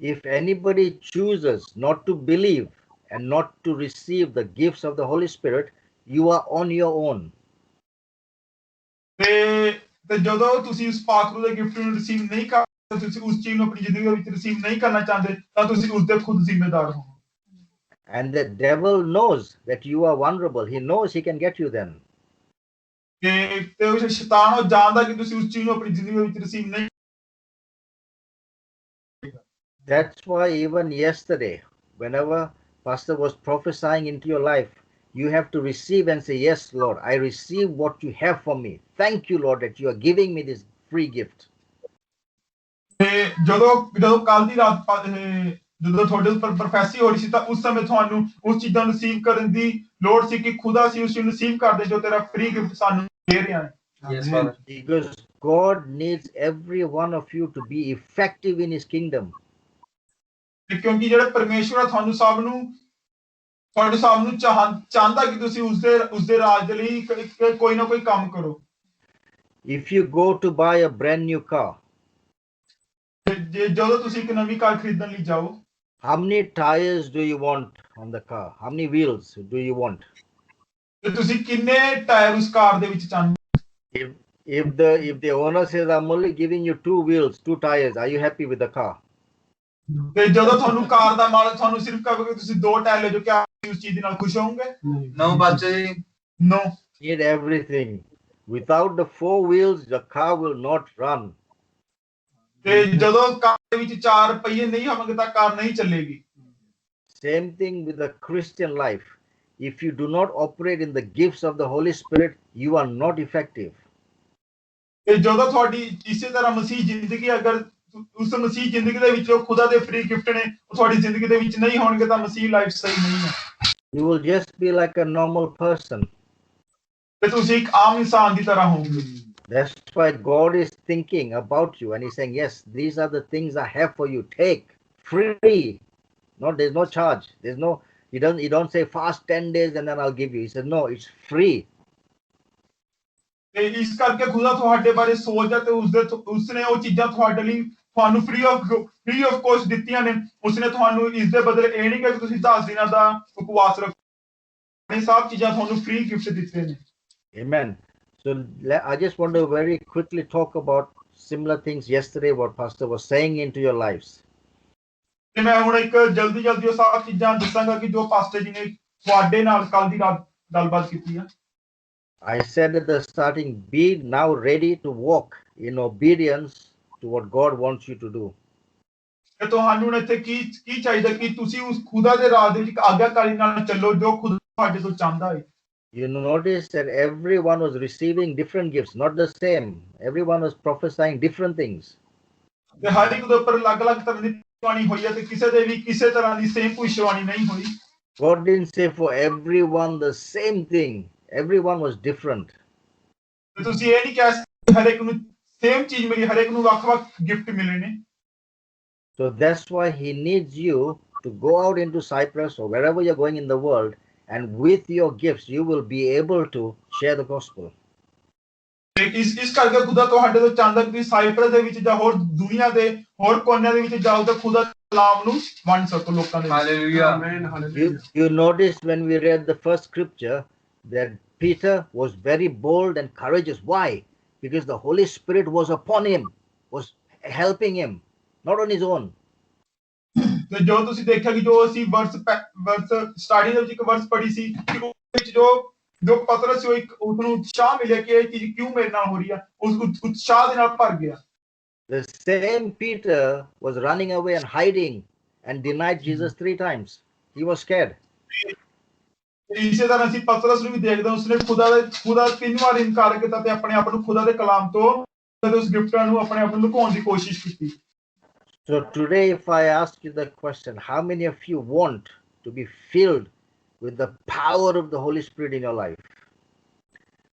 If anybody chooses not to believe and not to receive the gifts of the Holy Spirit, you are on your own. ਤੇ ਜਦੋਂ ਤੁਸੀਂ ਉਸ ਪਾਗਰੂ ਦੇ ਗਿਫਟ ਨੂੰ ਰਿਸੀਵ ਨਹੀਂ ਕਰਦੇ ਤੁਸੀਂ ਉਸ ਚੀਜ਼ ਨੂੰ ਆਪਣੀ ਜ਼ਿੰਦਗੀ ਦੇ ਵਿੱਚ ਰਿਸੀਵ ਨਹੀਂ ਕਰਨਾ ਚਾਹੁੰਦੇ ਤਾਂ ਤੁਸੀਂ ਉਸ ਦੇ ਖੁਦ ਜ਼ਿੰਮੇਦਾਰ ਹੋ And the devil knows that you are vulnerable. He knows he can get you then. ਤੇ ਉਹ ਸ਼ੈਤਾਨ ਉਹ ਜਾਣਦਾ ਕਿ ਤੁਸੀਂ ਉਸ ਚੀਜ਼ ਨੂੰ ਆਪਣੀ ਜ਼ਿੰਦਗੀ ਵਿੱਚ ਰਿਸੀਵ ਨਹੀਂ That's why even yesterday, whenever Pastor was prophesying into your life, you have to receive and say, yes, Lord, I receive what you have for me. Thank you, Lord, that you are giving me this free gift. ਤੇ ਜਦੋਂ ਕੱਲ ਦੀ ਰਾਤ ਜਦੋਂ ਤੁਹਾਡੇ ਉੱਪਰ prophecy ਹੋ ਰਹੀ ਸੀ ਤਾਂ ਉਸ ਸਮੇਂ ਤੁਹਾਨੂੰ ਉਸ ਚੀਜ਼ਾਂ ਨੂੰ ਰਿਸੀਵ ਕਰਨ ਦੀ ਲੋੜ ਸੀ ਕਿ ਖੁਦਾ ਸੀ ਉਸ ਨੂੰ ਰਿਸੀਵ ਕਰਦੇ ਜੋ ਤੇਰਾ ਫ੍ਰੀ ਗਿਫਟ ਸਾਨੂੰ ਦੇ ਰਿਹਾ ਹੈ Yes, Father. Because God needs every one of you to be effective in his kingdom. ਤੇ ਕਿਉਂਕਿ ਜਿਹੜੇ ਪਰਮੇਸ਼ਵਰ ਤੁਹਾਨੂੰ ਸਭ ਨੂੰ ਚਾਹੁੰਦਾ ਕਿ ਤੁਸੀਂ ਉਸ ਦੇ ਰਾਜ ਦੇ ਲਈ ਕੋਈ ਨਾ ਕੋਈ ਕੰਮ ਕਰੋ If you go to buy a brand new car, ਜਦੋਂ ਤੁਸੀਂ ਇੱਕ ਨਵੀਂ ਕਾਰ ਖਰੀਦਣ ਲਈ ਜਾਓ how many tires do you want on the car? How many wheels do you want? ਤੇ ਤੁਸੀਂ ਕਿੰਨੇ ਟਾਇਰ ਉਸ ਕਾਰ ਦੇ ਵਿੱਚ ਚਾਹੁੰਦੇ If the owner says, I'm only giving you 2 wheels, 2 tires, are you happy with the car? ਤੇ ਜਦੋਂ ਤੁਹਾਨੂੰ ਕਾਰ ਦਾ ਮਾਲਕ ਤੁਹਾਨੂੰ ਸਿਰਫ ਕਹੇਗਾ ਤੁਸੀਂ 2 ਟਾਇਰ ਲੈ ਜਾਓ ਕਿਆ ਉਸ ਚੀਜ਼ ਦੇ ਨਾਲ ਖੁਸ਼ ਹੋਵੋਗੇ No, Bachaji. No Need everything. Without the 4 wheels, the car will not run. ਤੇ ਜਦੋਂ ਕਾਰ ਦੇ ਵਿੱਚ 4 ਪਹੀਏ ਨਹੀਂ ਹੋਣਗੇ ਤਾਂ ਕਾਰ ਨਹੀਂ ਚੱਲੇਗੀ Same thing with the Christian life. If you do not operate in the gifts of the Holy Spirit, you are not effective. ਤੇ ਜਦੋਂ ਤੁਹਾਡੀ ਇਸੇ ਤਰ੍ਹਾਂ ਮਸੀਹ ਜ਼ਿੰਦਗੀ ਅਗਰ ਉਸ ਮਸੀਹ ਜ਼ਿੰਦਗੀ ਦੇ ਵਿੱਚ ਜੋ ਖੁਦਾ ਦੇ ਫ੍ਰੀ ਗਿਫਟ ਨੇ ਉਹ ਤੁਹਾਡੀ ਜ਼ਿੰਦਗੀ ਦੇ ਵਿੱਚ ਨਹੀਂ ਹੋਣਗੇ ਤਾਂ ਮਸੀਹ ਲਾਈਫ ਸਹੀ ਨਹੀਂ ਹੈ You will just be like a normal person. ਤੇ ਤੁਸੀਂ ਇੱਕ ਆਮ ਇਨਸਾਨ ਦੀ ਤਰ੍ਹਾਂ ਹੋਵੋਗੇ That's why God is thinking about you and he's saying, yes, these are the things I have for you. Take free. No, there's no charge. There's no, he don't say fast 10 days and then I'll give you. He said, no, it's free. ਤੇ ਇਸ ਕਰਕੇ ਖੁਦਾ ਤੁਹਾਡੇ ਬਾਰੇ ਸੋਚਦਾ ਤੇ ਉਸਨੇ ਉਹ ਚੀਜ਼ਾਂ ਤੁਹਾਡੇ ਲਈ ਤੁਹਾਨੂੰ ਫ੍ਰੀ ਆਫ ਕੋਸਟ ਦਿੱਤੀਆਂ ਨੇ ਉਸਨੇ ਤੁਹਾਨੂੰ ਇਸ ਦੇ ਬਦਲੇ ਇਹ ਨਹੀਂ ਕਿ ਤੁਸੀਂ 10 ਦਿਨਾਂ ਦਾ ਉਪਵਾਸ ਰੱਖੋ ਇਹ ਸਭ ਚੀਜ਼ਾਂ ਤੁਹਾਨੂੰ ਫ੍ਰੀ ਗਿਫਟ ਦਿੱਤੇ ਨੇ Amen. So I just want to very quickly talk about similar things yesterday, what Pastor was saying into your lives. ਤੇ ਮੈਂ ਹੁਣ ਇੱਕ ਜਲਦੀ ਉਹ ਸਭ ਚੀਜ਼ਾਂ ਦੱਸਾਂਗਾ ਕਿ ਜੋ ਪਾਸਟਰ ਜੀ ਨੇ ਤੁਹਾਡੇ ਨਾਲ ਕੱਲ ਦੀ ਰਾਤ ਗੱਲਬਾਤ ਕੀਤੀ ਆ I said at the starting, be now ready to walk in obedience to what God wants you to do. ਤੇ ਤੁਹਾਨੂੰ ਇੱਥੇ ਕੀ ਚਾਹੀਦਾ ਕਿ ਤੁਸੀਂ ਉਸ ਖੁਦਾ ਦੇ ਰਾਹ ਦੇ ਵਿੱਚ ਆਗਿਆਕਾਰੀ ਨਾਲ ਚੱਲੋ ਜੋ ਖੁਦਾ ਤੁਹਾਡੇ ਤੋਂ ਚਾਹੁੰਦਾ ਹੈ You notice that everyone was receiving different gifts, not the same. Everyone was prophesying different things. ਤੇ ਹਰ ਇੱਕ ਦੇ ਉੱਪਰ ਅਲੱਗ-ਅਲੱਗ ਤਰ੍ਹਾਂ ਦੀ ਭਵਿੱਖਬਾਣੀ ਹੋਈ ਹੈ ਤੇ ਕਿਸੇ ਦੇ ਵੀ ਕਿਸੇ ਤਰ੍ਹਾਂ ਦੀ ਸੇਮ ਭਵਿੱਖਬਾਣੀ ਨਹੀਂ ਹੋਈ God didn't say for everyone the same thing. Everyone was different. ਤੇ ਤੁਸੀਂ ਇਹ ਨਹੀਂ ਕਹਿ ਸਕਦੇ ਹਰ ਇੱਕ ਨੂੰ ਸੇਮ ਚੀਜ਼ ਮਿਲੀ ਹਰ ਇੱਕ ਨੂੰ ਵੱਖ-ਵੱਖ ਗਿਫਟ ਮਿਲੇ ਨੇ So that's why he needs you to go out into Cyprus or wherever you're going in the world, and with your gifts you will be able to share the gospel. ਤੇ ਇਸ ਕਰਕੇ ਖੁਦਾ ਤੁਹਾਡੇ ਤੋਂ ਚਾਹੁੰਦਾ ਕਿ ਤੁਸੀਂ ਸਾਈਪਰਸ ਦੇ ਵਿੱਚ ਜਾਂ ਹੋਰ ਦੁਨੀਆ ਦੇ ਹੋਰ ਕੋਨਿਆਂ ਦੇ ਵਿੱਚ ਜਾਓ ਤਾਂ ਖੁਦਾ ਕਲਾਮ ਨੂੰ ਵੰਡ ਸਕੋ ਲੋਕਾਂ ਦੇ ਵਿੱਚ Hallelujah. Amen. Hallelujah. You noticed when we read the first scripture that Peter was very bold and courageous. Why? Because the Holy Spirit was upon him, was helping him, not on his own. ਤੇ ਜੋ ਤੁਸੀਂ ਦੇਖਿਆ ਕਿ ਜੋ ਅਸੀਂ ਵਰਸ starting ਦੇ ਵਿੱਚ ਇੱਕ ਵਰਸ ਪੜ੍ਹੀ ਸੀ ਕਿ ਉਹਦੇ ਵਿੱਚ ਜੋ ਪਤਰਸ ਸੀ ਉਹ ਇੱਕ ਉਸਨੂੰ ਉਤਸ਼ਾਹ ਮਿਲਿਆ ਕਿ ਇਹ ਚੀਜ਼ ਕਿਉਂ ਮੇਰੇ ਨਾਲ ਹੋ ਰਹੀ ਆ, ਉਸ ਉਤਸ਼ਾਹ ਦੇ ਨਾਲ ਭਰ ਗਿਆ। The same Peter was running away and hiding and denied Jesus 3 times. He was scared. ਇਸੇ ਤਰ੍ਹਾਂ ਅਸੀਂ ਪਤਰਸ ਨੂੰ ਵੀ ਦੇਖਦੇ ਹਾਂ, ਉਸਨੇ ਖੁਦਾ 3 ਵਾਰ ਇਨਕਾਰ ਕੀਤਾ ਤੇ ਆਪਣੇ ਆਪ ਨੂੰ ਖੁਦਾ ਦੇ ਕਲਾਮ ਤੋਂ ਤੇ ਉਸ ਗਿਫਟਾਂ ਨੂੰ ਆਪਣੇ ਆਪ ਨੂੰ ਲੁਕਾਉਣ ਦੀ ਕੋਸ਼ਿਸ਼ ਕੀਤੀ। So today, if I ask you the question, how many of you want to be filled with the power of the Holy Spirit in your life?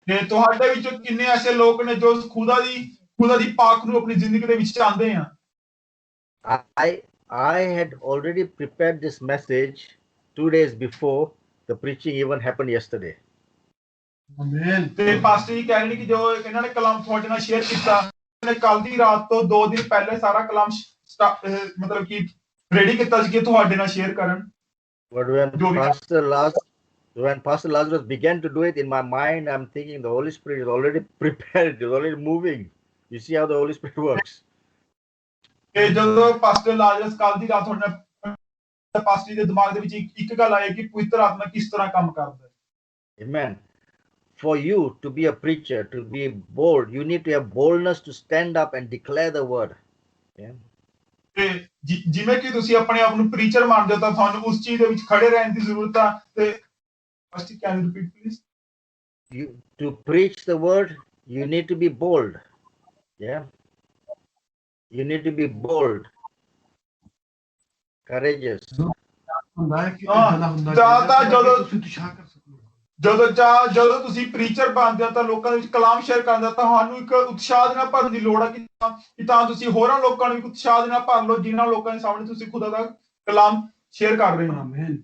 ਤੇ ਤੁਹਾਡੇ ਵਿੱਚੋਂ ਕਿੰਨੇ ਐਸੇ ਲੋਕ ਨੇ ਜੋ ਖੁਦਾ ਦੀ ਪਾਕ ਨੂੰ ਆਪਣੀ ਜ਼ਿੰਦਗੀ ਦੇ ਵਿੱਚ ਚਾਹੁੰਦੇ ਆ? I had already prepared this message 2 days before the preaching even happened yesterday. ਆਮੀਨ। ਤੇ ਪਾਸਟਰ ਜੀ ਕਹਿ ਰਹੇ ਨੇ ਕਿ ਜੋ ਇਹਨਾਂ ਨੇ ਕਲਾਮ ਤੁਹਾਡੇ ਨਾਲ ਸ਼ੇਅਰ ਕੀਤਾ, ਨੇ ਕੱਲ ਦੀ ਰਾਤ ਤੋਂ 2 ਦਿਨ ਪਹਿਲੇ ਸਾਰਾ ਕਲਾਮ ਮਤਲਬ ਕਿ ਰੈਡੀ ਕੀਤਾ ਸੀ ਕਿ ਤੁਹਾਡੇ ਨਾਲ ਸ਼ੇਅਰ ਕਰਨ। But when Pastor Lazarus began to do it, in my mind, I'm thinking the Holy Spirit is already prepared, is already moving. You see how the Holy Spirit works. ਤੇ ਜਦੋਂ pastor ਲਾਜ਼ਰਸ ਕੱਲ ਦੀ ਰਾਤ ਤੁਹਾਡੇ ਨਾਲ pastor ਦੇ ਦਿਮਾਗ ਦੇ ਵਿੱਚ ਇੱਕ ਗੱਲ ਆਈ ਕਿ ਪਵਿੱਤਰ ਆਤਮਾ ਕਿਸ ਤਰ੍ਹਾਂ ਕੰਮ ਕਰਦਾ ਹੈ। Amen. For you to be a preacher, to be bold, you need to have boldness to stand up and declare the word. Yeah. ਤੇ ਜਿਵੇਂ ਕਿ ਤੁਸੀਂ ਆਪਣੇ ਆਪ ਨੂੰ ਪ੍ਰੀਚਰ ਮੰਨਦੇ ਹੋ ਤਾਂ ਤੁਹਾਨੂੰ ਉਸ ਚੀਜ਼ ਦੇ ਵਿੱਚ ਖੜੇ ਰਹਿਣ ਦੀ ਜ਼ਰੂਰਤ ਆ। ਤੇ first can you repeat please? To preach the word, you need to be bold. Yeah. You need to be bold, courageous. ਹੁੰਦਾ ਹੈ ਕਿ ਜ਼ਿਆਦਾ ਜਦੋਂ ਤੁਸੀਂ ਉਤਸ਼ਾਹ ਕਰ ਸਕੋ। ਜਦੋਂ ਤੁਸੀਂ ਪ੍ਰੀਚਰ ਬਣਦੇ ਹੋ ਤਾਂ ਲੋਕਾਂ ਦੇ ਵਿੱਚ ਕਲਾਮ ਸ਼ੇਅਰ ਕਰਦੇ ਹੋ, ਤੁਹਾਨੂੰ ਇੱਕ ਉਤਸ਼ਾਹ ਦੇ ਨਾਲ ਭਰਨ ਦੀ ਲੋੜ ਹੈ ਕਿ ਤਾਂ ਤੁਸੀਂ ਹੋਰਾਂ ਲੋਕਾਂ ਨੂੰ ਇੱਕ ਉਤਸ਼ਾਹ ਦੇ ਨਾਲ ਭਰ ਲਓ ਜਿਨ੍ਹਾਂ ਲੋਕਾਂ ਦੇ ਸਾਹਮਣੇ ਤੁਸੀਂ ਖੁਦਾ ਦਾ ਕਲਾਮ ਸ਼ੇਅਰ ਕਰ ਰਹੇ ਹੋ। ਆਮੀਨ।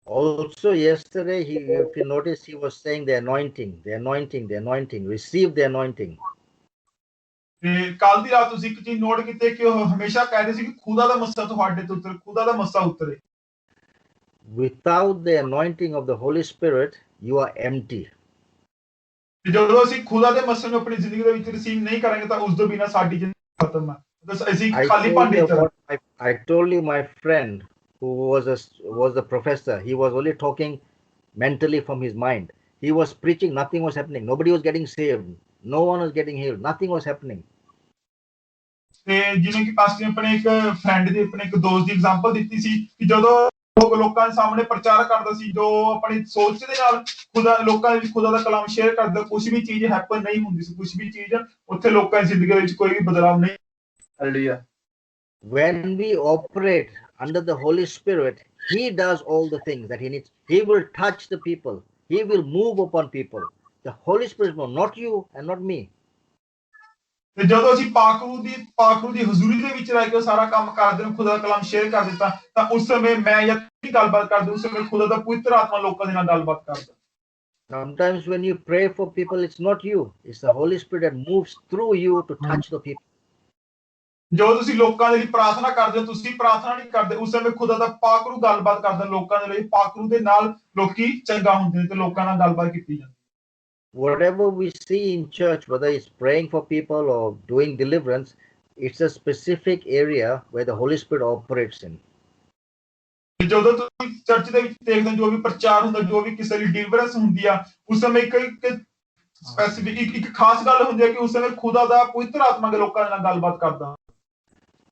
Also yesterday, if you notice, he was saying the anointing, receive the anointing. ਤੇ ਕੱਲ ਦੀ ਰਾਤ ਤੁਸੀਂ ਇੱਕ ਚੀਜ਼ ਨੋਟ ਕੀਤੀ ਕਿ ਉਹ ਹਮੇਸ਼ਾ ਕਹਿੰਦੇ ਸੀ ਕਿ ਖੁਦਾ ਦਾ ਮੱਸਾ ਤੁਹਾਡੇ ਤੇ ਉਤਰੇ, ਖੁਦਾ ਦਾ ਮੱਸਾ ਉਤਰੇ। Without the anointing of the Holy Spirit, you are empty. ਜਦੋਂ ਅਸੀਂ ਖੁਦਾ ਦੇ ਮੱਸੇ ਨੂੰ ਆਪਣੀ ਜ਼ਿੰਦਗੀ ਦੇ ਵਿੱਚ ਰਿਸੀਵ ਨਹੀਂ ਕਰਾਂਗੇ ਤਾਂ ਉਸ ਤੋਂ ਬਿਨਾਂ ਸਾਡੀ ਜ਼ਿੰਦਗੀ ਖਤਮ ਹੈ। ਅਸੀਂ ਖਾਲੀ ਭਾਂਡੇ I told you my friend who was the professor. He was only talking mentally from his mind. He was preaching, nothing was happening. Nobody was getting saved. No one was getting healed. Nothing was happening. ਤੇ ਜਿਵੇਂ ਕਿ pastor ਨੇ ਆਪਣੇ ਇੱਕ friend ਦੀ ਆਪਣੇ ਇੱਕ ਦੋਸਤ ਦੀ example ਦਿੱਤੀ ਸੀ ਕਿ ਜਦੋਂ ਲੋਕਾਂ ਦੇ ਸਾਹਮਣੇ ਪ੍ਰਚਾਰ ਕਰਦਾ ਸੀ, ਜੋ ਆਪਣੀ ਸੋਚ ਦੇ ਨਾਲ ਲੋਕਾਂ ਦੇ ਵਿੱਚ ਖੁਦਾ ਦਾ ਕਲਾਮ ਸ਼ੇਅਰ ਕਰਦਾ, ਕੁਝ ਵੀ ਚੀਜ਼ ਹੈਪਨ ਨਹੀਂ ਹੁੰਦੀ ਸੀ, ਕੁਝ ਵੀ ਚੀਜ਼ ਉੱਥੇ ਲੋਕਾਂ ਦੀ ਜ਼ਿੰਦਗੀ ਵਿੱਚ ਕੋਈ ਵੀ ਬਦਲਾਅ ਨਹੀਂ। Hallelujah. When we operate under the Holy Spirit, He does all the things that He needs. He will touch the people. He will move upon people. The Holy Spirit will, not you and not me. ਤੇ ਜਦੋਂ ਅਸੀਂ ਪਾਕਰੂ ਦੀ ਹਜ਼ੂਰੀ ਦੇ ਵਿੱਚ ਰਹਿ ਕੇ ਸਾਰਾ ਕੰਮ ਕਰਦੇ ਹਾਂ, ਖੁਦਾ ਦਾ ਕਲਾਮ ਸ਼ੇਅਰ ਕਰ ਦਿੱਤਾ, ਤਾਂ ਉਸ ਸਮੇਂ ਮੈਂ ਜਾਂ ਤੁਸੀਂ ਗੱਲਬਾਤ ਕਰਦੇ, ਉਸ ਸਮੇਂ ਖੁਦਾ ਦਾ ਪਵਿੱਤਰ ਆਤਮਾ ਲੋਕਾਂ ਦੇ ਨਾਲ ਗੱਲਬਾਤ ਕਰਦਾ। Sometimes when you pray for people, it's not you. It's the Holy Spirit that moves through you to touch the people. ਜੋ ਤੁਸੀਂ ਲੋਕਾਂ ਦੇ ਲਈ ਪ੍ਰਾਰਥਨਾ ਕਰਦੇ ਹੋ, ਤੁਸੀਂ ਪ੍ਰਾਰਥਨਾ ਨਹੀਂ ਕਰਦੇ, ਉਸ ਸਮੇਂ ਖੁਦਾ ਦਾ ਪਾਕਰੂ ਗੱਲਬਾਤ ਕਰਦਾ ਲੋਕਾਂ ਦੇ ਲਈ। ਪਾਕਰੂ ਦੇ ਨਾਲ ਲੋਕੀ ਚੰਗਾ ਹੁੰਦੇ ਨੇ ਤੇ ਲੋਕਾਂ ਨਾਲ ਗੱਲਬਾਤ ਕੀਤੀ ਜਾਂਦੀ। Whatever we see in church, whether it's praying for people or doing deliverance, it's a specific area where the Holy Spirit operates in. ਜਦੋਂ ਤੁਸੀਂ ਚਰਚ ਦੇ ਵਿੱਚ ਦੇਖਦੇ ਹੋ, ਜੋ ਵੀ ਪ੍ਰਚਾਰ ਹੁੰਦਾ, ਜੋ ਵੀ ਕਿਸੇ ਲਈ ਡਿਲੀਵਰੈਂਸ ਹੁੰਦੀ ਆ, ਉਸ ਸਮੇਂ ਇੱਕ ਸਪੈਸੀਫਿਕ ਇੱਕ ਖਾਸ ਗੱਲ ਹੁੰਦੀ ਹੈ ਕਿ ਉਸ ਸਮੇਂ ਖੁਦਾ ਦਾ ਪਵਿੱਤਰ ਆਤਮਾ ਦੇ ਲੋਕਾਂ ਨਾਲ ਗੱਲਬਾਤ ਕਰਦਾ।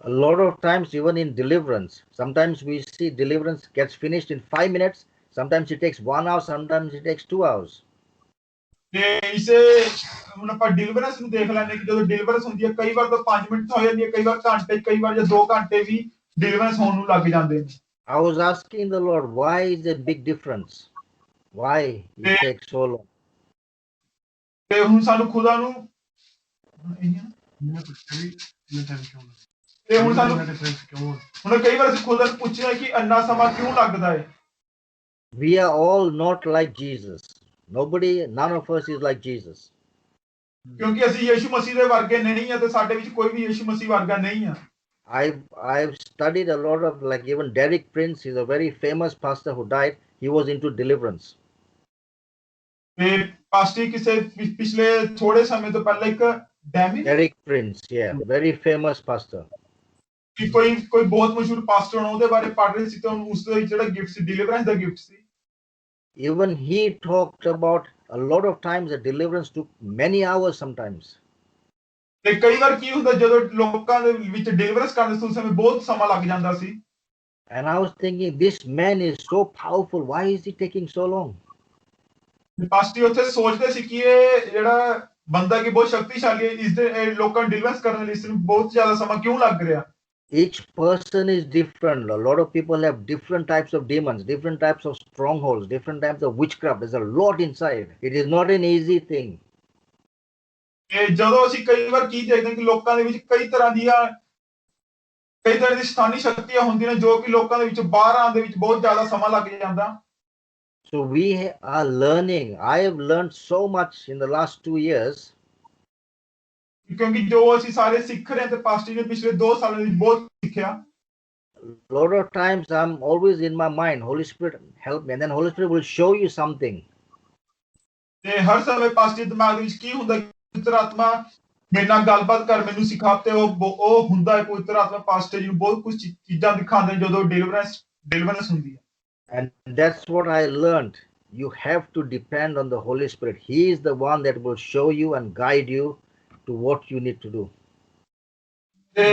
A lot of times, even in deliverance, sometimes we see deliverance gets finished in 5 minutes. Sometimes it takes 1 hour. Sometimes it takes 2 hours. ਤੇ ਇਸੇ ਹੁਣ ਆਪਾਂ ਡਿਲੀਵਰੈਂਸ ਨੂੰ ਦੇਖ ਲੈਂਦੇ ਕਿ ਜਦੋਂ ਡਿਲੀਵਰੈਂਸ ਹੁੰਦੀ ਹੈ, ਕਈ ਵਾਰ ਤਾਂ 5 ਮਿੰਟ ਹੋ ਜਾਂਦੀ ਹੈ, ਕਈ ਵਾਰ ਘੰਟੇ, ਕਈ ਵਾਰ ਜਾਂ 2 ਘੰਟੇ ਵੀ ਡਿਲੀਵਰੈਂਸ ਹੋਣ ਨੂੰ ਲੱਗ ਜਾਂਦੇ ਨੇ। I was asking the Lord, why is there big difference? Why it takes so long? ਤੇ ਹੁਣ ਸਾਨੂੰ ਖੁਦਾ ਨੂੰ ਤੇ ਹੁਣ ਸਾਨੂੰ ਹੁਣ ਕਈ ਵਾਰ ਅਸੀਂ ਖੁਦਾ ਨੂੰ ਪੁੱਛਿਆ ਕਿ ਇੰਨਾ ਸਮਾਂ ਕਿਉਂ ਲੱਗਦਾ ਹੈ। We are all not like Jesus. None of us is like Jesus. ਕਿਉਂਕਿ ਅਸੀਂ ਯਿਸੂ ਮਸੀਹ ਦੇ ਵਰਗੇ ਨਹੀਂ ਆ ਤੇ ਸਾਡੇ ਵਿੱਚ ਕੋਈ ਵੀ ਯਿਸੂ ਮਸੀਹ ਵਰਗਾ ਨਹੀਂ ਆ। I've studied a lot of, like even Derek Prince, he's a very famous pastor who died. He was into deliverance. ਤੇ ਪਾਸਟਰ ਕਿਸੇ ਪਿਛਲੇ ਥੋੜੇ ਸਮੇਂ ਤੋਂ ਪਹਿਲਾਂ ਇੱਕ Derek Prince, yeah, very famous pastor. ਕਿ ਕੋਈ ਬਹੁਤ ਮਸ਼ਹੂਰ ਪਾਸਟਰ ਹੋਣਾ ਉਹਦੇ ਬਾਰੇ ਪੜ੍ਹ ਰਹੇ ਸੀ ਤੇ ਉਸ ਦਾ ਜਿਹੜਾ ਗਿਫਟ ਸੀ ਡਿਲੀਵਰੈਂਸ ਦਾ ਗਿਫਟ ਸੀ। Even he talked about a lot of times that deliverance took many hours sometimes. ਤੇ ਕਈ ਵਾਰ ਕੀ ਹੁੰਦਾ ਜਦੋਂ ਲੋਕਾਂ ਦੇ ਵਿੱਚ ਡਿਲੀਵਰੈਂਸ ਕਰਨ ਉਸ ਸਮੇਂ ਬਹੁਤ ਸਮਾਂ ਲੱਗ ਜਾਂਦਾ ਸੀ। And I was thinking, this man is so powerful. Why is he taking so long? Pastor ਉੱਥੇ ਸੋਚਦੇ ਸੀ ਕਿ ਇਹ ਜਿਹੜਾ ਬੰਦਾ ਕਿ ਬਹੁਤ ਸ਼ਕਤੀਸ਼ਾਲੀ ਹੈ, ਇਸ ਦੇ ਲੋਕਾਂ ਨੂੰ ਡਿਲੀਵਰੈਂਸ ਕਰਨ ਲਈ ਇਸ ਨੂੰ ਬਹੁਤ ਜ਼ਿਆਦਾ ਸਮਾਂ ਕਿਉਂ ਲੱਗ ਰਿਹਾ। Each person is different. A lot of people have different types of demons, different types of strongholds, different types of witchcraft. There's a lot inside. It is not an easy thing. ਤੇ ਜਦੋਂ ਅਸੀਂ ਕਈ ਵਾਰ ਕੀ ਦੇਖਦੇ ਹਾਂ ਕਿ ਲੋਕਾਂ ਦੇ ਵਿੱਚ ਕਈ ਤਰ੍ਹਾਂ ਦੀ ਸਥਾਨੀ ਸ਼ਕਤੀਆਂ ਹੁੰਦੀਆਂ ਨੇ ਜੋ ਕਿ ਲੋਕਾਂ ਦੇ ਵਿੱਚ ਬਾਹਰ ਆਉਣ ਦੇ ਵਿੱਚ ਬਹੁਤ ਜ਼ਿਆਦਾ ਸਮਾਂ ਲੱਗ ਜਾਂਦਾ। So we are learning. I have learned so much in the last 2 years. ਕਿਉਂਕਿ ਜੋ ਅਸੀਂ ਸਾਰੇ ਸਿੱਖ ਰਹੇ ਹਾਂ ਤੇ ਪਾਸਟਰ ਨੇ ਪਿਛਲੇ 2 ਸਾਲਾਂ ਵਿੱਚ ਬਹੁਤ ਸਿੱਖਿਆ। A lot of times I'm always in my mind, Holy Spirit, help me. And then Holy Spirit will show you something. ਤੇ ਹਰ ਸਮੇਂ ਪਾਸਟਰ ਦੇ ਦਿਮਾਗ ਦੇ ਵਿੱਚ ਕੀ ਹੁੰਦਾ ਕਿ ਪਵਿੱਤਰ ਆਤਮਾ ਮੇਰੇ ਨਾਲ ਗੱਲਬਾਤ ਕਰ ਮੈਨੂੰ ਸਿਖਾ ਤੇ ਉਹ ਹੁੰਦਾ ਹੈ ਪਵਿੱਤਰ ਆਤਮਾ ਪਾਸਟਰ ਜੀ ਨੂੰ ਬਹੁਤ ਕੁਝ ਚੀਜ਼ਾਂ ਦਿਖਾਉਂਦੇ ਜਦੋਂ ਡਿਲੀਵਰੈਂਸ ਹੁੰਦੀ ਹੈ। And that's what I learned. You have to depend on the Holy Spirit. He is the one that will show you and guide you to what you need to do. ਤੇ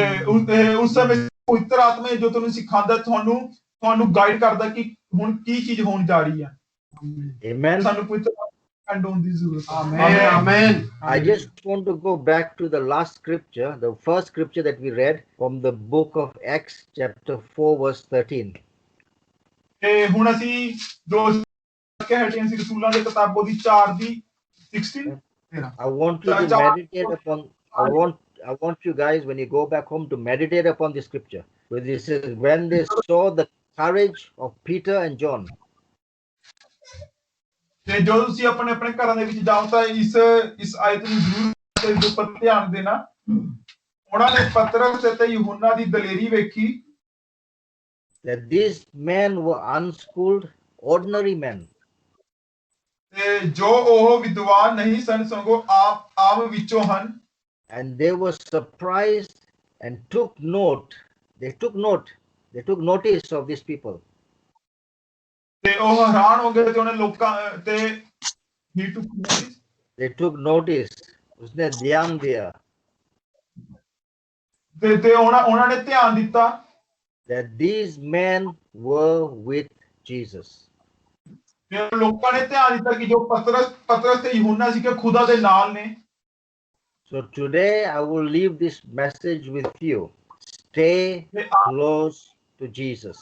ਉਸ ਸਮੇਂ ਪਵਿੱਤਰ ਆਤਮਾ ਜੋ ਤੁਹਾਨੂੰ ਸਿਖਾਉਂਦਾ ਤੁਹਾਨੂੰ ਗਾਈਡ ਕਰਦਾ ਕਿ ਹੁਣ ਕੀ ਚੀਜ਼ ਹੋਣ ਜਾ ਰਹੀ ਹੈ। Amen. ਸਾਨੂੰ ਪਵਿੱਤਰ ਆਤਮਾ ਹੋਣ ਦੀ ਜ਼ਰੂਰਤ ਹੈ। Amen. Amen. I just want to go back to the last scripture, the first scripture that we read from the book of Acts, chapter 4, verse 13. ਤੇ ਹੁਣ ਅਸੀਂ ਜੋ ਕਹਿ ਹਟੇ ਸੀ ਰਸੂਲਾਂ ਦੀ ਕਿਤਾਬੋਂ ਦੀ 4 ਦੀ 16 I want you to meditate upon. I want you guys, when you go back home, to meditate upon the scripture. Where this is when they saw the courage of Peter and John. ਤੇ ਜਦੋਂ ਤੁਸੀਂ ਆਪਣੇ ਘਰਾਂ ਦੇ ਵਿੱਚ ਜਾਓ ਤਾਂ ਇਸ ਆਇਤ ਨੂੰ ਜ਼ਰੂਰ ਉੱਪਰ ਧਿਆਨ ਦੇਣਾ। ਉਹਨਾਂ ਨੇ ਪਤਰਸ ਤੇ ਯਹੂਨਾ ਦੀ ਦਲੇਰੀ ਵੇਖੀ। That these men were unschooled, ordinary men. ਤੇ ਜੋ ਉਹ ਵਿਦਵਾਨ ਨਹੀਂ ਸਨ ਸਗੋਂ ਆਮ ਵਿੱਚੋਂ ਹਨ। And they were surprised and took note. They took notice of these people. ਤੇ ਉਹ ਹੈਰਾਨ ਹੋ ਗਏ ਤੇ ਉਹਨੇ ਲੋਕਾਂ ਤੇ he took notice. They took notice. उसने ध्यान दिया ਤੇ ਉਹਨਾਂ ਨੇ ਧਿਆਨ ਦਿੱਤਾ that these men were with Jesus. ਤੇ ਲੋਕਾਂ ਨੇ ਧਿਆਨ ਦਿੱਤਾ ਕਿ ਜੋ ਪਤਰਸ ਤੇ ਯਹੂਨਾ ਸੀ ਕਿ ਖੁਦਾ ਦੇ ਨਾਲ ਨੇ। So today I will leave this message with you. Stay close to Jesus.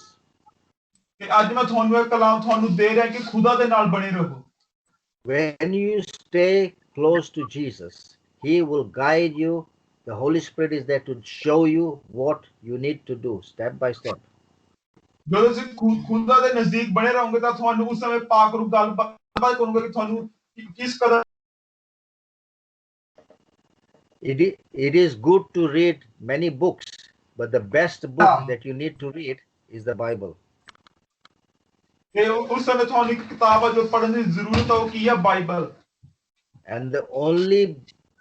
ਤੇ ਅੱਜ ਮੈਂ ਤੁਹਾਨੂੰ ਇਹ ਕਲਾਮ ਤੁਹਾਨੂੰ ਦੇ ਰਿਹਾ ਕਿ ਖੁਦਾ ਦੇ ਨਾਲ ਬਣੇ ਰਹੋ। When you stay close to Jesus, He will guide you. The Holy Spirit is there to show you what you need to do step by step. ਜਦੋਂ ਤੁਸੀਂ ਖੁਦਾ ਦੇ ਨਜ਼ਦੀਕ ਬਣੇ ਰਹੋਗੇ ਤਾਂ ਤੁਹਾਨੂੰ ਉਸ ਸਮੇਂ ਪਾਕ ਰੂਪ ਗੱਲਬਾਤ ਕਰੂੰਗਾ ਕਿ ਤੁਹਾਨੂੰ ਕਿਸ ਕਦਰ। It is good to read many books, but the best book that you need to read is the Bible. ਤੇ ਉਸ ਸਮੇਂ ਤੁਹਾਨੂੰ ਇੱਕ ਕਿਤਾਬ ਜੋ ਪੜ੍ਹਨ ਦੀ ਜ਼ਰੂਰਤ ਹੈ ਉਹ ਕੀ ਹੈ Bible. And the only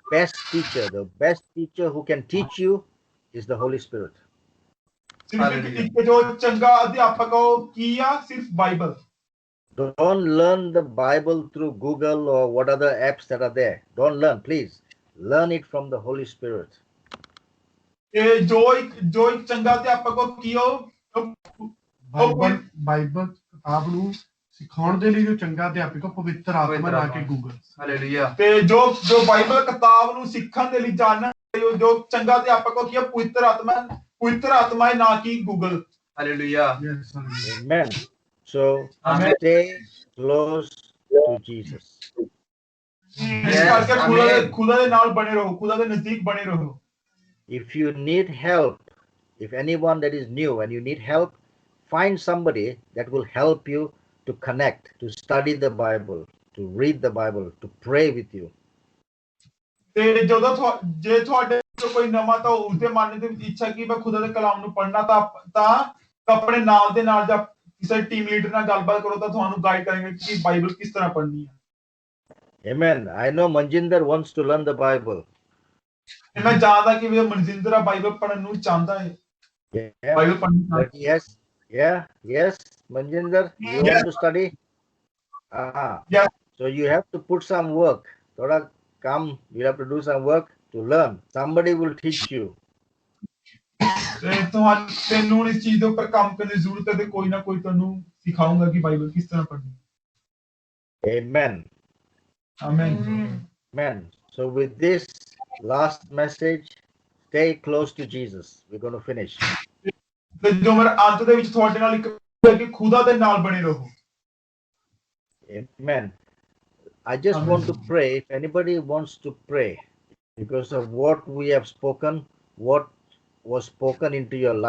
best teacher who can teach you is the Holy Spirit. ਸਿਰਫ ਇੱਕ ਜੋ ਚੰਗਾ ਅਧਿਆਪਕ ਉਹ ਕੀ ਆ ਸਿਰਫ Bible. Don't learn the Bible through Google or what other apps that are there. Don't learn, please. Learn it from the Holy Spirit. ਤੇ ਜੋ ਇੱਕ ਚੰਗਾ ਅਧਿਆਪਕ ਉਹ ਕੀ ਬਾਈਬਲ ਕਿਤਾਬ ਨੂੰ ਸਿਖਾਉਣ ਦੇ ਲਈ ਜੋ ਚੰਗਾ ਅਧਿਆਪਕ ਪਵਿੱਤਰ ਆਤਮਾ ਨਾ ਕਿ ਗੂਗਲ। ਹਾਲੇਲੂਇਆ। ਤੇ ਜੋ ਬਾਈਬਲ ਕਿਤਾਬ ਨੂੰ ਸਿੱਖਣ ਦੇ ਲਈ ਜਾਣਨ ਜੋ ਚੰਗਾ ਅਧਿਆਪਕ ਉਹ ਕੀ ਪਵਿੱਤਰ ਆਤਮਾ ਹੈ ਨਾ ਕਿ Google. Hallelujah. Amen. So stay close to Jesus. ਇਸ ਕਰਕੇ ਖੁਦਾ ਦੇ ਨਾਲ ਬਣੇ ਰਹੋ, ਖੁਦਾ ਦੇ ਨਜ਼ਦੀਕ ਬਣੇ ਰਹੋ। If you need help, if anyone that is new and you need help, find somebody that will help you to connect, to study the Bible, to read the Bible, to pray with you. ਤੇ ਜਦੋਂ ਜੇ ਤੁਹਾਡੇ ਕੋਈ ਨਵਾਂ ਤਾਂ ਉਸਦੇ ਮਨ ਦੇ ਵਿੱਚ ਇੱਛਾ ਕਿ ਮੈਂ ਖੁਦਾ ਦੇ ਕਲਾਮ ਨੂੰ ਪੜ੍ਹਨਾ ਤਾਂ ਆਪਣੇ ਨਾਲ ਦੇ ਨਾਲ ਜਾਂ ਕਿਸੇ ਟੀਮ ਲੀਡਰ ਨਾਲ ਗੱਲਬਾਤ ਕਰੋ ਤਾਂ ਤੁਹਾਨੂੰ ਗਾਈਡ ਕਰਨਗੇ ਕਿ ਬਾਈਬਲ ਕਿਸ ਤਰ੍ਹਾਂ ਪੜ੍ਹਨੀ ਹੈ। Amen. I know Manjinder wants to learn the Bible. ਮੈਂ ਜਾਣਦਾ ਕਿ ਮਨਜਿੰਦਰ ਬਾਈਬਲ ਪੜ੍ਹਨ ਨੂੰ ਚਾਹੁੰਦਾ ਹੈ। Yeah. ਬਾਈਬਲ ਪੜ੍ਹਨਾ But yes, Manjinder, you Yes. want to study? Yes. So you have to put some work. Thoda come, you have to do some work to learn. Somebody will teach you. ਤੇ ਤੈਨੂੰ ਹੁਣ ਇਸ ਚੀਜ਼ ਦੇ ਉੱਪਰ ਕੰਮ ਕਰਨ ਦੀ ਜ਼ਰੂਰਤ ਹੈ ਤੇ ਕੋਈ ਨਾ ਕੋਈ ਤੁਹਾਨੂੰ ਸਿਖਾਊਗਾ ਕਿ ਬਾਈਬਲ ਕਿਸ ਤਰ੍ਹਾਂ ਪੜ੍ਹਨੀ Amen. Amen Amen. So with this last message, stay close to Jesus. We're going to finish. ਤੇ ਜੋ ਮੇਰਾ ਅੰਤ ਦੇ ਵਿੱਚ ਤੁਹਾਡੇ ਨਾਲ ਇੱਕ ਹੈ ਕਿ ਖੁਦਾ ਦੇ ਨਾਲ ਬਣੇ ਰਹੋ Amen. I just Amen. want to pray. If anybody wants to pray because of what we have spoken, what was spoken into your life.